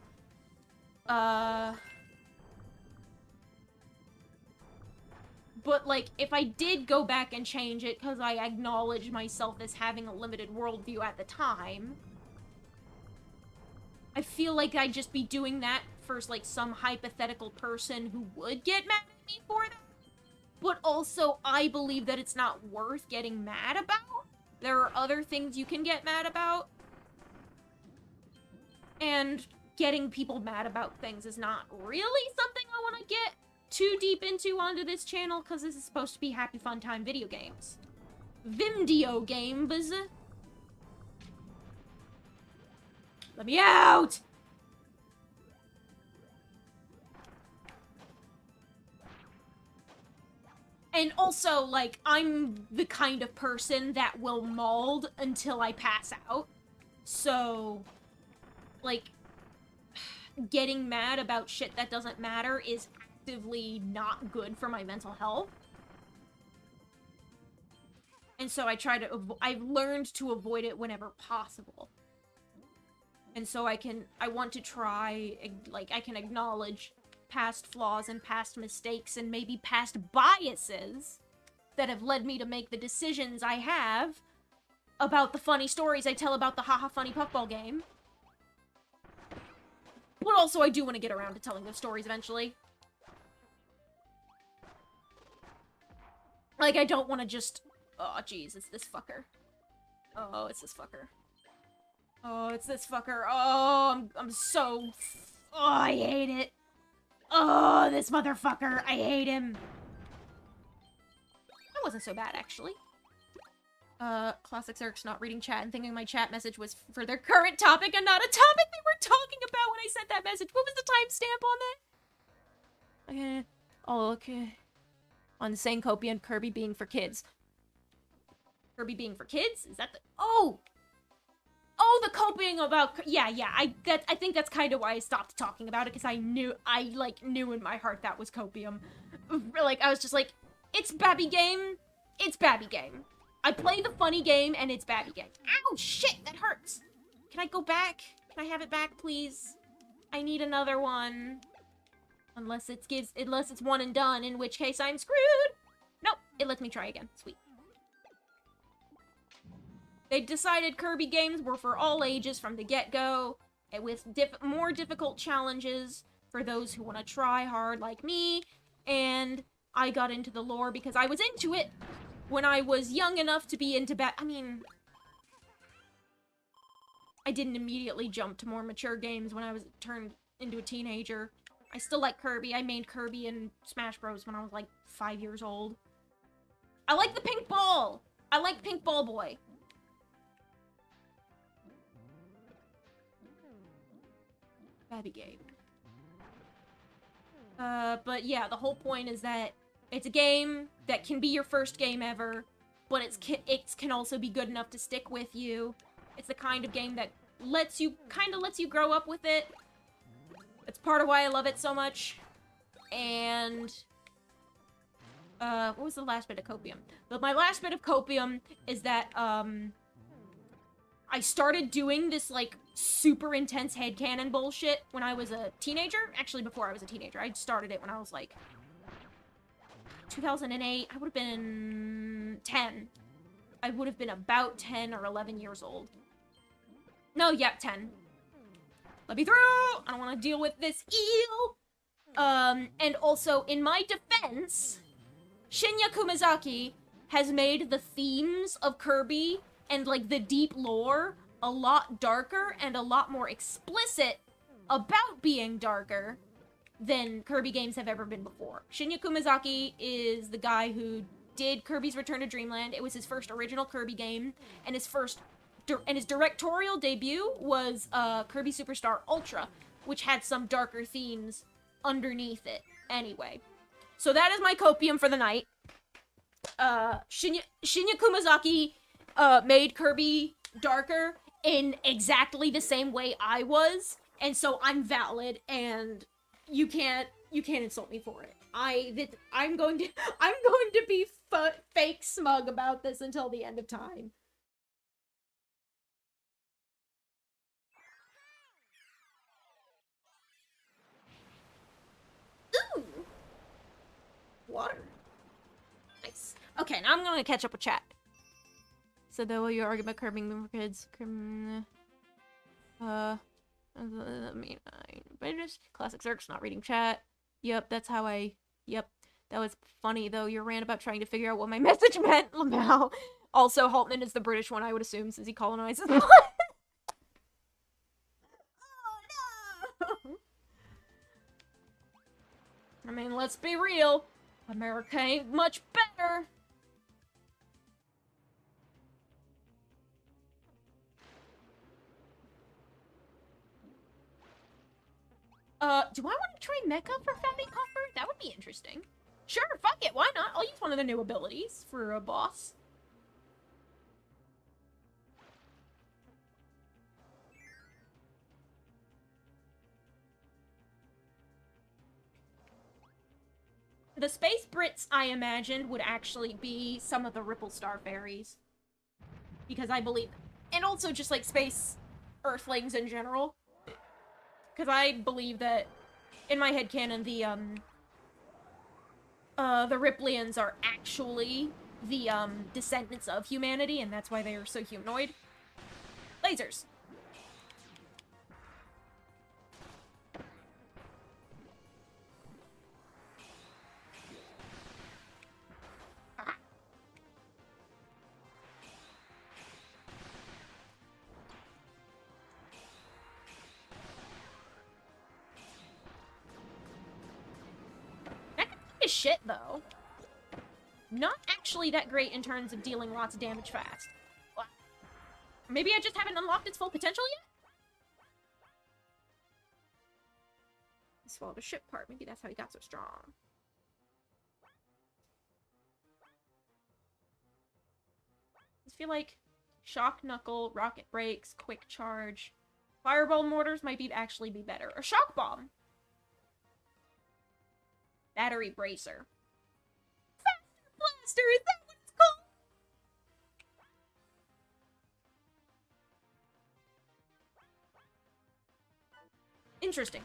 Speaker 1: But, like, if I did go back and change it because I acknowledge myself as having a limited worldview at the time, I feel like I'd just be doing that for, like, some hypothetical person who would get mad at me for that. But also, I believe that it's not worth getting mad about. There are other things you can get mad about. And getting people mad about things is not really something I want to get too deep into onto this channel, because this is supposed to be happy fun time video games. Vimdio games. Let me out! And also, like, I'm the kind of person that will mauled until I pass out. So, like, getting mad about shit that doesn't matter is actively not good for my mental health. And so I try to I've learned to avoid it whenever possible. And so I want to try, like, I can acknowledge past flaws and past mistakes and maybe past biases that have led me to make the decisions I have about the funny stories I tell about the haha funny puffball game. But also I do want to get around to telling those stories eventually. Like, I don't want to just... Oh, jeez, it's this fucker. Oh, it's this fucker. Oh, it's this fucker. Oh, I'm so... Oh, I hate it. Oh, this motherfucker. I hate him. That wasn't so bad, actually. Classic Xerxes not reading chat and thinking my chat message was for their current topic and not a topic they were talking about when I sent that message. What was the timestamp on that? Okay. Oh, okay. On the same copy and Kirby being for kids. Kirby being for kids? Is that the... Oh! Oh, the copying about... Yeah, I think that's kind of why I stopped talking about it, because I knew in my heart that was copium. Like, I was just like, it's Babby game. It's Babby game. I play the funny game, and it's Babby game. Ow, shit, that hurts. Can I go back? Can I have it back, please? I need another one. Unless it's one and done, in which case I'm screwed. Nope, it lets me try again. Sweet. They decided Kirby games were for all ages from the get-go, with more difficult challenges for those who want to try hard like me, and I got into the lore because I was into it when I was young enough to be into I mean, I didn't immediately jump to more mature games when I was turned into a teenager. I still like Kirby. I mained Kirby in Smash Bros. When I was like 5 years old. I like the pink ball! I like Pink Ball Boy. Babby game. But yeah, the whole point is that it's a game that can be your first game ever, but it can also be good enough to stick with you. It's the kind of game that kind of lets you grow up with it. It's part of why I love it so much. And what was the last bit of copium? But my last bit of copium is that I started doing this, like, super intense headcanon bullshit when I was a teenager. Actually, before I was a teenager. I started it when I was, like, 2008. I would have been 10. I would have been about 10 or 11 years old. No, yeah, 10. Let me through! I don't want to deal with this eel! And also, in my defense, Shinya Kumazaki has made the themes of Kirby and, like, the deep lore a lot darker and a lot more explicit about being darker than Kirby games have ever been before. Shinya Kumazaki is the guy who did Kirby's Return to Dreamland. It was his first original Kirby game, and his directorial debut was Kirby Superstar Ultra, which had some darker themes underneath it. Anyway, so that is my copium for the night. Shinya Kumazaki made Kirby darker in exactly the same way I was, and so I'm valid, and you can't insult me for it. I'm going to be fake smug about this until the end of time. Ooh! Water. Nice. Okay, now I'm gonna catch up with chat. So though you argue about curbing for kids, classic Xerxes not reading chat. Yep, that's how yep. That was funny though, your rant about trying to figure out what my message meant, Lamau. Also, Haltman is the British one, I would assume, since he colonizes the Oh no! I mean, let's be real. America ain't much better. Do I want to try Mecha for Fatty Puffer? That would be interesting. Sure, fuck it, why not? I'll use one of the new abilities for a boss. The Space Brits, I imagined, would actually be some of the Ripple Star Fairies. Because I believe... And also just, like, Space Earthlings in general. Because I believe that, in my headcanon, the Riplians are actually the, descendants of humanity, and that's why they are so humanoid. Lasers. Shit, though. Not actually that great in terms of dealing lots of damage fast. What? Maybe I just haven't unlocked its full potential yet? He swallowed a ship part. Maybe that's how he got so strong. I feel like Shock Knuckle, Rocket Brakes, Quick Charge, Fireball Mortars might actually be better. Or Shock Bomb. Battery Bracer. Faster Blaster, is that what it's called? Interesting.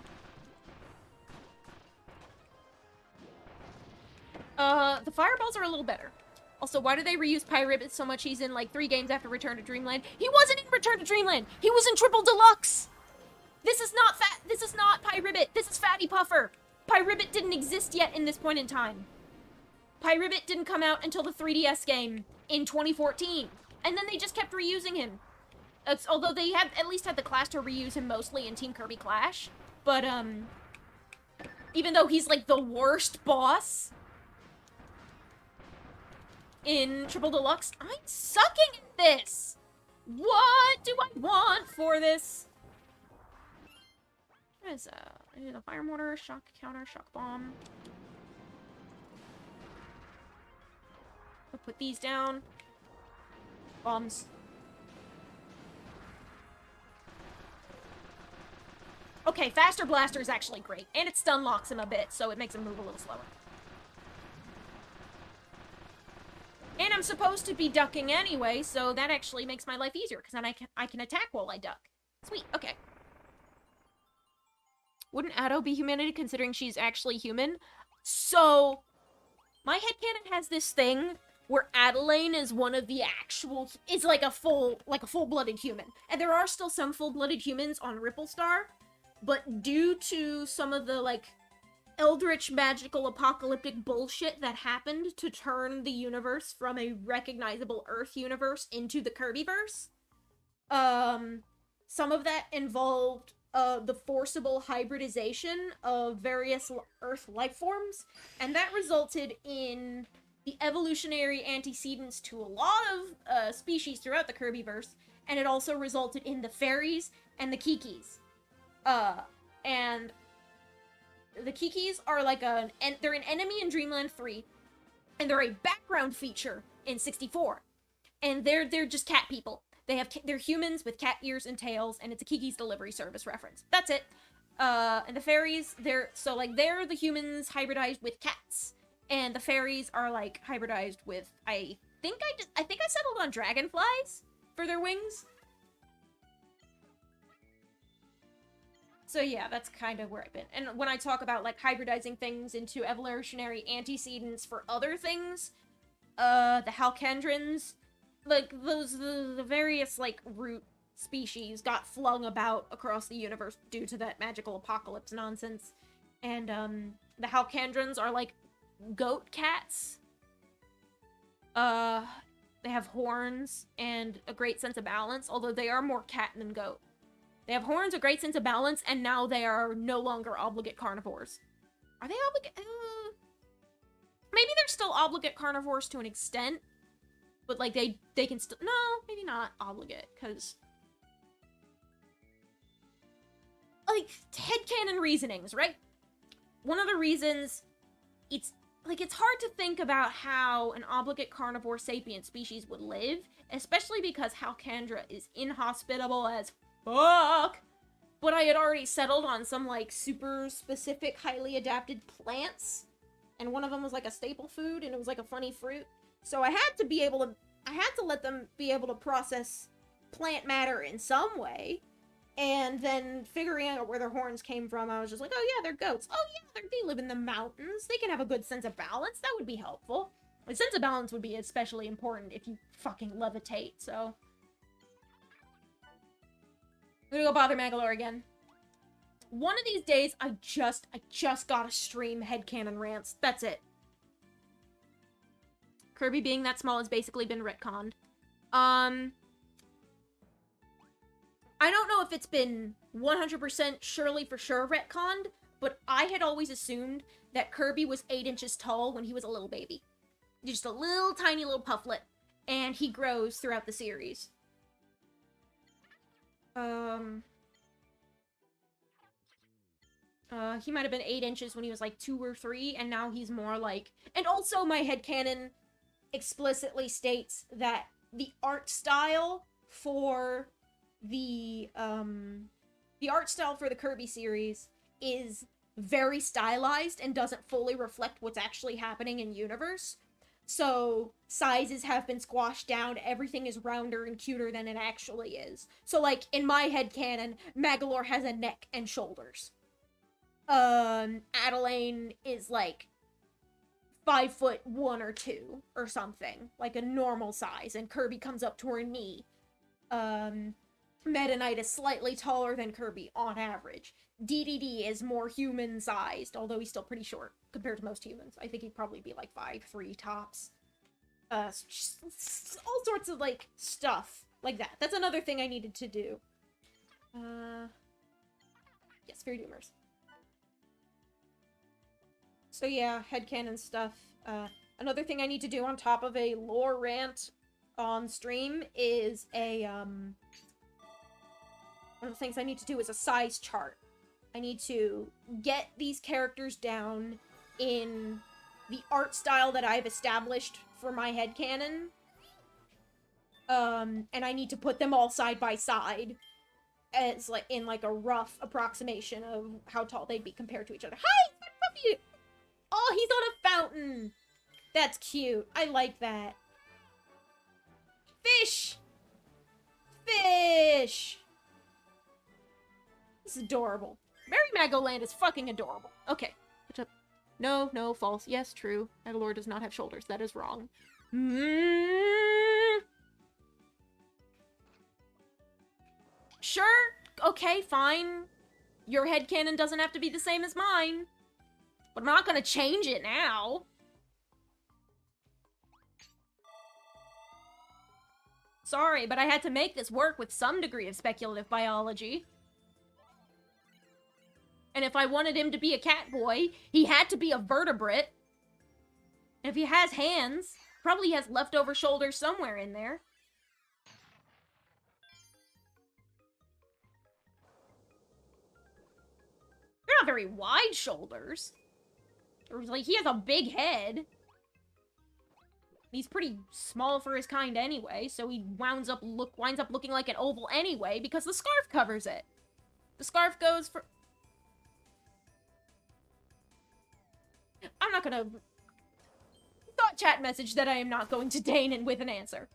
Speaker 1: The Fireballs are a little better. Also, why do they reuse Pyribbit so much he's in, like, 3 games after Return to Dreamland? He wasn't in Return to Dreamland! He was in Triple Deluxe! This is not Pyribbit! This is Fatty Puffer! Pyribbit didn't exist yet in this point in time. Pyribbit didn't come out until the 3DS game in 2014. And then they just kept reusing him. Although they have at least had the class to reuse him mostly in Team Kirby Clash. But, even though he's, like, the worst boss in Triple Deluxe, I'm sucking at this! What do I want for this? What is a fire mortar, shock counter, shock bomb. I'll put these down. Bombs. Okay, Faster Blaster is actually great. And it stun locks him a bit, so it makes him move a little slower. And I'm supposed to be ducking anyway, so that actually makes my life easier, because then I can attack while I duck. Sweet, okay. Wouldn't Addo be humanity considering she's actually human? So, my headcanon has this thing where Adelaine is one of the actual, is like a full-blooded human. And there are still some full-blooded humans on Ripplestar, but due to some of the, like, eldritch magical apocalyptic bullshit that happened to turn the universe from a recognizable Earth universe into the Kirbyverse, some of that involved the forcible hybridization of various Earth life forms, and that resulted in the evolutionary antecedents to a lot of species throughout the Kirbyverse, and it also resulted in the fairies and the Kikis. And the Kikis are like they're an enemy in Dreamland 3, and they're a background feature in 64. And they're just cat people. They're humans with cat ears and tails, and it's a Kiki's Delivery Service reference. That's it. And the fairies, they're the humans hybridized with cats, and the fairies are like hybridized with, I think I settled on dragonflies for their wings. So yeah, that's kind of where I've been. And when I talk about, like, hybridizing things into evolutionary antecedents for other things, the Halkendrons, like, the various, like, root species got flung about across the universe due to that magical apocalypse nonsense. And, the Halkendrons are, like, goat cats. They have horns and a great sense of balance, although they are more cat than goat. They have horns, a great sense of balance, and now they are no longer obligate carnivores. Are they obligate? Maybe they're still obligate carnivores to an extent, but, like, they can still... No, maybe not obligate, because... Like, headcanon reasonings, right? One of the reasons it's hard to think about how an obligate carnivore sapient species would live, especially because Halkandra is inhospitable as fuck. But I had already settled on some, like, super specific, highly adapted plants, and one of them was, like, a staple food, and it was, like, a funny fruit. So I had to let them be able to process plant matter in some way, and then figuring out where their horns came from, I was just like, oh yeah, they're goats. Oh yeah, they live in the mountains. They can have a good sense of balance. That would be helpful. A sense of balance would be especially important if you fucking levitate, so... I'm gonna go bother Magalore again. One of these days, I just gotta stream headcanon rants. That's it. Kirby being that small has basically been retconned. I don't know if it's been 100% surely for sure retconned, but I had always assumed that Kirby was 8 inches tall when he was a little baby. Just a little tiny little pufflet. And he grows throughout the series. He might have been 8 inches when he was like 2 or 3, and now he's more like... And also my headcanon explicitly states that the art style for the Kirby series is very stylized and doesn't fully reflect what's actually happening in universe. So, sizes have been squashed down, everything is rounder and cuter than it actually is. So, like, in my headcanon, Magalore has a neck and shoulders. Adelaine is, like, 5'1" or 2, or something. Like, a normal size, and Kirby comes up to her knee. Meta Knight is slightly taller than Kirby, on average. DDD is more human-sized, although he's still pretty short compared to most humans. I think he'd probably be like 5'3" tops. All sorts of, like, stuff like that. That's another thing I needed to do. Yes, Fear Doomers. So yeah, headcanon stuff. Another thing I need to do on top of a lore rant on stream is a, one of the things I need to do is a size chart. I need to get these characters down in the art style that I've established for my headcanon. And I need to put them all side by side as, like, in, like, a rough approximation of how tall they'd be compared to each other. Hi! Oh, he's on a fountain! That's cute. I like that. Fish! Fish! This is adorable. Mary Magoland is fucking adorable. Okay. No, false. Yes, true. Magalore does not have shoulders. That is wrong. Sure, okay, fine. Your headcanon doesn't have to be the same as mine. But I'm not gonna change it now. Sorry, but I had to make this work with some degree of speculative biology. And if I wanted him to be a cat boy, he had to be a vertebrate. And if he has hands, probably has leftover shoulders somewhere in there. They're not very wide shoulders. Or, like, he has a big head. He's pretty small for his kind anyway, so he winds up looking like an oval anyway because the scarf covers it. The scarf goes for... I'm not gonna... Thought chat message that I am not going to deign in with an answer.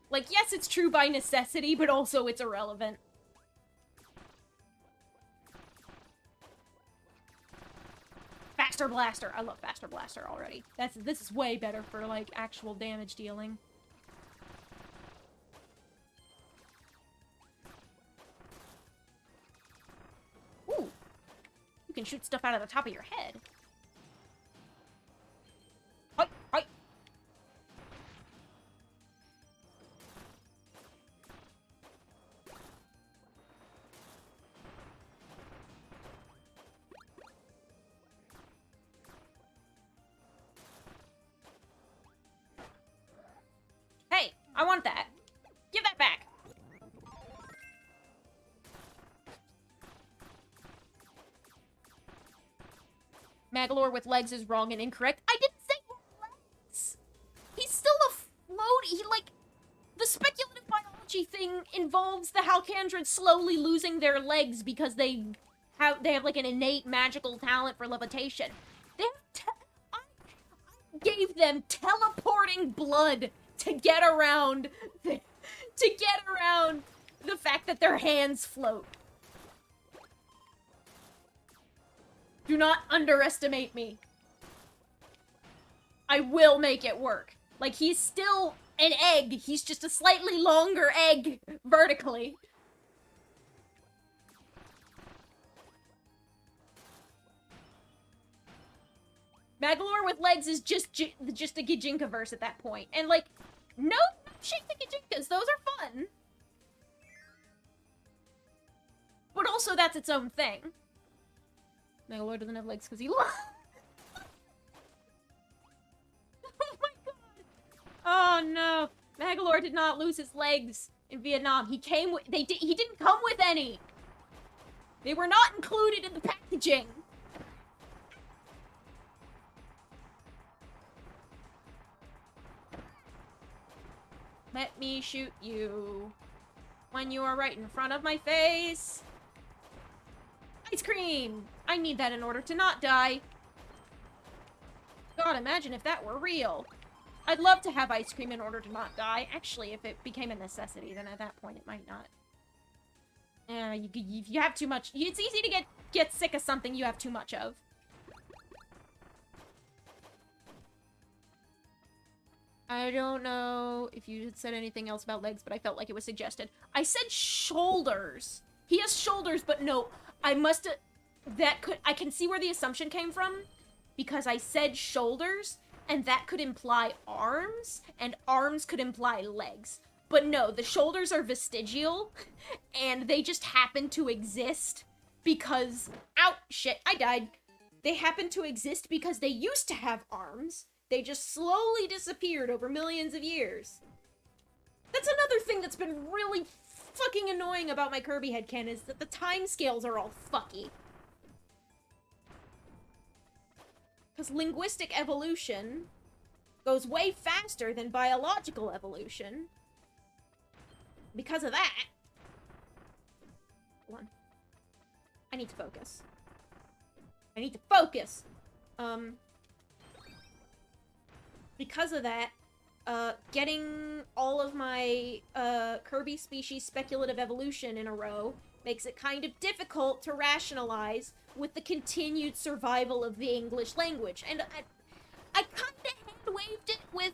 Speaker 1: Like, yes, it's true by necessity, but also it's irrelevant. Faster Blaster. I love Faster Blaster already. This is way better for, like, actual damage dealing. Ooh. You can shoot stuff out of the top of your head. Hi, hi. Hey, I want that. Give that back. Magalore with legs is wrong and incorrect. I didn't say legs. He's still a float. The speculative biology thing involves the Halcandrids slowly losing their legs because they have like an innate magical talent for levitation. I gave them teleporting blood to get around the fact that their hands float. Do not underestimate me. I will make it work. Like, he's still an egg. He's just a slightly longer egg vertically. Magalore with legs is just a Gijinka-verse at that point. And, like, no shame to Gijinkas. Those are fun. But also, that's its own thing. Magalore doesn't have legs because he oh my god! Oh no! Magalore did not lose his legs in Vietnam. He came with- he didn't come with any! They were not included in the packaging! Let me shoot you when you are right in front of my face. Ice cream! I need that in order to not die. God, imagine if that were real. I'd love to have ice cream in order to not die. Actually, if it became a necessity, then at that point it might not. You have too much. It's easy to get sick of something you have too much of. I don't know if you had said anything else about legs, but I felt like it was suggested. I said shoulders. He has shoulders, but no. I can see where the assumption came from, because I said shoulders, and that could imply arms, and arms could imply legs. But no, the shoulders are vestigial, and they just happen to exist because... Ow! Shit, I died. They happen to exist because they used to have arms. They just slowly disappeared over millions of years. That's another thing that's been really fucking annoying about my Kirby headcanon, is that the timescales are all fucky. Because linguistic evolution goes way faster than biological evolution. Because of that... Hold on. I need to focus. I need to focus! Because of that, getting all of my Kirby species speculative evolution in a row makes it kind of difficult to rationalize with the continued survival of the English language. And I kind of hand-waved it with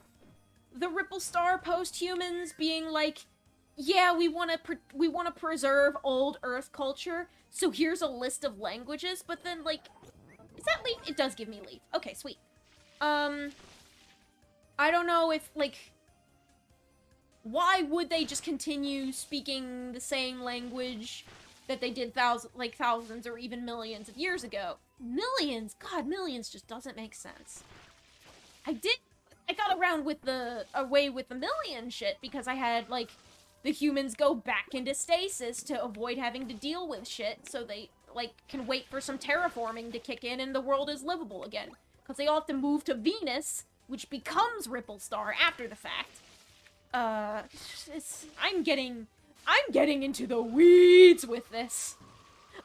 Speaker 1: the Ripple Star post-humans being like, yeah, we want to preserve old Earth culture, so here's a list of languages, but then, like, is that leaf? It does give me leaf. Okay, sweet. I don't know if, like, why would they just continue speaking the same language that they did thousands or even millions of years ago? Millions? God, millions just doesn't make sense. I got away with the million shit because I had, like, the humans go back into stasis to avoid having to deal with shit, so they, like, can wait for some terraforming to kick in and the world is livable again. Because they all have to move to Venus, which becomes Ripple Star after the fact. I'm getting into the weeds with this.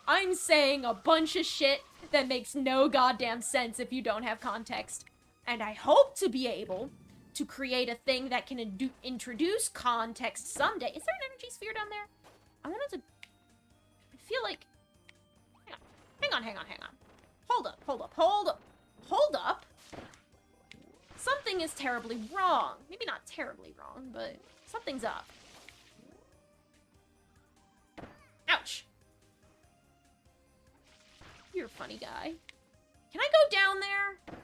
Speaker 1: I'm saying a bunch of shit that makes no goddamn sense if you don't have context. And I hope to be able to create a thing that can introduce context someday. Is there an energy sphere down there? I wanted to... I feel like... Hang on. Hold up. Something is terribly wrong. Maybe not terribly wrong, but something's up. Ouch. You're a funny guy. Can I go down there?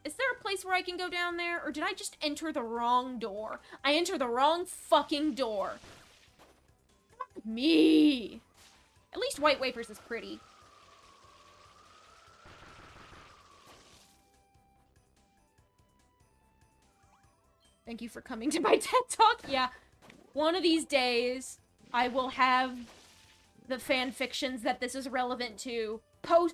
Speaker 1: Is there a place where I can go down there? Or did I just enter the wrong door? I entered the wrong fucking door. Me. At least White Wafers is pretty. Thank you for coming to my TED Talk. Yeah. One of these days, I will have the fan fictions that this is relevant to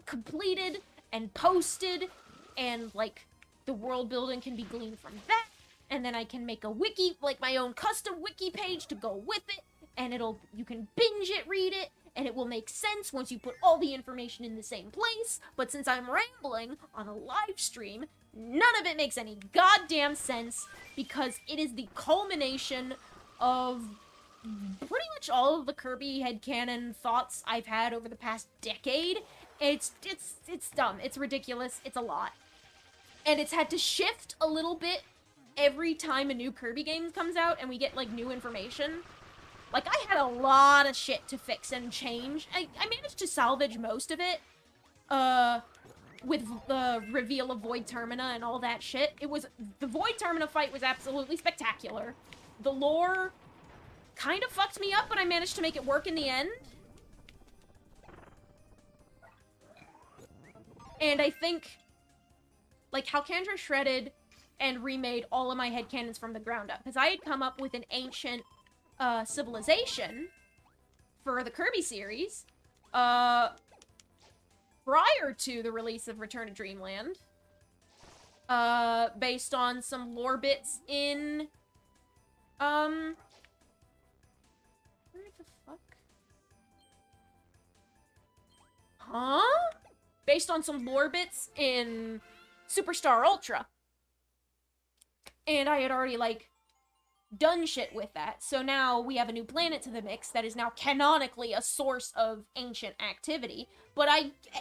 Speaker 1: completed and posted, and, like, the world building can be gleaned from that, and then I can make a wiki, like my own custom wiki page to go with it, and you can binge it, read it, and it will make sense once you put all the information in the same place. But since I'm rambling on a live stream, none of it makes any goddamn sense, because it is the culmination of pretty much all of the Kirby headcanon thoughts I've had over the past decade. It's dumb, it's ridiculous, it's a lot. And it's had to shift a little bit every time a new Kirby game comes out and we get, like, new information. Like, I had a lot of shit to fix and change. I managed to salvage most of it, with the reveal of Void Termina and all that shit. The Void Termina fight was absolutely spectacular. The lore kind of fucked me up, but I managed to make it work in the end. And I think, like, how Kendra shredded and remade all of my headcanons from the ground up. Because I had come up with an ancient civilization for the Kirby series prior to the release of Return to Dreamland. Based on some lore bits in... Where the fuck? Huh? Based on some lore bits in Superstar Ultra. And I had already, like, done shit with that. So now we have a new planet to the mix that is now canonically a source of ancient activity. But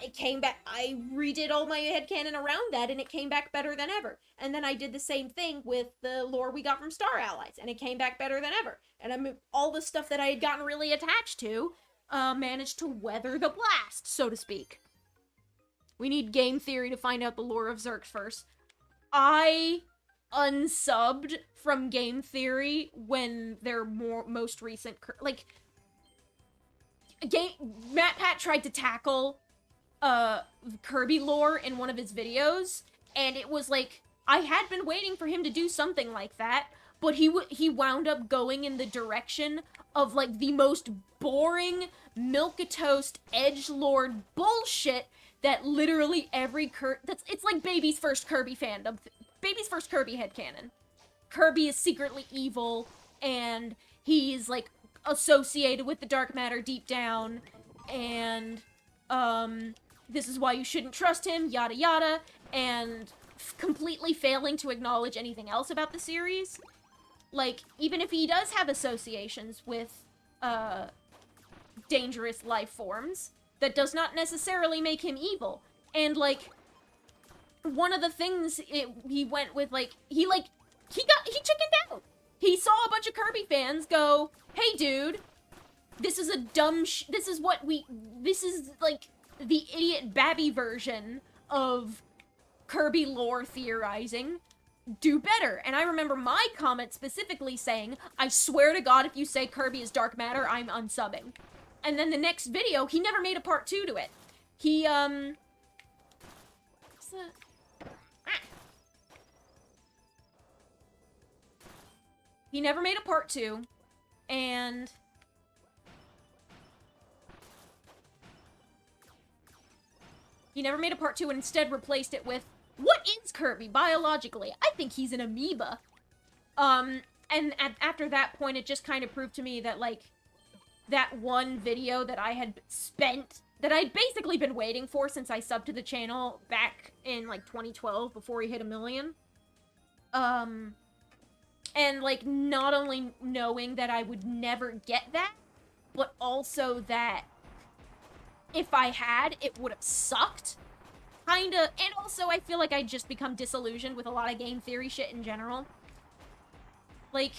Speaker 1: it came back, I redid all my headcanon around that, and it came back better than ever. And then I did the same thing with the lore we got from Star Allies, and it came back better than ever. And all the stuff that I had gotten really attached to, managed to weather the blast, so to speak. We need game theory to find out the lore of Xerxes first. I unsubbed from game theory when their most recent, like, Matt Pat tried to tackle Kirby lore in one of his videos, and it was like, I had been waiting for him to do something like that, but he wound up going in the direction of, like, the most boring milquetoast edgelord bullshit that literally every it's like baby's first Kirby fandom, baby's first Kirby headcanon. Kirby is secretly evil, and he's, like, associated with the dark matter deep down, and, this is why you shouldn't trust him, yada yada, and completely failing to acknowledge anything else about the series. Like, even if he does have associations with, dangerous life forms that does not necessarily make him evil. And, like, one of the things he went with, like, he chickened out. He saw a bunch of Kirby fans go, hey, dude, this is a dumb this is, like, the idiot Babby version of Kirby lore theorizing. Do better. And I remember my comment specifically saying, I swear to God, if you say Kirby is dark matter, I'm unsubbing. And then the next video, he never made a part 2 to it. He, he never made a part 2, and instead replaced it with, what is Kirby biologically? I think he's an amoeba. And after that point, it just kind of proved to me that, like, that one video that I had spent, that I'd basically been waiting for since I subbed to the channel back in, like, 2012, before he hit 1 million. And, like, not only knowing that I would never get that, but also that if I had, it would have sucked. Kinda. And also, I feel like I'd just become disillusioned with a lot of game theory shit in general. Like,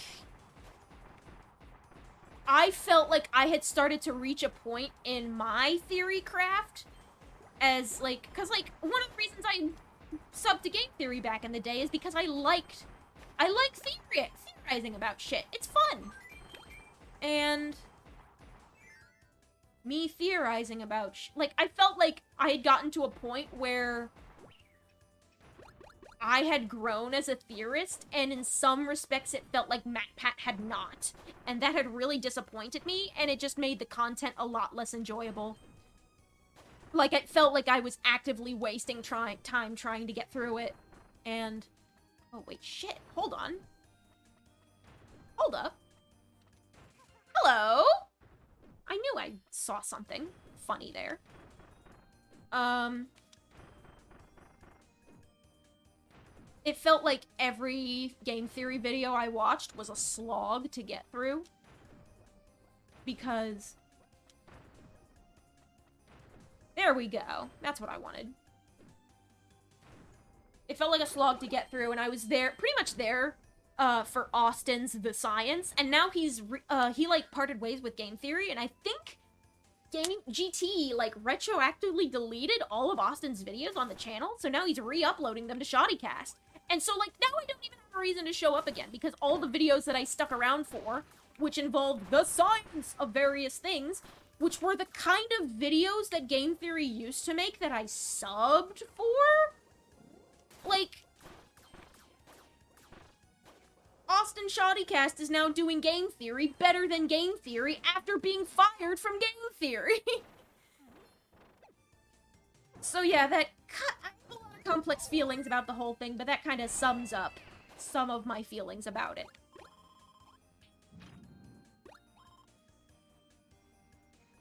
Speaker 1: I felt like I had started to reach a point in my theory craft as, like, because, like, one of the reasons I subbed to game theory back in the day is because I like theorizing about shit. It's fun. And me theorizing about like, I felt like I had gotten to a point where I had grown as a theorist, and in some respects it felt like MatPat had not. And that had really disappointed me, and it just made the content a lot less enjoyable. Like, it felt like I was actively wasting time trying to get through it. And... oh, wait, shit. Hold on. Hold up. Hello? I knew I saw something funny there. It felt like every game theory video I watched was a slog to get through. Because... there we go. That's what I wanted. It felt like a slog to get through, and I was there, pretty much there, for Austin's The Science, and now he, like, parted ways with Game Theory, and I think GT, like, retroactively deleted all of Austin's videos on the channel, so now he's re-uploading them to Shoddycast. And so, like, now I don't even have a reason to show up again, because all the videos that I stuck around for, which involved the science of various things, which were the kind of videos that Game Theory used to make that I subbed for? Like, Austin Shoddycast is now doing Game Theory better than Game Theory after being fired from Game Theory. So yeah, I have a lot of complex feelings about the whole thing, but that kind of sums up some of my feelings about it.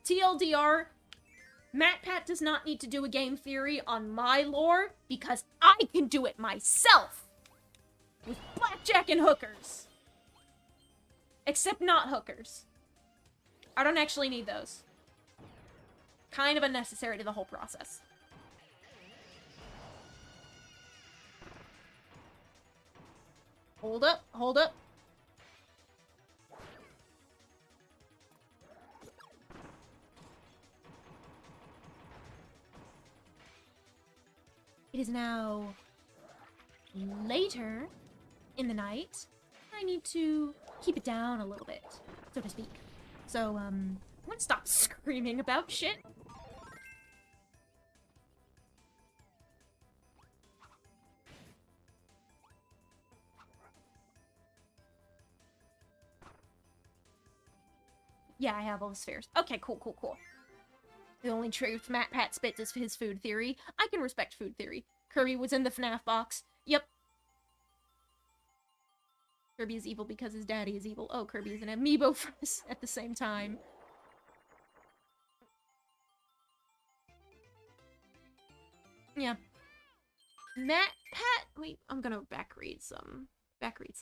Speaker 1: TLDR, MatPat does not need to do a game theory on my lore, because I can do it myself! With blackjack and hookers. Except not hookers. I don't actually need those. Kind of unnecessary to the whole process. Hold up, hold up. It is now later in the night. I need to keep it down a little bit, so to speak. So, I'm gonna stop screaming about shit. Yeah, I have all the spheres. Okay, cool, cool, cool. The only truth MatPat spits is his food theory. I can respect food theory. Kirby was in the FNAF box. Yep. Kirby is evil because his daddy is evil. Oh, Kirby is an amiibo for us at the same time. Yeah. MatPat... wait, I'm gonna backread some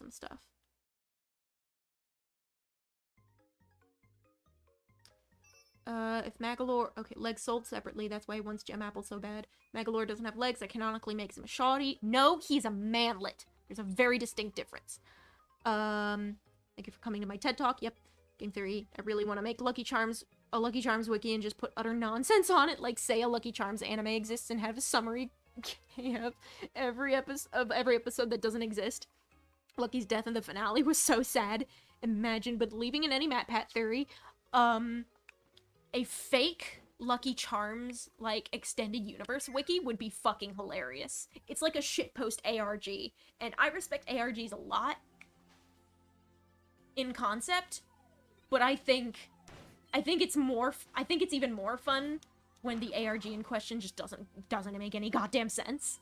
Speaker 1: stuff. If Magalore... Okay, legs sold separately. That's why he wants gem apple so bad. Magalore doesn't have legs. That canonically makes him a shoddy. No, he's a manlet. There's a very distinct difference. Thank you for coming to my TED Talk. Yep. Game theory. I really want to make Lucky Charms a Lucky Charms wiki and just put utter nonsense on it. Like, say a Lucky Charms anime exists and have a summary of every episode that doesn't exist. Lucky's death in the finale was so sad. Imagine believing in any MatPat theory. A fake Lucky Charms, like, extended universe wiki would be fucking hilarious. It's like a shitpost ARG, and I respect ARGs a lot in concept, but I think it's even more fun when the ARG in question just doesn't make any goddamn sense.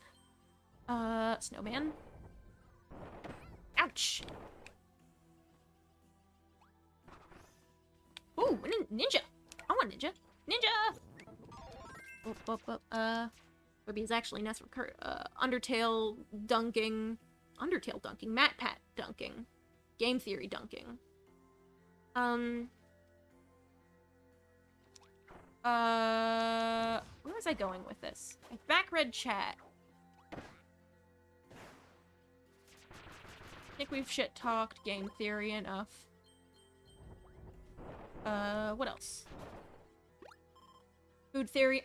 Speaker 1: Snowman. Ouch! Ooh, ninja! I want ninja! Ninja! Ruby is actually Ness Undertale dunking, MatPat dunking, game theory dunking. Where was I going with this? I back-read chat. I think we've shit-talked game theory enough. What else? Food theory.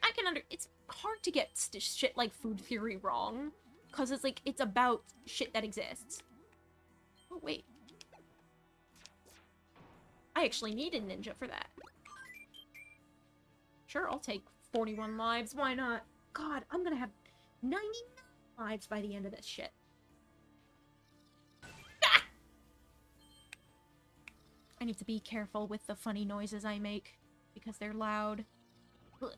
Speaker 1: It's hard to get shit like food theory wrong. Because it's like, it's about shit that exists. Oh, wait. I actually need a ninja for that. Sure, I'll take 41 lives. Why not? God, I'm gonna have 99 lives by the end of this shit. Ah! I need to be careful with the funny noises I make, because they're loud. Ugh.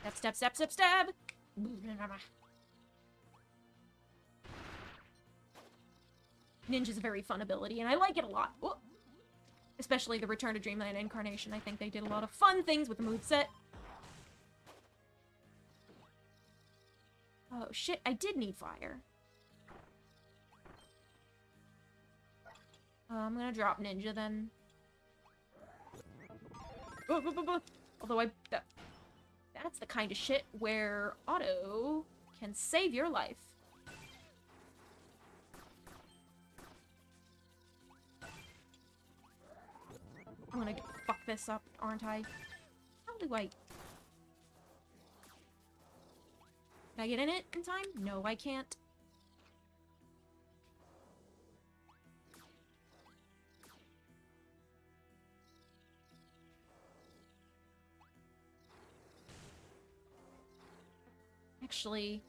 Speaker 1: Stab, stab, stab, stab, stab! Ninja's a very fun ability, and I like it a lot. Whoa. Especially the Return to Dreamland incarnation. I think they did a lot of fun things with the moveset. Oh shit, I did need fire. I'm gonna drop ninja then. Although that's the kind of shit where auto can save your life. I'm gonna fuck this up, aren't I? How do I... Can I get in it in time? No, I can't. Actually...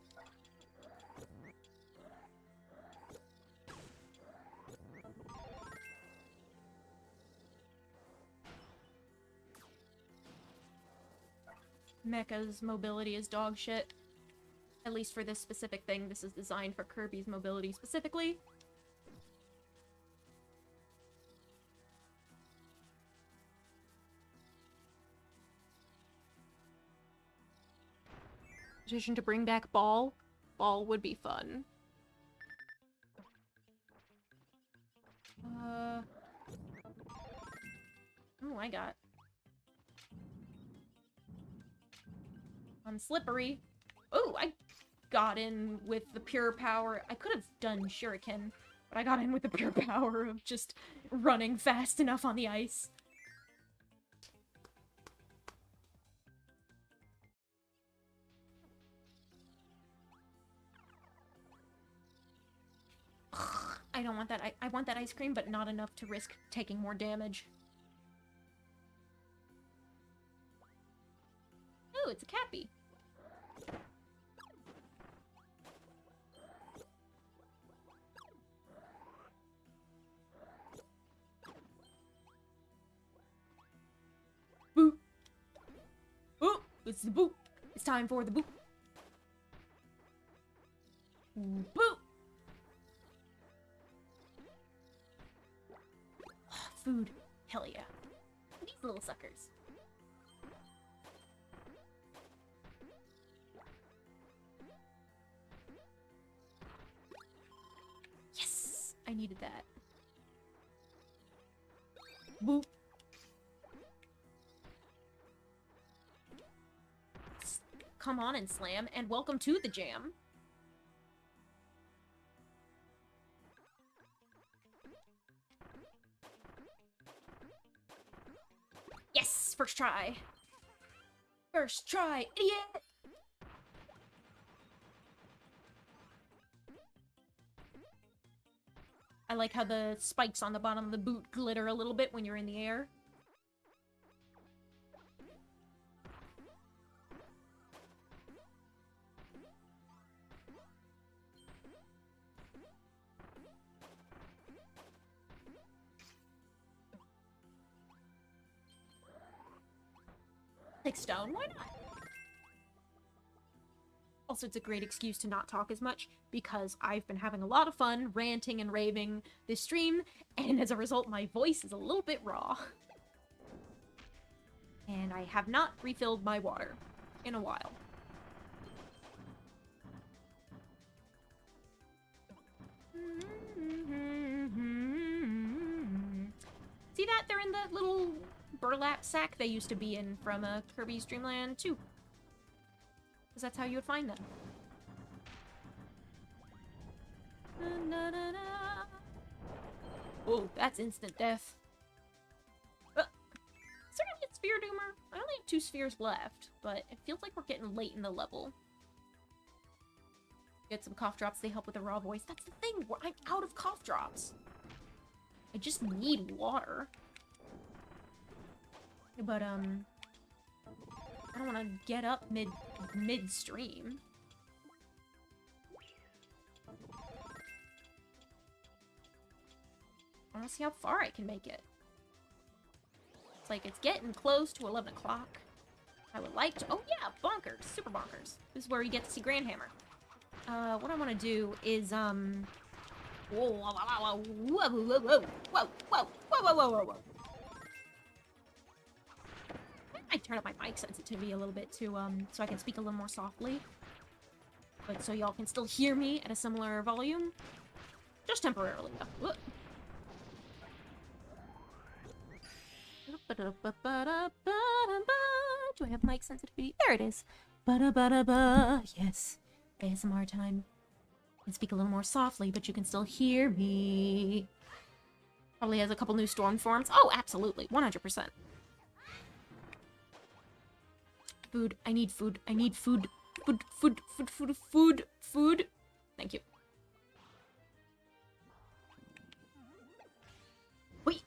Speaker 1: Mecha's mobility is dog shit. At least for this specific thing, this is designed for Kirby's mobility specifically. Petition to bring back Ball. Ball would be fun. Oh, I got... I'm slippery. Oh, I got in with the pure power. I could have done Shuriken, but I got in with the pure power of just running fast enough on the ice. I don't want that. I want that ice cream, but not enough to risk taking more damage. Oh, it's a Cappy. Boo! Oh, it's the boo! It's time for the boo! Boo! Food. Hell yeah. These little suckers. Yes! I needed that. Whoop. Come on and slam, and welcome to the jam. Yes! First try. First try, idiot! I like how the spikes on the bottom of the boot glitter a little bit when you're in the air. Like stone, why not? Also, it's a great excuse to not talk as much, because I've been having a lot of fun ranting and raving this stream, and as a result, my voice is a little bit raw. And I have not refilled my water in a while. See that? They're in the little burlap sack they used to be in from Kirby's Dream Land 2. Because that's how you would find them. Oh, that's instant death. Is there gonna be a sphere doomer? I only have 2 spheres left, but it feels like we're getting late in the level. Get some cough drops, they help with the raw voice. That's the thing, I'm out of cough drops. I just need water. But, I don't want to get up mid-stream. I want to see how far I can make it. It's like, it's getting close to 11 o'clock. I would like to... Oh yeah, bonkers. Super bonkers. This is where you get to see Grand Hammer. What I want to do is, Whoa, whoa, whoa, whoa, whoa, whoa, whoa, whoa, whoa, whoa, whoa, whoa. I turn up my mic sensitivity a little bit to, so I can speak a little more softly. But so y'all can still hear me at a similar volume. Just temporarily, though. Do I have mic sensitivity? There it is. Yes. ASMR time. I can speak a little more softly, but you can still hear me. Probably has a couple new storm forms. Oh, absolutely. 100%. Food. I need food. I need food. Food. Thank you. Wait.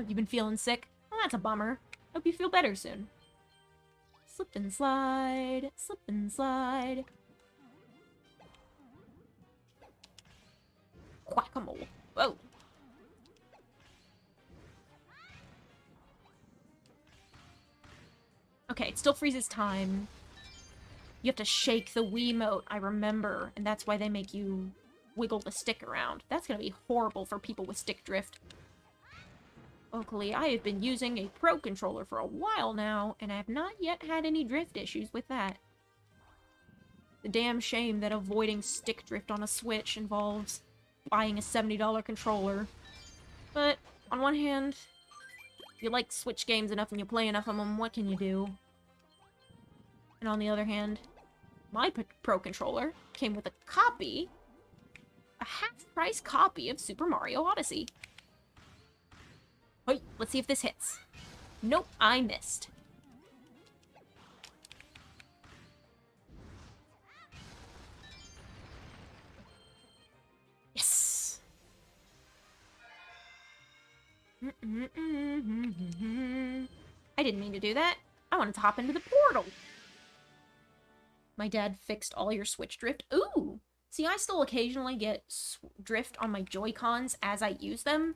Speaker 1: You've been feeling sick? Well, that's a bummer. Hope you feel better soon. Slip and slide. Slip and slide. Whack-a-mole. Whoa. Okay, it still freezes time. You have to shake the Wiimote, I remember, and that's why they make you wiggle the stick around. That's gonna be horrible for people with stick drift. Luckily, I have been using a Pro controller for a while now, and I have not yet had any drift issues with that. The damn shame that avoiding stick drift on a Switch involves buying a $70 controller. But, on one hand, if you like Switch games enough and you play enough of them, what can you do? And on the other hand, my Pro controller came with a copy, a half-price copy of Super Mario Odyssey. Wait, let's see if this hits. Nope, I missed. Yes! I didn't mean to do that. I wanted to hop into the portal. My dad fixed all your Switch drift. Ooh! See, I still occasionally get drift on my Joy-Cons as I use them.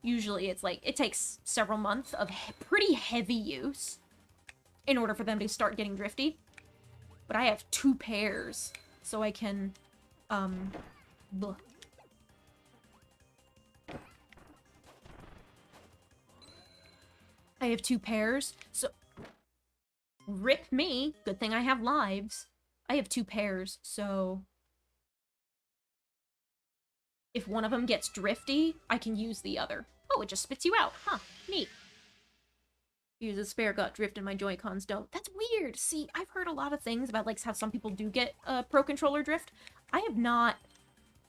Speaker 1: Usually it's like, it takes several months of pretty heavy use in order for them to start getting drifty. But I have 2 pairs, so I can, bleh. I have 2 pairs, so rip me. Good thing I have lives. I have 2 pairs, so if one of them gets drifty, I can use the other. Oh, it just spits you out. Huh, neat. Use a spare got drift and my Joy-Cons don't. That's weird. See, I've heard a lot of things about, like, how some people do get Pro Controller drift. I have not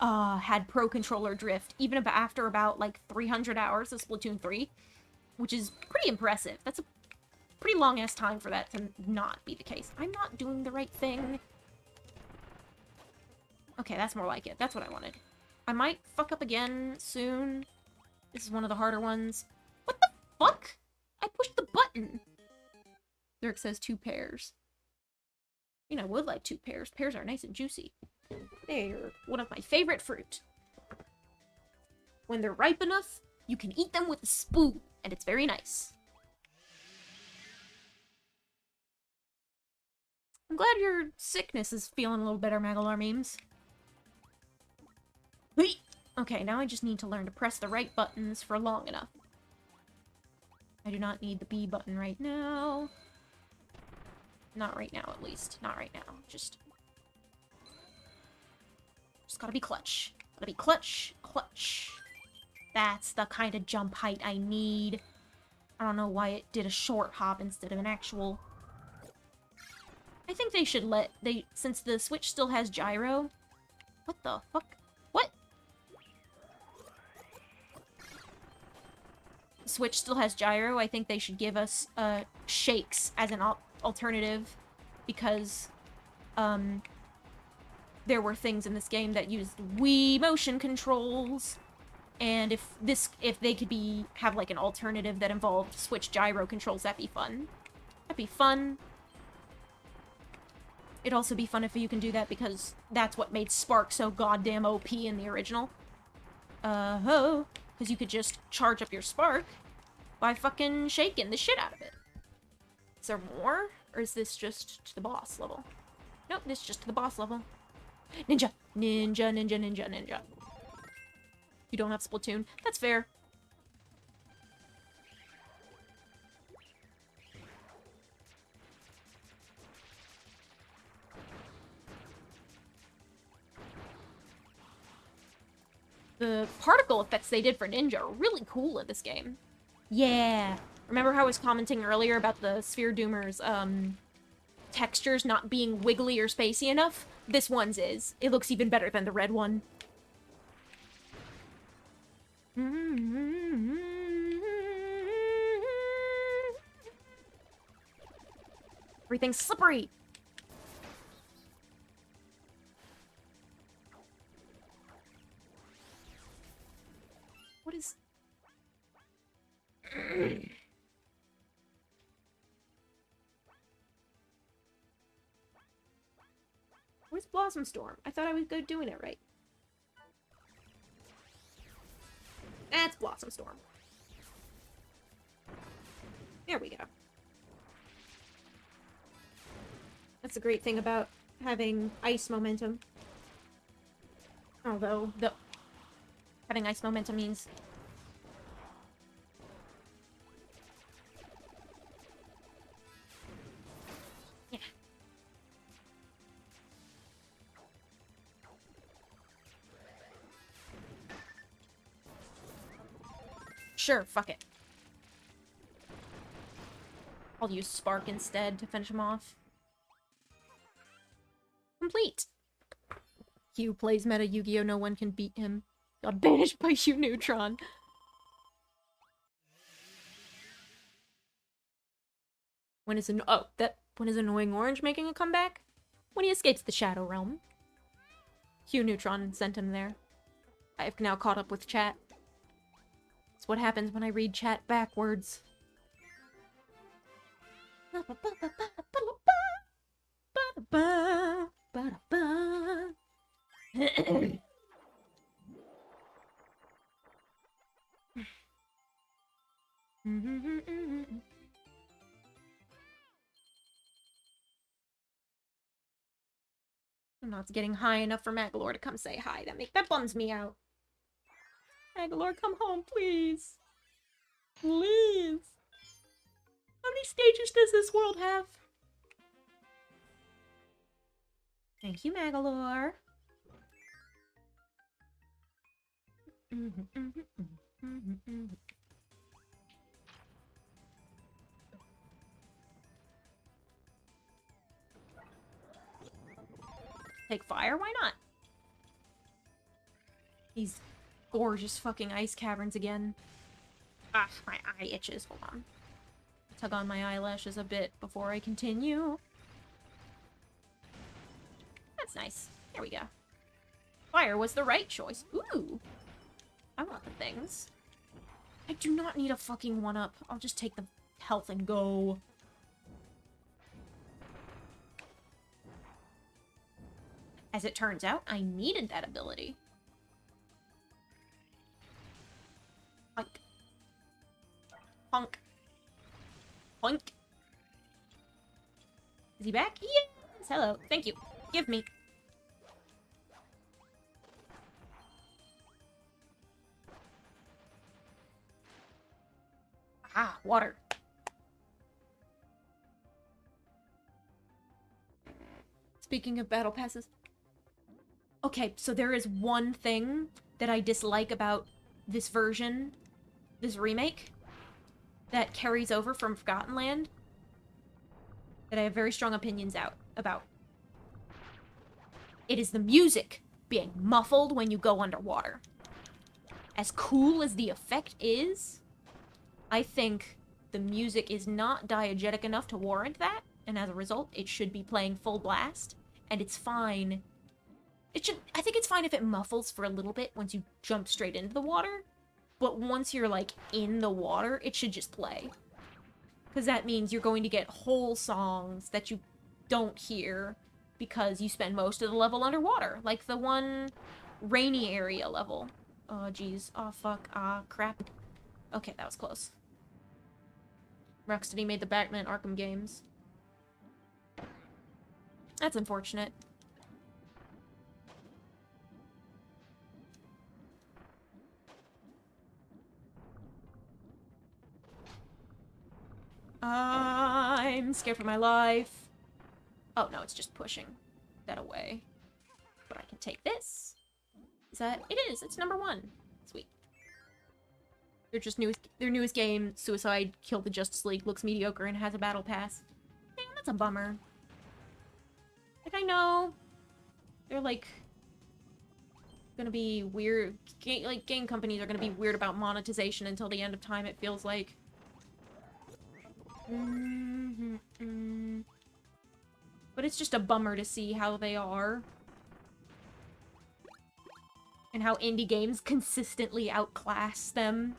Speaker 1: had Pro Controller drift, even after about, like, 300 hours of Splatoon 3, which is pretty impressive. That's a pretty long-ass time for that to not be the case. I'm not doing the right thing. Okay, that's more like it. That's what I wanted. I might fuck up again soon. This is one of the harder ones. What the fuck? I pushed the button! Xerxes says 2 pears. You know, I would like 2 pears. Pears are nice and juicy. They're one of my favorite fruit. When they're ripe enough, you can eat them with a spoon, and it's very nice. I'm glad your sickness is feeling a little better, Magalar memes. Okay, now I just need to learn to press the right buttons for long enough. I do not need the B button right now. Not right now, at least. Not right now. Just gotta be clutch. Gotta be clutch, clutch. That's the kind of jump height I need. I don't know why it did a short hop instead of an actual... I think they should let... Since the Switch still has gyro... What the fuck? What? The Switch still has gyro. I think they should give us shakes as an alternative. Because, there were things in this game that used Wii motion controls. And if they could have like an alternative that involved Switch gyro controls, that'd be fun. That'd be fun. It'd also be fun if you can do that because that's what made Spark so goddamn OP in the original. Because you could just charge up your Spark by fucking shaking the shit out of it. Is there more? Or is this just to the boss level? Nope, this is just to the boss level. Ninja! Ninja, ninja, ninja, ninja. You don't have Splatoon. That's fair. The particle effects they did for Ninja are really cool in this game. Yeah. Remember how I was commenting earlier about the Sphere Doomer's, textures not being wiggly or spacey enough? This one's is. It looks even better than the red one. Everything's slippery! What is... Where's Blossom Storm? I thought I was good doing it right. That's Blossom Storm. There we go. That's the great thing about having ice momentum. Although, having ice momentum means... Yeah. Sure, fuck it. I'll use Spark instead to finish him off. Complete. Hugh plays meta Yu-Gi-Oh! No one can beat him. Got banished by Hugh Neutron. When is Annoying Orange making a comeback? When he escapes the Shadow Realm. Hugh Neutron sent him there. I have now caught up with chat. It's what happens when I read chat backwards. I'm not getting high enough for Magalore to come say hi. That bums me out. Magalore, come home, please. Please. How many stages does this world have?
Speaker 2: Thank you, Magalore. Take fire? Why not? These gorgeous fucking ice caverns again. Ah, my eye itches. Hold on. Tug on my eyelashes a bit before I continue. That's nice. There we go. Fire was the right choice. Ooh! I want the things. I do not need a fucking one-up. I'll just take the health and go. As it turns out, I needed that ability. Honk. Honk. Honk. Is he back? Yes! Hello. Thank you. Give me. Ah, water. Speaking of battle passes. Okay, so there is one thing that I dislike about this version, this remake, that carries over from Forgotten Land, that I have very strong opinions about. It is the music being muffled when you go underwater. As cool as the effect is, I think the music is not diegetic enough to warrant that, and as a result, it should be playing full blast, and it's fine. I think it's fine if it muffles for a little bit once you jump straight into the water, but once you're, like, in the water, it should just play. Because that means you're going to get whole songs that you don't hear because you spend most of the level underwater, like the one rainy area level. Oh, jeez. Oh, fuck. Ah, crap. Okay, that was close. Rocksteady made the Batman Arkham games. That's unfortunate. I'm scared for my life. Oh, no, it's just pushing that away. But I can take this. Is that? It is. It's number 1. Sweet. Their newest game, Suicide Killed the Justice League, looks mediocre and has a battle pass. Damn, that's a bummer. Like, I know they're, like, gonna be weird. Game companies are gonna be weird about monetization until the end of time, it feels like. But it's just a bummer to see how they are. And how indie games consistently outclass them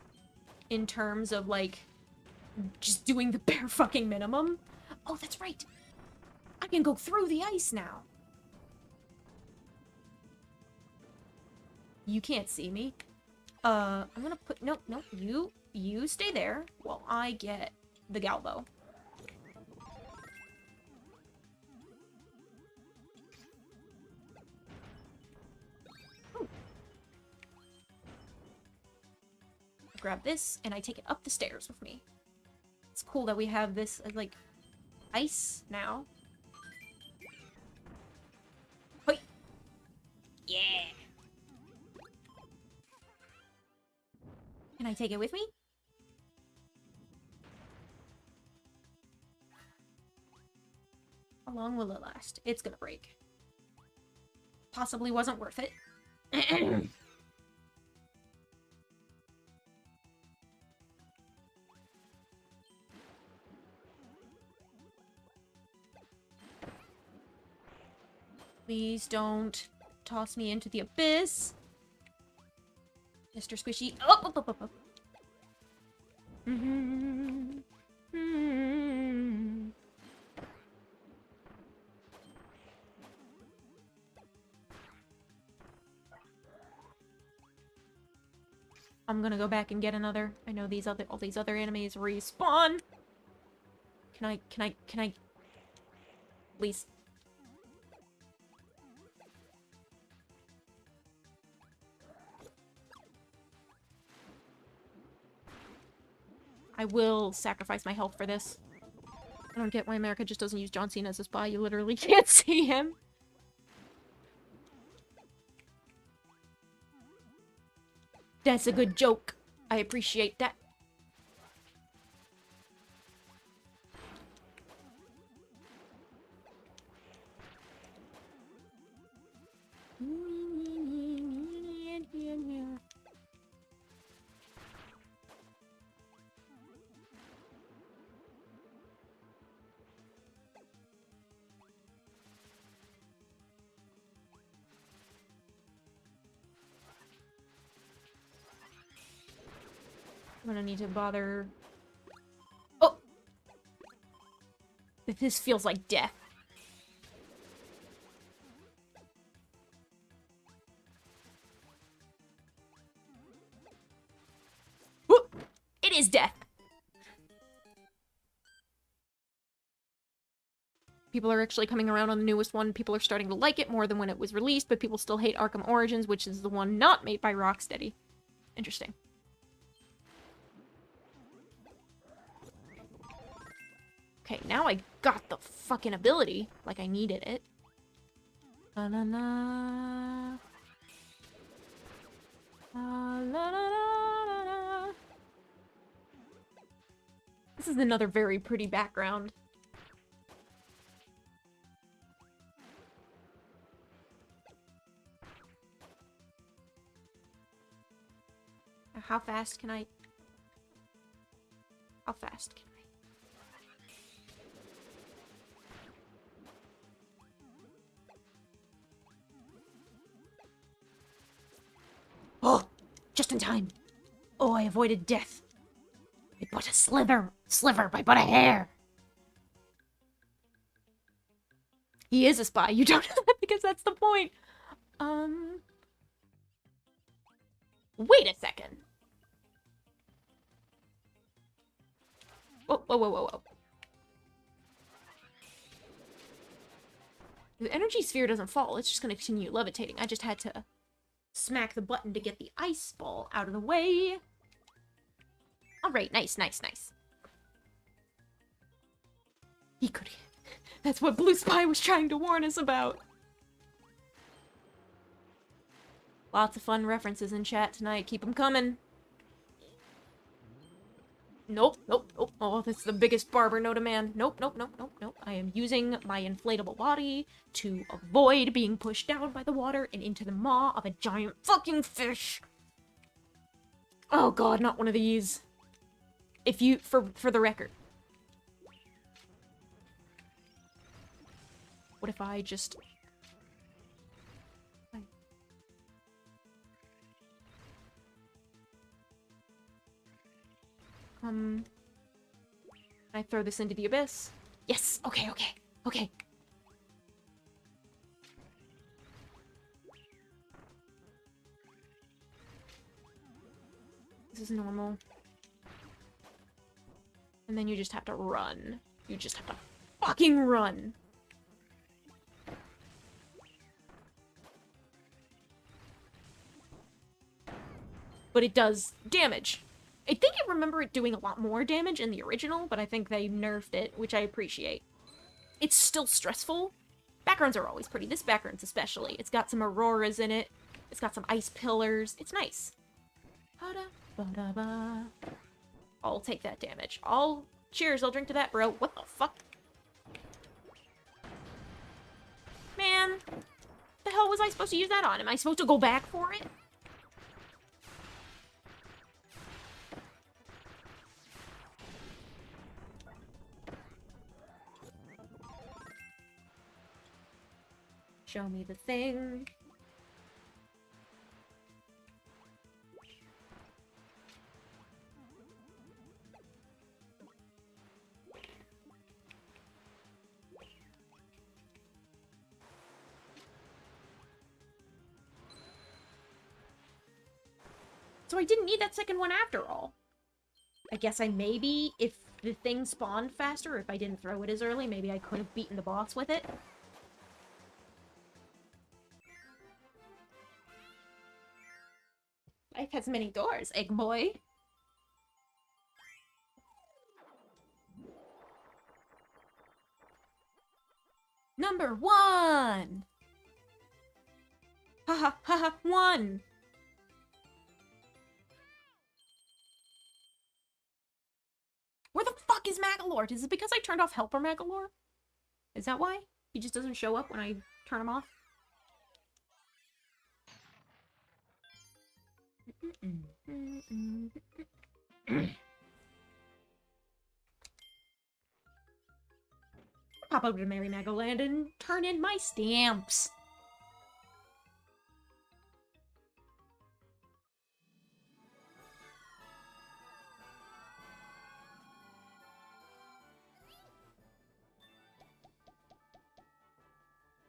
Speaker 2: in terms of, like, just doing the bare fucking minimum. Oh, that's right. I can go through the ice now. You can't see me. I'm gonna put... No, you stay there while I get the Galbo. Ooh. Grab this, and I take it up the stairs with me. It's cool that we have this, like, ice now. Hoi! Yeah! Can I take it with me? How long will it last? It's gonna break. Possibly wasn't worth it. Please don't toss me into the abyss. Mr. Squishy. Oh! I'm gonna go back and get another. I know all these other enemies respawn. Can I please? I will sacrifice my health for this. I don't get why America just doesn't use John Cena as a spy. You literally can't see him. That's a good joke. I appreciate that. I'm gonna need to bother... Oh! This feels like death. Whoop! It is death! People are actually coming around on the newest one. People are starting to like it more than when it was released, but people still hate Arkham Origins, which is the one not made by Rocksteady. Interesting. Okay, now I got the fucking ability, like I needed it. La la la. La la la la. This is another very pretty background. How fast can I... How fast can I... Oh! Just in time! Oh, I avoided death. By but a sliver by but a hair. He is a spy. You don't know that because that's the point. Wait a second. Whoa, whoa, whoa, whoa, whoa. The energy sphere doesn't fall. It's just going to continue levitating. I just had to smack the button to get the ice ball out of the way. Alright, nice, nice, nice. He could... That's what Blue Spy was trying to warn us about. Lots of fun references in chat tonight. Keep them coming. Nope, nope, nope. Oh, that's the biggest barber known to man. Nope, nope, nope, nope, nope. I am using my inflatable body to avoid being pushed down by the water and into the maw of a giant fucking fish. Oh god, not one of these. If you, for the record. What if I just... Can I throw this into the abyss? Yes! Okay, okay, okay. This is normal. And then you just have to run. You just have to fucking run! But it does damage. I think I remember it doing a lot more damage in the original, but I think they nerfed it, which I appreciate. It's still stressful. Backgrounds are always pretty. This background's especially. It's got some auroras in it. It's got some ice pillars. It's nice. I'll take that damage. Cheers, I'll drink to that, bro. What the fuck? Man, the hell was I supposed to use that on? Am I supposed to go back for it? Show me the thing. So I didn't need that second one after all. I guess maybe, if the thing spawned faster, if I didn't throw it as early, maybe I could have beaten the boss with it. Life has many doors, egg boy. Number 1! Haha, haha, 1! fuck is Magalord? Is it because I turned off Helper Magalore? Is that why? He just doesn't show up when I turn him off? Pop over to Mary Magoland and turn in my stamps.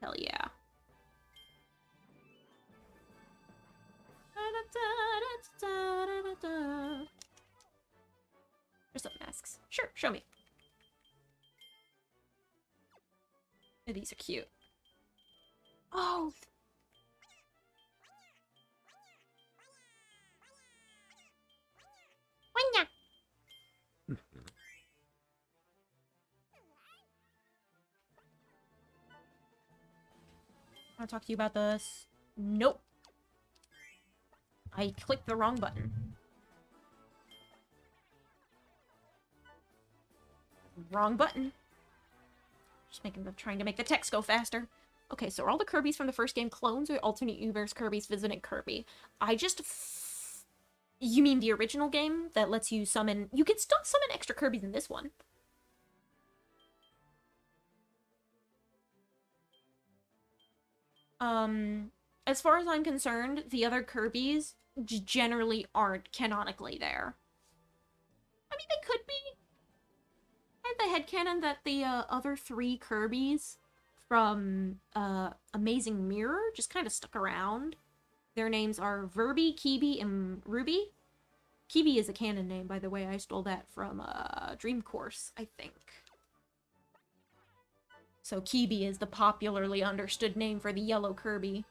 Speaker 2: Hell yeah. Dress up masks. Sure, show me. Oh, these are cute. Oh! Wanya! I want to talk to you about this. Nope. I clicked the wrong button. Wrong button. Trying to make the text go faster. Okay, so are all the Kirbys from the first game clones or alternate universe Kirbys visiting Kirby? You mean the original game that lets you summon... You can still summon extra Kirbys in this one. As far as I'm concerned, the other Kirbys generally aren't canonically there. I mean, they could be. I had the headcanon that the other 3 Kirbys from Amazing Mirror just kind of stuck around. Their names are Verby, Kibi, and Ruby. Kibi is a canon name, by the way. I stole that from Dream Course, I think. So Kibi is the popularly understood name for the yellow Kirby.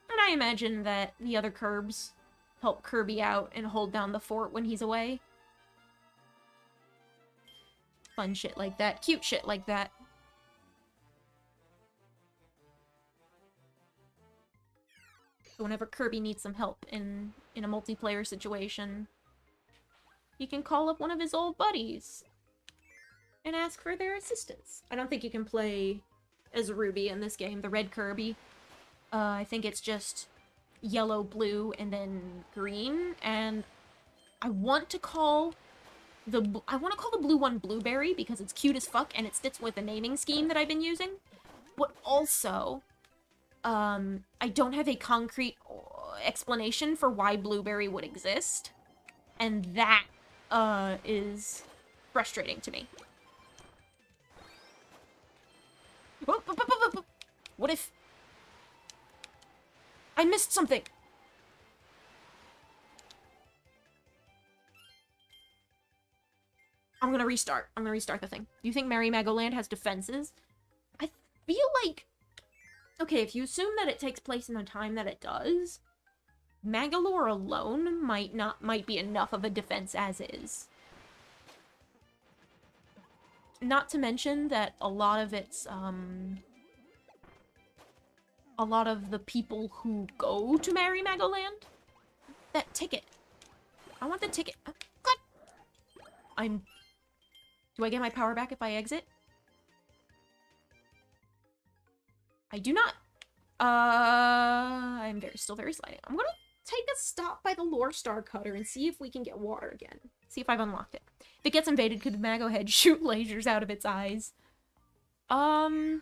Speaker 2: And I imagine that the other Kirbs help Kirby out and hold down the fort when he's away. Fun shit like that. Cute shit like that. So whenever Kirby needs some help in a multiplayer situation, he can call up one of his old buddies and ask for their assistance. I don't think you can play as Ruby in this game, the red Kirby. I think it's just yellow, blue, and then green, and I want to call the blue one Blueberry because it's cute as fuck and it fits with the naming scheme that I've been using. But also, I don't have a concrete explanation for why Blueberry would exist, and that is frustrating to me. What if I missed something? I'm gonna restart. I'm gonna restart the thing. Do you think Mary Magoland has defenses? I feel like... Okay, if you assume that it takes place in the time that it does, Magalore alone might be enough of a defense as is. Not to mention that a lot of its, a lot of the people who go to Mary Magoland, that ticket. I want the ticket. God. Do I get my power back if I exit? I do not. I'm still very sliding. I'm gonna take a stop by the Lore Star Cutter and see if we can get water again. See if I've unlocked it. If it gets invaded, could the Mago Head shoot lasers out of its eyes? I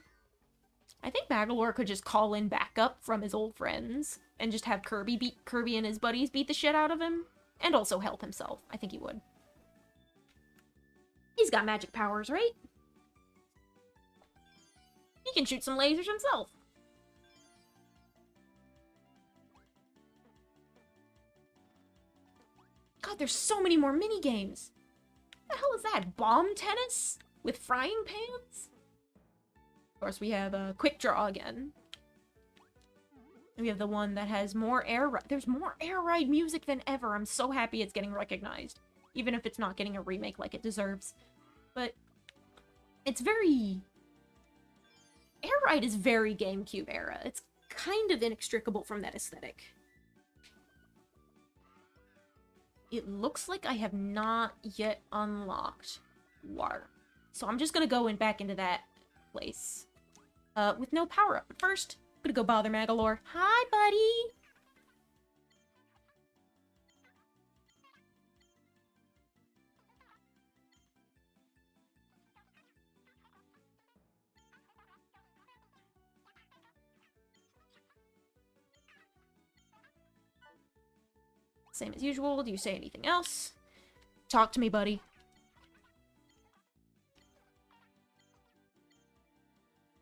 Speaker 2: think Magalore could just call in backup from his old friends and just have Kirby and his buddies beat the shit out of him. And also help himself. I think he would. He's got magic powers, right? He can shoot some lasers himself. God, there's so many more mini-games. What the hell is that? Bomb tennis? With frying pans? Of course, we have Quick Draw again. And we have the one that has more air ride. There's more air ride music than ever. I'm so happy it's getting recognized. Even if it's not getting a remake like it deserves. But it's very... Air ride is very GameCube era. It's kind of inextricable from that aesthetic. It looks like I have not yet unlocked water. So I'm just gonna go back into that place. With no power-up. But first, I'm gonna go bother Magalore. Hi, buddy! Same as usual. Do you say anything else? Talk to me, buddy.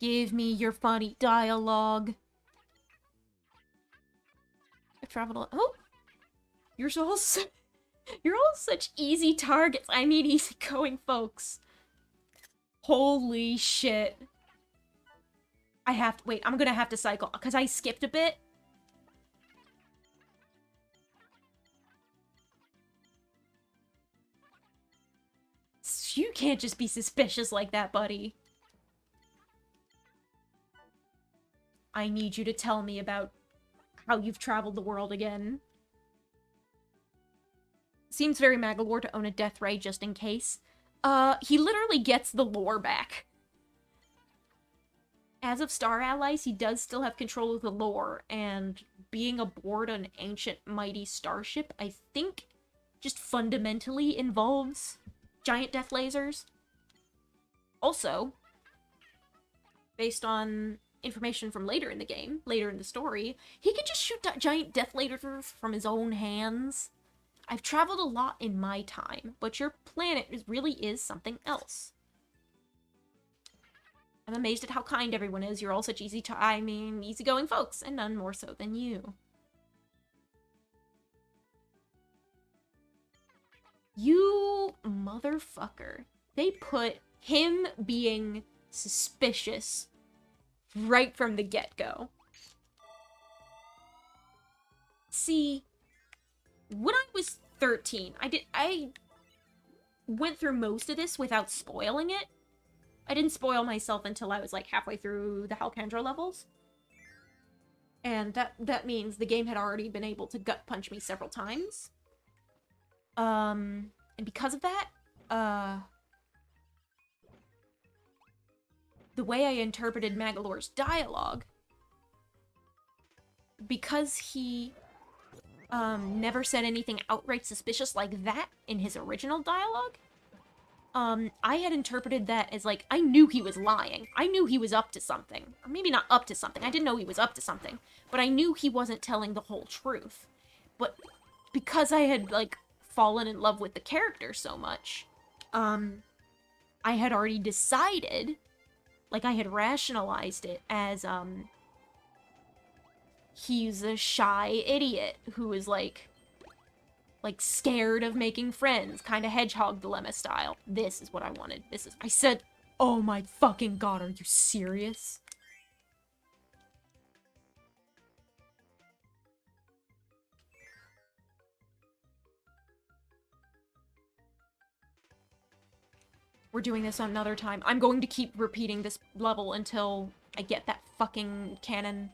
Speaker 2: Give me your funny dialogue. I've traveled a— oh! You're all such easy targets. I mean easygoing folks. Holy shit. I have to— wait, I'm gonna have to cycle, because I skipped a bit. You can't just be suspicious like that, buddy. I need you to tell me about how you've traveled the world again. Seems very Magalore to own a death ray just in case. He literally gets the lore back. As of Star Allies, he does still have control of the lore, and being aboard an ancient mighty starship, I think, just fundamentally involves giant death lasers. Also, based on information from later in the game, later in the story, he can just shoot giant death lasers from his own hands. I've traveled a lot in my time, but your planet really is something else. I'm amazed at how kind everyone is. You're all such easygoing folks, and none more so than you. You motherfucker. They put him being suspicious right from the get-go. See, when I was 13, I went through most of this without spoiling it. I didn't spoil myself until I was like halfway through the Halcandra levels. And that means the game had already been able to gut punch me several times. And because of that, the way I interpreted Magalore's dialogue, because he never said anything outright suspicious like that in his original dialogue, I had interpreted that as, like, I knew he was lying. I knew he was up to something. Or maybe not up to something. I didn't know he was up to something. But I knew he wasn't telling the whole truth. But because I had, like, fallen in love with the character so much, I had already decided, like, I had rationalized it as, he's a shy idiot who is, like scared of making friends, kind of hedgehog dilemma style. This is what I wanted. I said, oh my fucking god, are you serious? We're doing this another time. I'm going to keep repeating this level until I get that fucking cannon.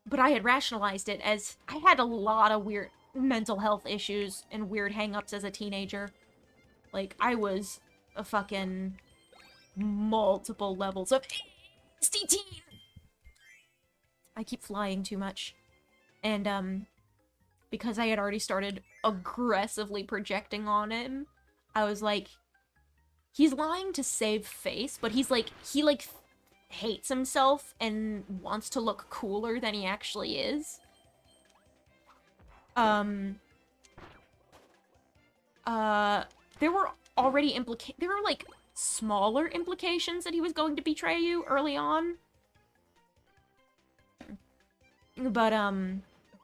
Speaker 2: But I had rationalized it as I had a lot of weird mental health issues and weird hang-ups as a teenager. Like, I was a fucking multiple levels of ASTT. I keep flying too much. And, because I had already started aggressively projecting on him, I was like, he's lying to save face, but he hates himself and wants to look cooler than he actually is. There were already there were, like, smaller implications that he was going to betray you early on. But,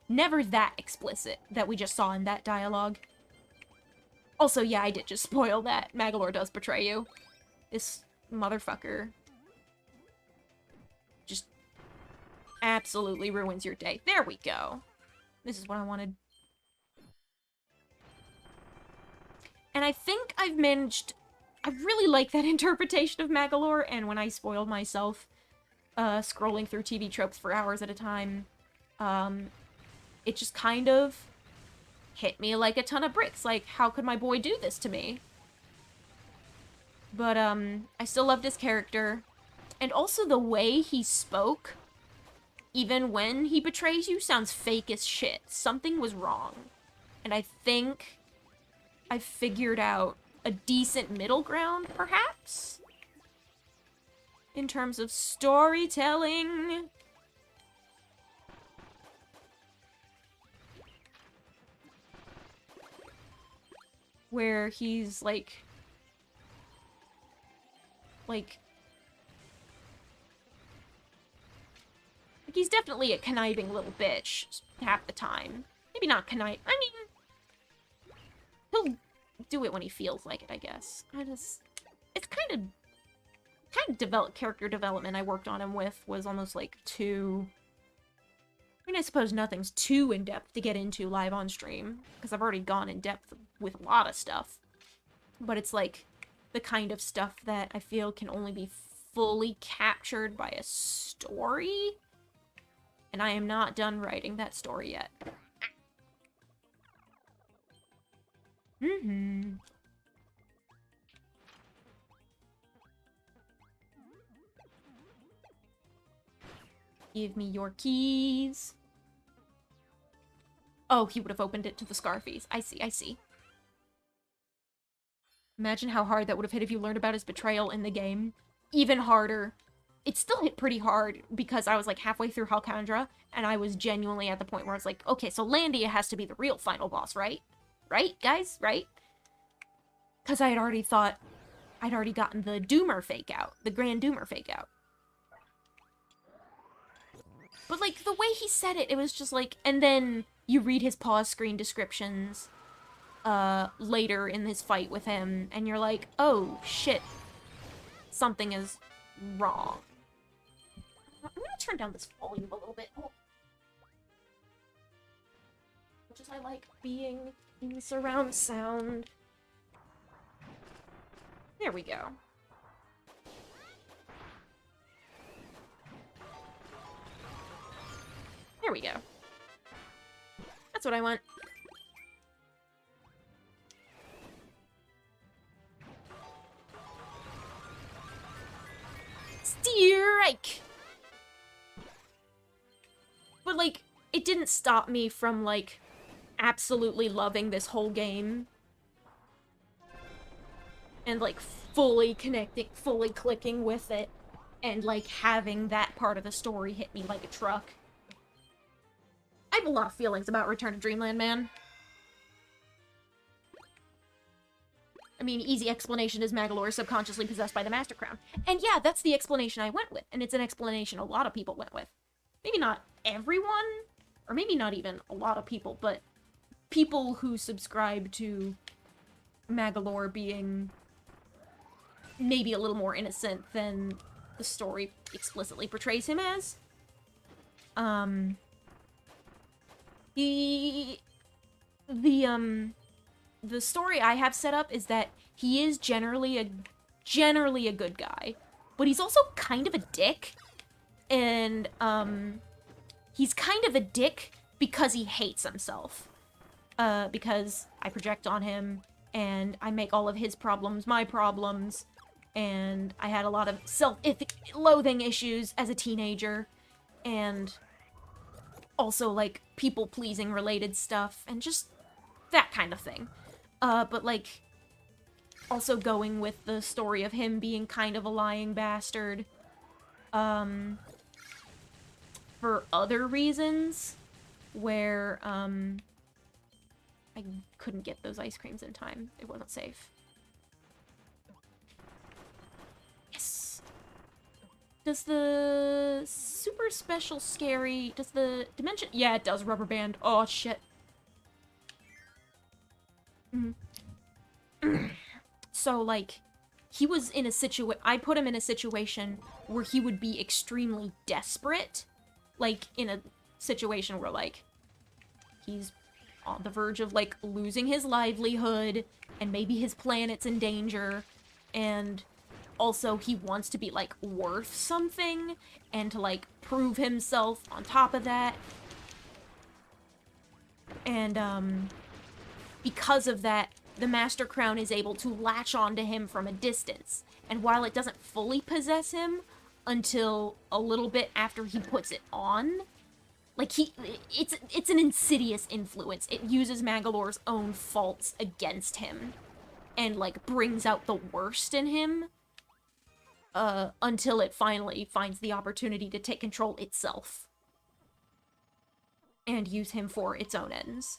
Speaker 2: never that explicit that we just saw in that dialogue. Also, yeah, I did just spoil that. Magalore does betray you. This motherfucker just absolutely ruins your day. There we go. This is what I wanted. And I think I've managed... I really like that interpretation of Magalore, and when I spoiled myself, scrolling through TV tropes for hours at a time. It just kind of hit me like a ton of bricks. Like, how could my boy do this to me? But, I still loved his character. And also the way he spoke, even when he betrays you, sounds fake as shit. Something was wrong. And I think I figured out a decent middle ground, perhaps? In terms of storytelling. Where he's, like, he's definitely a conniving little bitch half the time. Maybe not connive. I mean, he'll do it when he feels like it, I guess. It's kind of character development I worked on him with was almost like too. I mean, I suppose nothing's too in depth to get into live on stream because I've already gone in depth with a lot of stuff. But it's like the kind of stuff that I feel can only be fully captured by a story. And I am not done writing that story yet. Give me your keys. Oh, he would have opened it to the Scarfies. I see. Imagine how hard that would have hit if you learned about his betrayal in the game. Even harder. It still hit pretty hard because I was like halfway through Halcandra and I was genuinely at the point where I was like, okay, so Landia has to be the real final boss, right? Right, guys? Right? Because I had already thought I'd already gotten the Doomer fake out. The Grand Doomer fake out. But, like, the way he said it, it was just like... And then you read his pause screen descriptions later in his fight with him, and you're like, oh, shit. Something is wrong. I'm gonna turn down this volume a little bit. Oh. Much as I like being in surround sound. There we go. There we go. That's what I want. Strike! But, like, it didn't stop me from, like, absolutely loving this whole game. And, like, fully connecting, fully clicking with it. And, like, having that part of the story hit me like a truck. I have a lot of feelings about Return to Dreamland, man. I mean, easy explanation is Magalore is subconsciously possessed by the Master Crown. And yeah, that's the explanation I went with. And it's an explanation a lot of people went with. Maybe not everyone, or maybe not even a lot of people, but people who subscribe to Magalore being maybe a little more innocent than the story explicitly portrays him as. The story I have set up is that he is generally a good guy, but he's also kind of a dick. And he's kind of a dick because he hates himself. Because I project on him and I make all of his problems my problems, and I had a lot of self-loathing issues as a teenager, and also like people-pleasing related stuff and just that kind of thing. But, like, also going with the story of him being kind of a lying bastard, for other reasons, where, I couldn't get those ice creams in time. It wasn't safe. Yes! Does the super special scary, does the dimension, yeah, it does, rubber band. Oh, shit. So, like, he was in a I put him in a situation where he would be extremely desperate. Like, in a situation where, like, he's on the verge of, like, losing his livelihood, and maybe his planet's in danger, and also he wants to be, like, worth something, and to, like, prove himself on top of that. And, because of that, the Master Crown is able to latch onto him from a distance. And while it doesn't fully possess him until a little bit after he puts it on, like, it's an insidious influence. It uses Magolor's own faults against him, and, like, brings out the worst in him, until it finally finds the opportunity to take control itself. And use him for its own ends.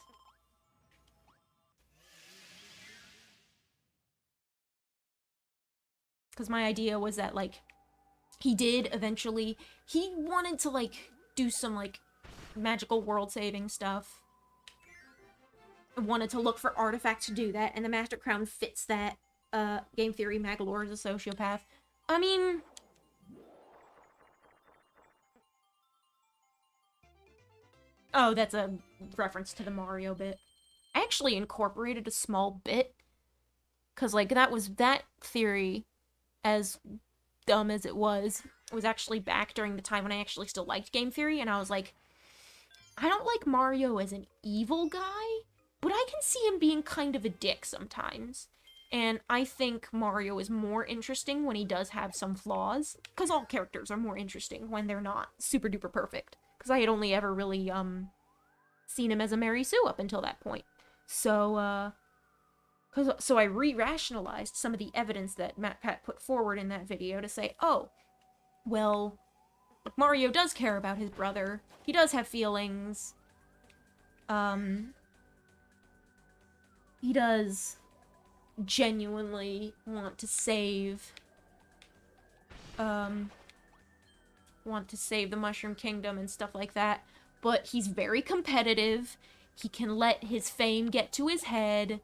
Speaker 2: Because my idea was that, like, he did eventually... He wanted to, like, do some, like, magical world-saving stuff. Wanted to look for artifacts to do that, and the Master Crown fits that. Game theory, Magolor is a sociopath. I mean... Oh, that's a reference to the Mario bit. I actually incorporated a small bit, because, like, that theory, as dumb as it was actually back during the time when I actually still liked game theory, and I was like, I don't like Mario as an evil guy, but I can see him being kind of a dick sometimes. And I think Mario is more interesting when he does have some flaws, because all characters are more interesting when they're not super duper perfect. Because I had only ever really, seen him as a Mary Sue up until that point. So, so I re-rationalized some of the evidence that MatPat put forward in that video to say, oh, well, Mario does care about his brother. He does have feelings. He does genuinely want to save, the Mushroom Kingdom and stuff like that. But he's very competitive. He can let his fame get to his head.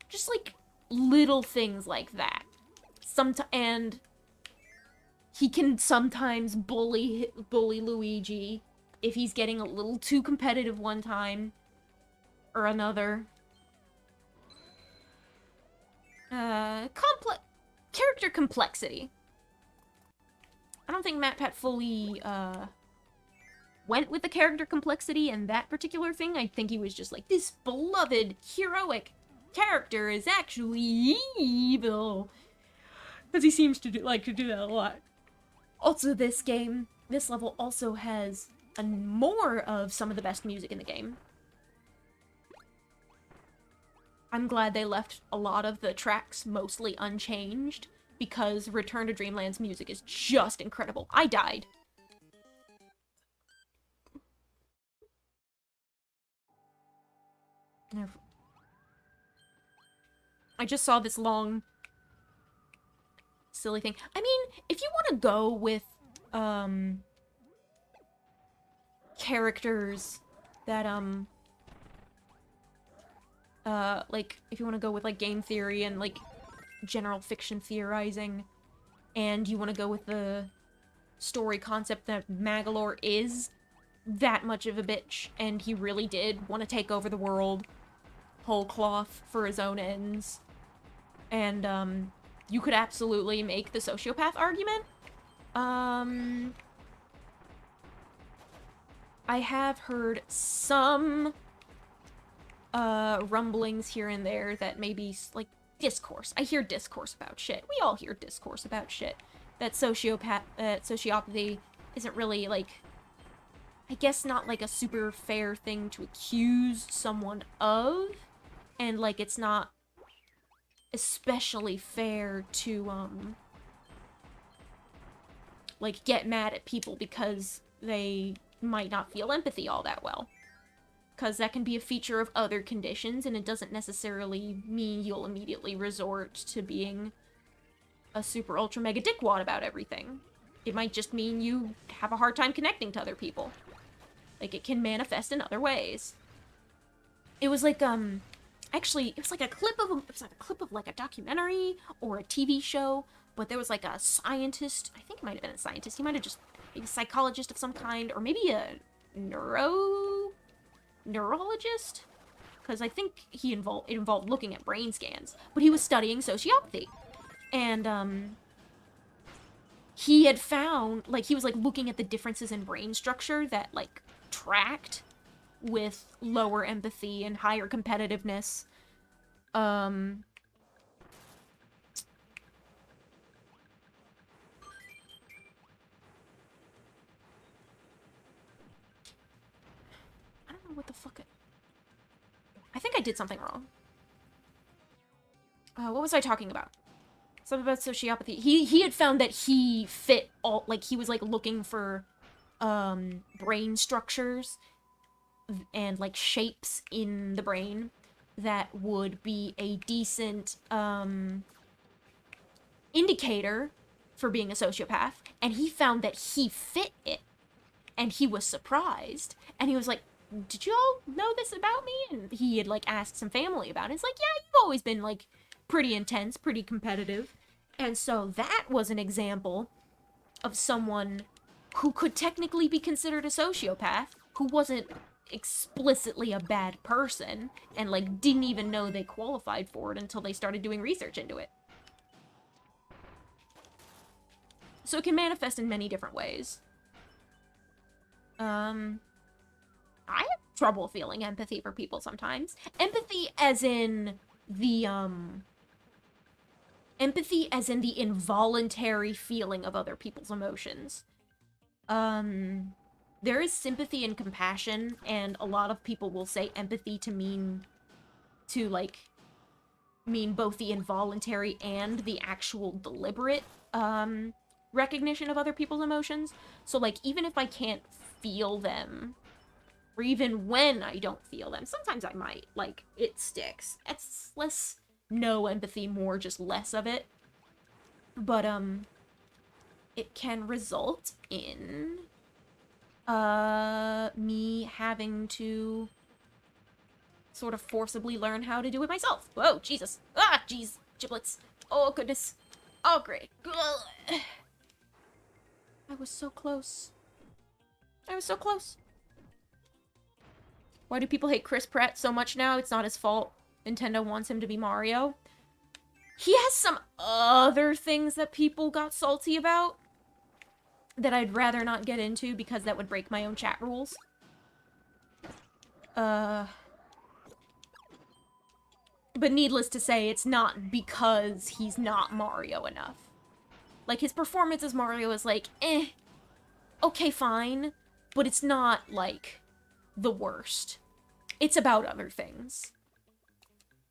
Speaker 2: Just, like, little things like that. And he can sometimes bully Luigi if he's getting a little too competitive one time or another. Character complexity. I don't think MatPat fully, went with the character complexity and that particular thing. I think he was just like, this beloved, heroic character is actually evil. Because he seems to like to do that a lot. Also, this level also has more of some of the best music in the game. I'm glad they left a lot of the tracks mostly unchanged, because Return to Dreamland's music is just incredible. I died. I just saw this long, silly thing. I mean, if you want to go with, characters that, like, if you want to go with, like, game theory and, like, general fiction theorizing, and you want to go with the story concept that Magolor is that much of a bitch, and he really did want to take over the world whole cloth for his own ends, and, you could absolutely make the sociopath argument. I have heard some, rumblings here and there that maybe, like, discourse. I hear discourse about shit. We all hear discourse about shit. That sociopathy isn't really, like, I guess not, like, a super fair thing to accuse someone of, and, like, it's not especially fair to, like, get mad at people because they might not feel empathy all that well. Because that can be a feature of other conditions, and it doesn't necessarily mean you'll immediately resort to being a super ultra mega dickwad about everything. It might just mean you have a hard time connecting to other people. Like, it can manifest in other ways. It was like, actually, it was like a clip of, like, a documentary or a TV show, but there was, like, a scientist. I think it might have been a scientist. He might have just, maybe a psychologist of some kind, or maybe a neurologist? Because I think it involved looking at brain scans. But he was studying sociopathy. And, he had found, like, he was, like, looking at the differences in brain structure that, like, tracked with lower empathy and higher competitiveness. I don't know what the fuck I think I did something wrong. What was I talking about? Something about sociopathy. He had found that he fit all, like, he was, like, looking for, brain structures and, like, shapes in the brain that would be a decent, indicator for being a sociopath, and he found that he fit it, and he was surprised, and he was like, did y'all know this about me? And he had, like, asked some family about it. It's like, yeah, you've always been, like, pretty intense, pretty competitive. And so that was an example of someone who could technically be considered a sociopath, who wasn't explicitly a bad person, and, like, didn't even know they qualified for it until they started doing research into it. So it can manifest in many different ways. I have trouble feeling empathy for people sometimes. Empathy as in the involuntary feeling of other people's emotions. There is sympathy and compassion, and a lot of people will say empathy to mean both the involuntary and the actual deliberate, recognition of other people's emotions. So, like, even if I can't feel them, or even when I don't feel them, sometimes I might, like, it sticks. It's less no empathy, more just less of it. But, it can result in, me having to sort of forcibly learn how to do it myself. Whoa, Jesus. Ah, jeez. Giblets. Oh, goodness. Oh, great. Ugh. I was so close. I was so close. Why do people hate Chris Pratt so much now? It's not his fault. Nintendo wants him to be Mario. He has some other things that people got salty about that I'd rather not get into because that would break my own chat rules. But needless to say, it's not because he's not Mario enough. Like, his performance as Mario is like, okay, fine, but it's not, like, the worst. It's about other things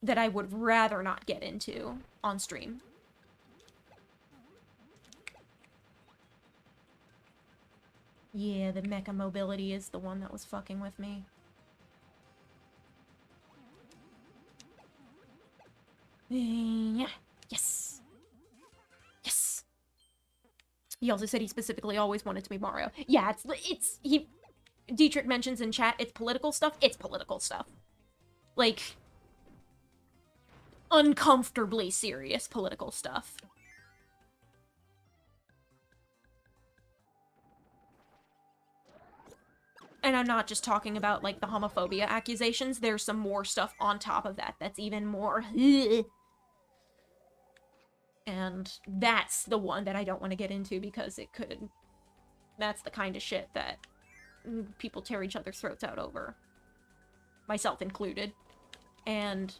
Speaker 2: that I would rather not get into on stream. Yeah, the mecha mobility is the one that was fucking with me. Yeah. Yes. Yes. He also said he specifically always wanted to be Mario. Yeah, Dietrich mentions in chat, it's political stuff. It's political stuff. Like, uncomfortably serious political stuff. And I'm not just talking about, like, the homophobia accusations. There's some more stuff on top of that that's even more... And that's the one that I don't want to get into because it could... That's the kind of shit that people tear each other's throats out over. Myself included. And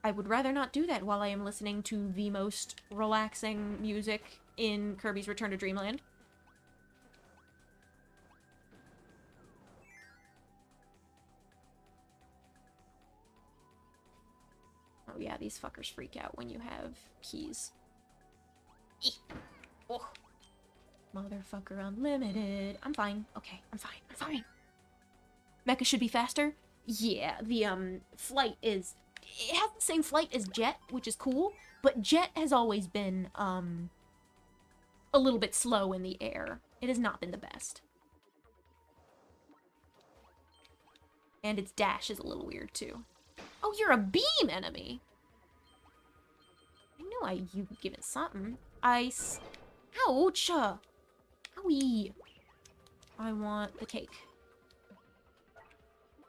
Speaker 2: I would rather not do that while I am listening to the most relaxing music in Kirby's Return to Dreamland. Oh yeah, these fuckers freak out when you have keys. Oh. Motherfucker unlimited. I'm fine. Okay, I'm fine. I'm fine. Mecha should be faster? Yeah, the, flight is... It has the same flight as Jet, which is cool, but Jet has always been, a little bit slow in the air. It has not been the best. And its dash is a little weird, too. Oh, you're a beam enemy! I knew you would give it something. Ice. Ouch! Owie! I want the cake.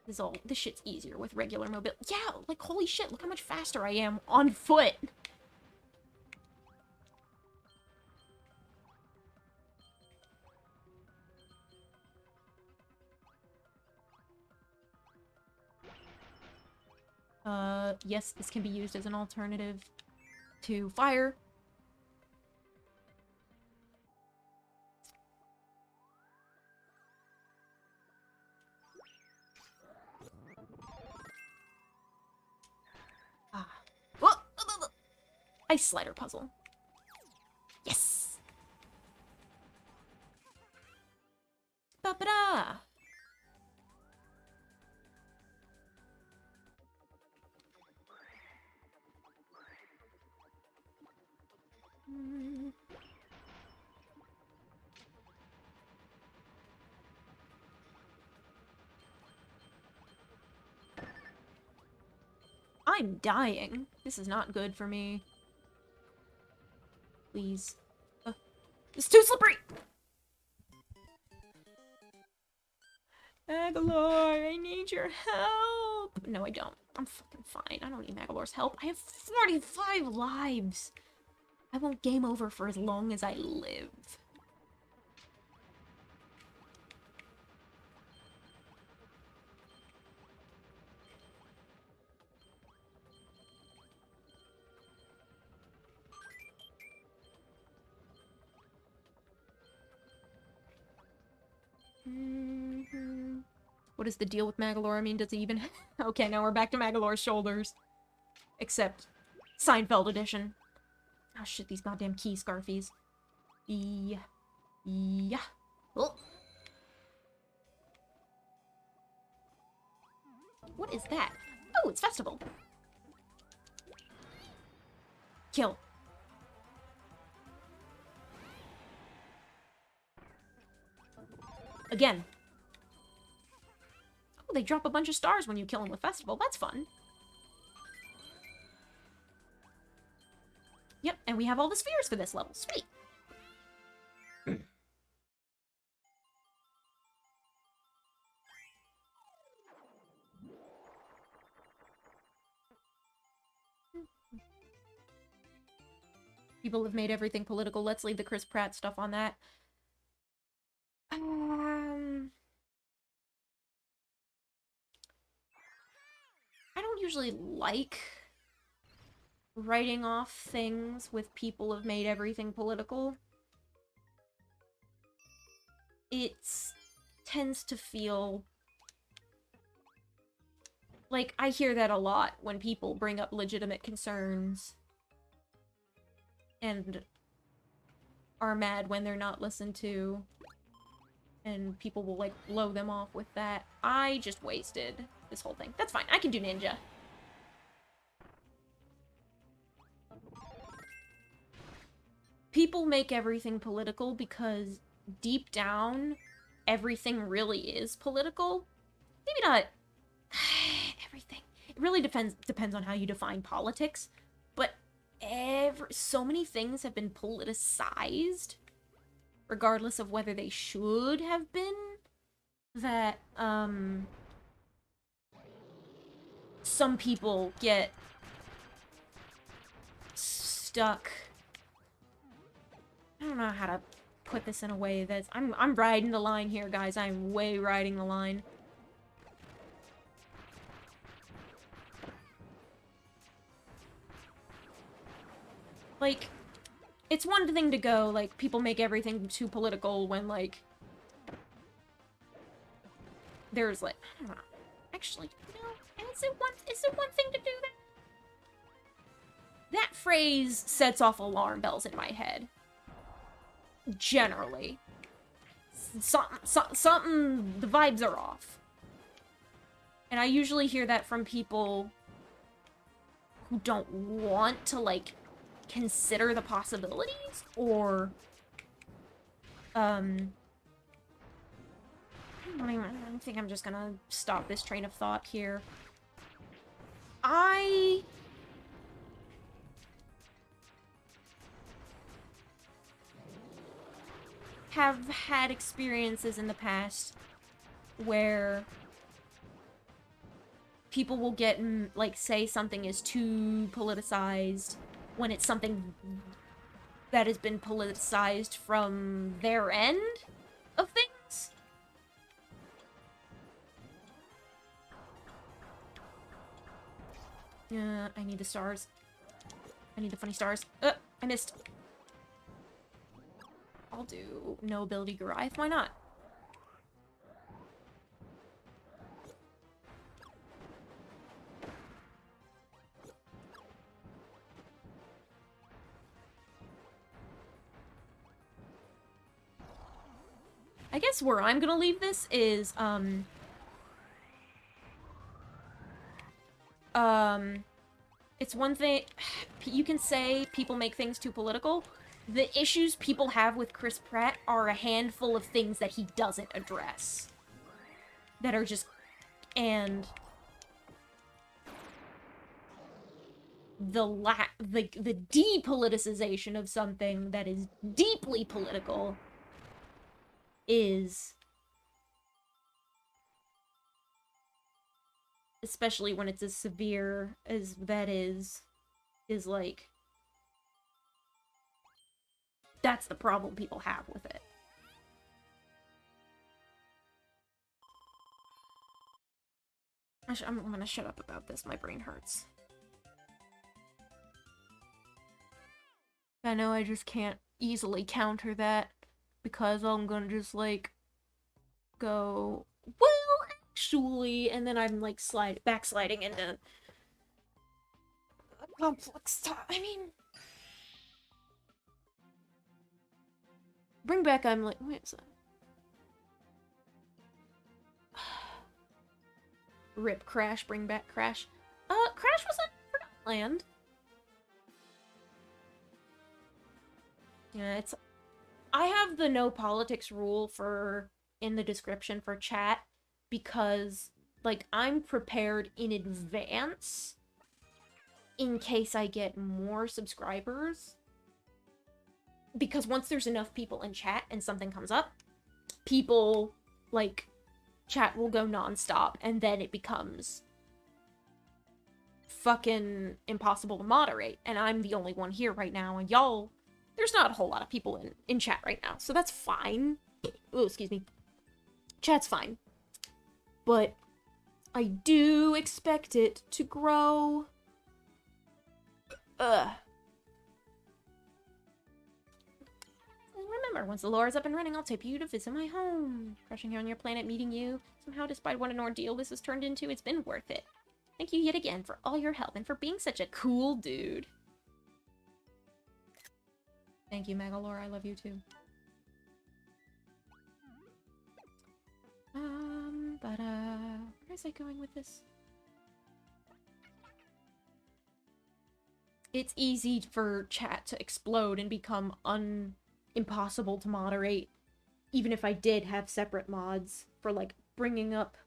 Speaker 2: This shit's easier with regular mobility. Yeah, like, holy shit, look how much faster I am on foot! Yes, this can be used as an alternative to fire. Ah. Whoa! Ice slider puzzle. Yes! Ba-ba-da! I'm dying. This is not good for me. Please. It's too slippery! Magalore, I need your help! No, I don't. I'm fucking fine. I don't need Magalore's help. I have 45 lives! I won't game over for as long as I live. What is the deal with Magalore? I mean, does he even... Okay, now we're back to Magalore's shoulders. Except Seinfeld edition. Oh shit, these goddamn key scarfies. Yeah. Oh. What is that? Oh, it's festival. Kill. Again. Oh, they drop a bunch of stars when you kill them with festival. That's fun. Yep, and we have all the spheres for this level. Sweet. People have made everything political. Let's leave the Chris Pratt stuff on that. I don't usually like writing off things with people have made everything political. It tends to feel like I hear that a lot when people bring up legitimate concerns and are mad when they're not listened to, and people will like blow them off with that. I just wasted this whole thing. That's fine. I can do ninja. People make everything political because deep down, everything really is political. Maybe not everything. It really depends on how you define politics. But so many things have been politicized, regardless of whether they should have been, that some people get stuck. I don't know how to put this in a way that's... I'm riding the line here, guys. I'm way riding the line. Like, it's one thing to go, like, people make everything too political when, like, there's, like, I don't know. Actually, you know, is it one thing to do that? That phrase sets off alarm bells in my head. Generally. Something, the vibes are off. And I usually hear that from people who don't want to, like, consider the possibilities, or, I think I'm just gonna stop this train of thought here. I have had experiences in the past where people will get, like, say something is too politicized when it's something that has been politicized from their end of things. I need the stars. I need the funny stars. I missed. I'll do no ability Goliath. Why not? I guess where I'm gonna leave this is, it's one thing, you can say people make things too political. The issues people have with Chris Pratt are a handful of things that he doesn't address. That are just, and the depoliticization of something that is deeply political is, especially when it's as severe as that is like, that's the problem people have with it. I'm gonna shut up about this, my brain hurts. I know I just can't easily counter that, because I'm gonna just, like, go, well, actually, and then I'm, like, backsliding into a complex stuff. I mean, bring back, I'm like, wait a second. Rip Crash, bring back Crash. Crash was on Forgotten Land. Yeah, it's... I have the no politics rule in the description for chat because, like, I'm prepared in advance in case I get more subscribers. Because once there's enough people in chat and something comes up, people, like, chat will go nonstop, and then it becomes fucking impossible to moderate. And I'm the only one here right now, and y'all... There's not a whole lot of people in chat right now, so that's fine. Oh, excuse me. Chat's fine. But I do expect it to grow. Remember, once the lore is up and running, I'll take you to visit my home. Crashing here on your planet, meeting you. Somehow, despite what an ordeal this has turned into, it's been worth it. Thank you yet again for all your help and for being such a cool dude. Thank you, Megalore. I love you too. Where is I going with this? It's easy for chat to explode and become impossible to moderate, even if I did have separate mods for, like, bringing up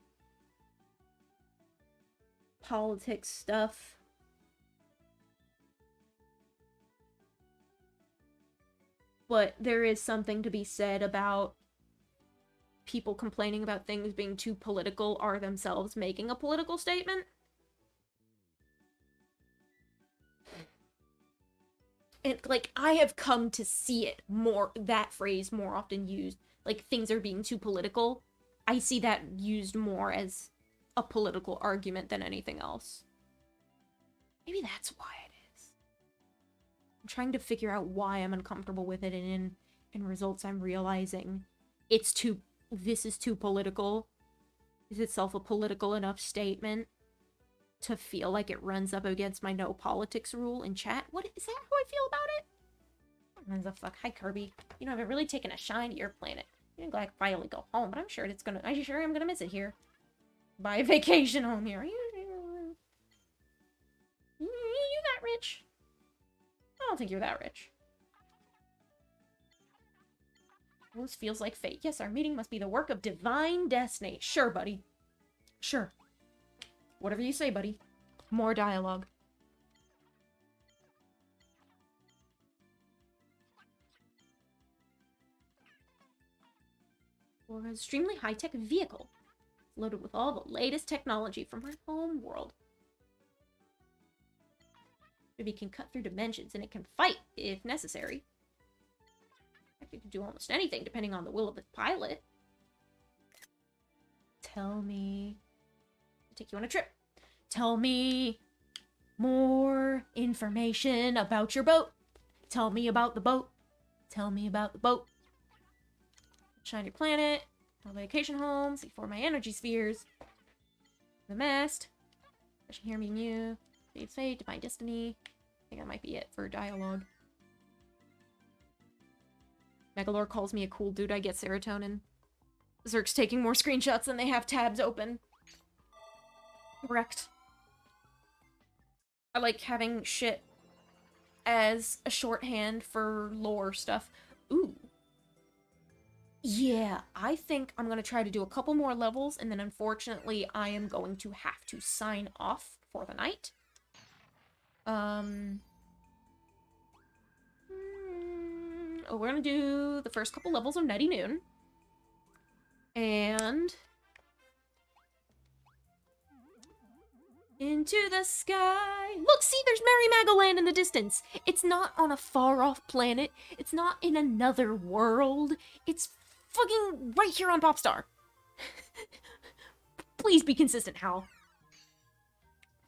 Speaker 2: politics stuff. But there is something to be said about people complaining about things being too political are themselves making a political statement. And, like, I have come to see it more, that phrase more often used. Like, things are being too political. I see that used more as a political argument than anything else. Maybe that's why it is. I'm trying to figure out why I'm uncomfortable with it, and in results I'm realizing this is too political. Is itself a political enough statement to feel like it runs up against my no politics rule in chat? What is that how I feel about it? Runs up, fuck. Hi, Kirby. You know, I've really taken a shine to your planet. You didn't like finally go home, but I'm sure I'm gonna miss it here. Buy a vacation home here. You that rich? I don't think you're that rich. This feels like fate. Yes, our meeting must be the work of divine destiny. Sure, buddy. Sure. Whatever you say, buddy. More dialogue. Or an extremely high-tech vehicle, loaded with all the latest technology from our home world. It can cut through dimensions, and it can fight if necessary. It can do almost anything, depending on the will of the pilot. Tell me. I'll take you on a trip. Tell me More information about your boat. Tell me about the boat. Tell me about the boat. Shiny planet. My vacation home. See for my energy spheres. The mast. I should hear me mew. Fate's fate. Divine destiny. I think that might be it for dialogue. Megalore calls me a cool dude. I get serotonin. Zerk's taking more screenshots than they have tabs open. Correct. I like having shit as a shorthand for lore stuff. Ooh. Yeah, I think I'm gonna try to do a couple more levels, and then unfortunately I am going to have to sign off for the night. We're gonna do the first couple levels of Nighty Noon. And... into the sky. Look, see, there's Merry Magoland in the distance. It's not on a far-off planet. It's not in another world. It's fucking right here on Popstar. Please be consistent, Hal.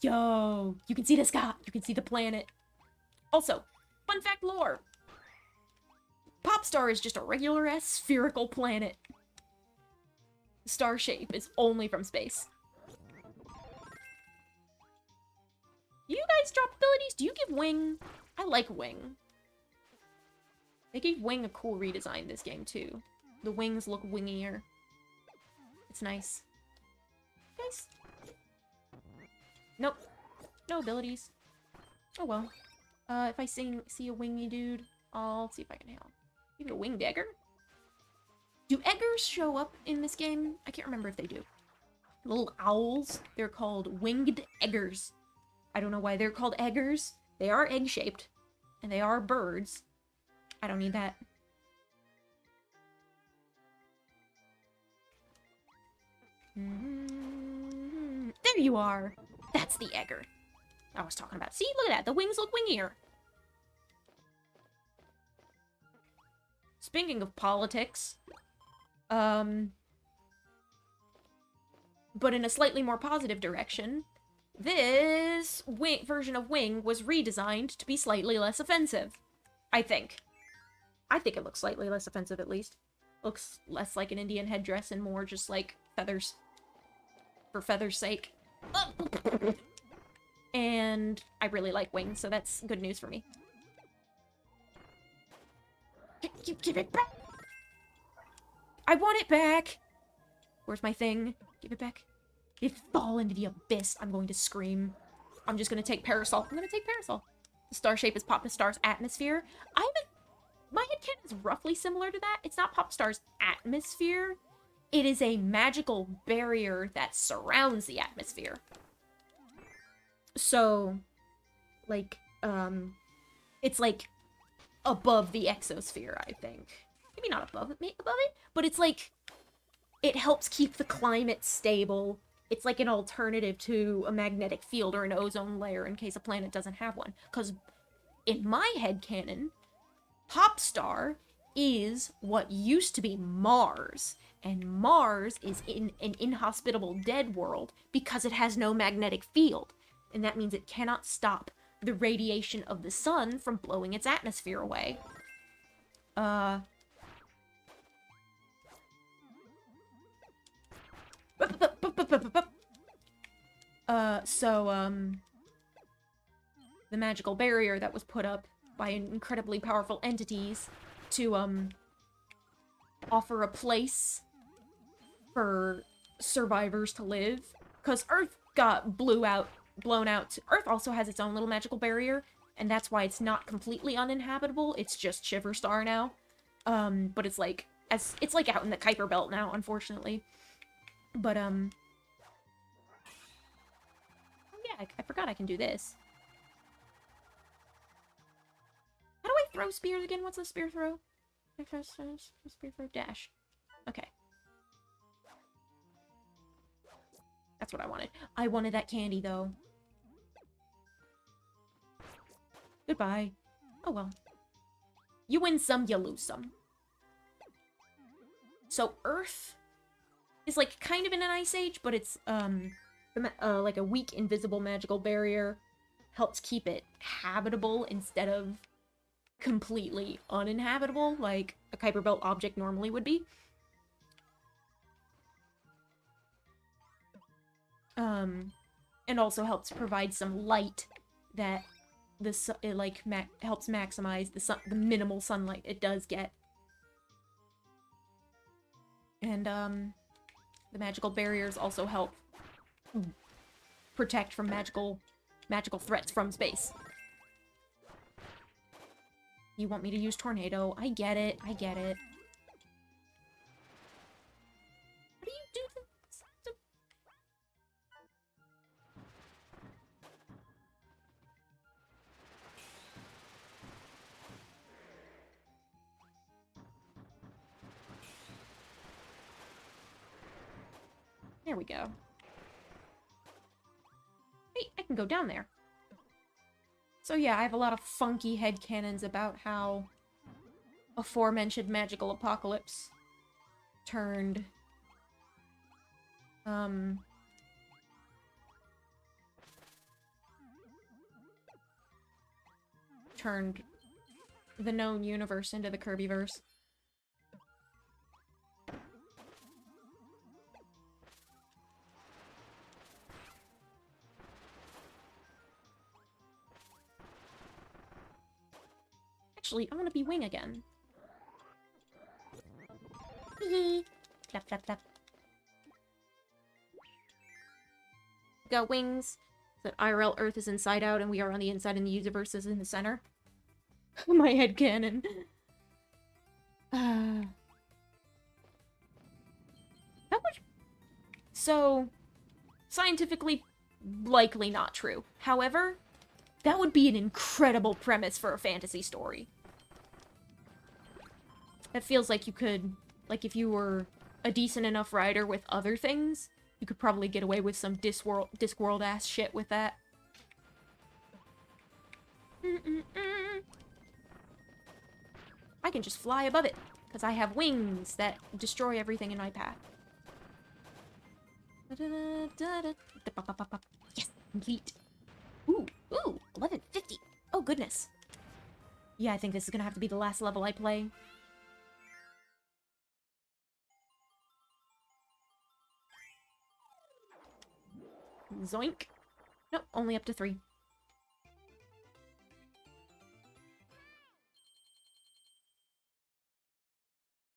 Speaker 2: Yo, you can see the sky. You can see the planet. Also, fun fact lore. Popstar is just a regular-ass spherical planet. The star shape is only from space. Do you guys drop abilities? Do you give Wing? I like Wing. They gave Wing a cool redesign this game, too. The wings look wingier. It's nice. Guys? Nope. No abilities. Oh well. If I see a wingy dude, I'll see if I can help. Maybe a winged egger? Do eggers show up in this game? I can't remember if they do. Little owls. They're called winged eggers. I don't know why they're called eggers. They are egg-shaped. And they are birds. I don't need that. There you are! That's the egger I was talking about. See, look at that. The wings look wingier. Speaking of politics, but in a slightly more positive direction, this version of Wing was redesigned to be slightly less offensive. I think. I think it looks slightly less offensive, at least. Looks less like an Indian headdress and more just like feathers. For feathers' sake. And I really like Wing, so that's good news for me. Give it back! I want it back! Where's my thing? Give it back. If it fall into the abyss, I'm going to scream. I'm just gonna take Parasol. I'm gonna take Parasol. The star shape is Popstar's atmosphere. My headcanon is roughly similar to that. It's not Popstar's atmosphere. It is a magical barrier that surrounds the atmosphere. So, like, it's like above the exosphere, I think. Maybe not above it, but it's like, it helps keep the climate stable. It's like an alternative to a magnetic field or an ozone layer in case a planet doesn't have one. Because in my headcanon, Popstar is what used to be Mars. And Mars is in an inhospitable dead world because it has no magnetic field. And that means it cannot stop the radiation of the sun from blowing its atmosphere away. The magical barrier that was put up by incredibly powerful entities to, offer a place for survivors to live. Because Earth got blown out. Earth also has its own little magical barrier, and that's why it's not completely uninhabitable. It's just Shiver Star now. But it's like out in the Kuiper Belt now, unfortunately. But, oh yeah, I forgot I can do this. How do I throw spears again? What's a spear throw? Spear throw dash. Okay. That's what I wanted. I wanted that candy, though. Goodbye. Oh well. You win some, you lose some. So Earth is like kind of in an ice age, but it's like a weak invisible magical barrier helps keep it habitable instead of completely uninhabitable, like a Kuiper Belt object normally would be. And also helps provide some light that it like helps maximize the minimal sunlight it does get. And the magical barriers also help protect from magical threats from space. You want me to use tornado? I get it. I get it. How do you do this? There we go. Hey, I can go down there. So yeah, I have a lot of funky headcanons about how aforementioned magical apocalypse turned the known universe into the Kirbyverse. Actually, I want to be Wing again. Flap, flap, flap. Got wings. That IRL Earth is inside out and we are on the inside and the universe is in the center. My headcanon. That would... So, scientifically, likely not true. However, that would be an incredible premise for a fantasy story. That feels like you could, like if you were a decent enough writer with other things, you could probably get away with some Discworld ass shit with that. I can just fly above it, because I have wings that destroy everything in my path. Yes, complete. Ooh, 1150. Oh, goodness. Yeah, I think this is gonna have to be the last level I play. Zoink. Nope, only up to 3.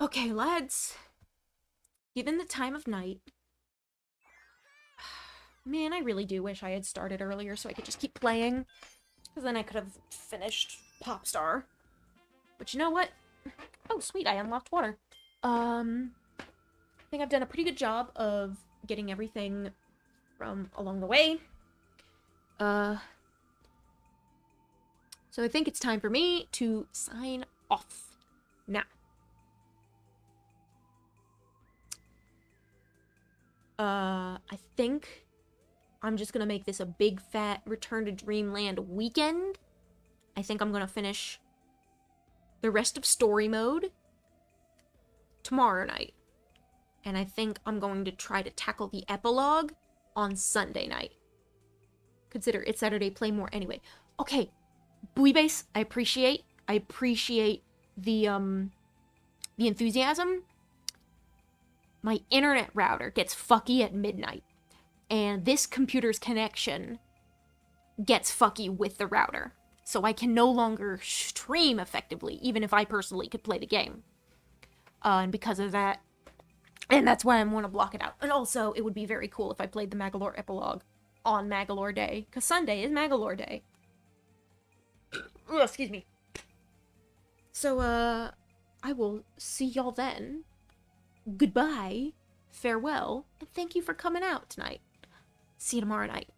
Speaker 2: Okay, lads. Given the time of night... Man, I really do wish I had started earlier so I could just keep playing. Because then I could have finished Popstar. But you know what? Oh, sweet, I unlocked water. I think I've done a pretty good job of getting everything from along the way. So I think it's time for me to sign off now. I think I'm just gonna make this a big fat Return to Dreamland weekend. I think I'm gonna finish the rest of story mode tomorrow night. And I think I'm going to try to tackle the epilogue on Sunday night. Consider it's Saturday, play more anyway. Okay, Buibase, I appreciate the enthusiasm. My internet router gets fucky at midnight, and this computer's connection gets fucky with the router, so I can no longer stream effectively, even if I personally could play the game. And because of that, and that's why I want to block it out. And also, it would be very cool if I played the Magalore epilogue on Magalore Day, because Sunday is Magalore Day. Ugh, excuse me. So, I will see y'all then. Goodbye, farewell, and thank you for coming out tonight. See you tomorrow night.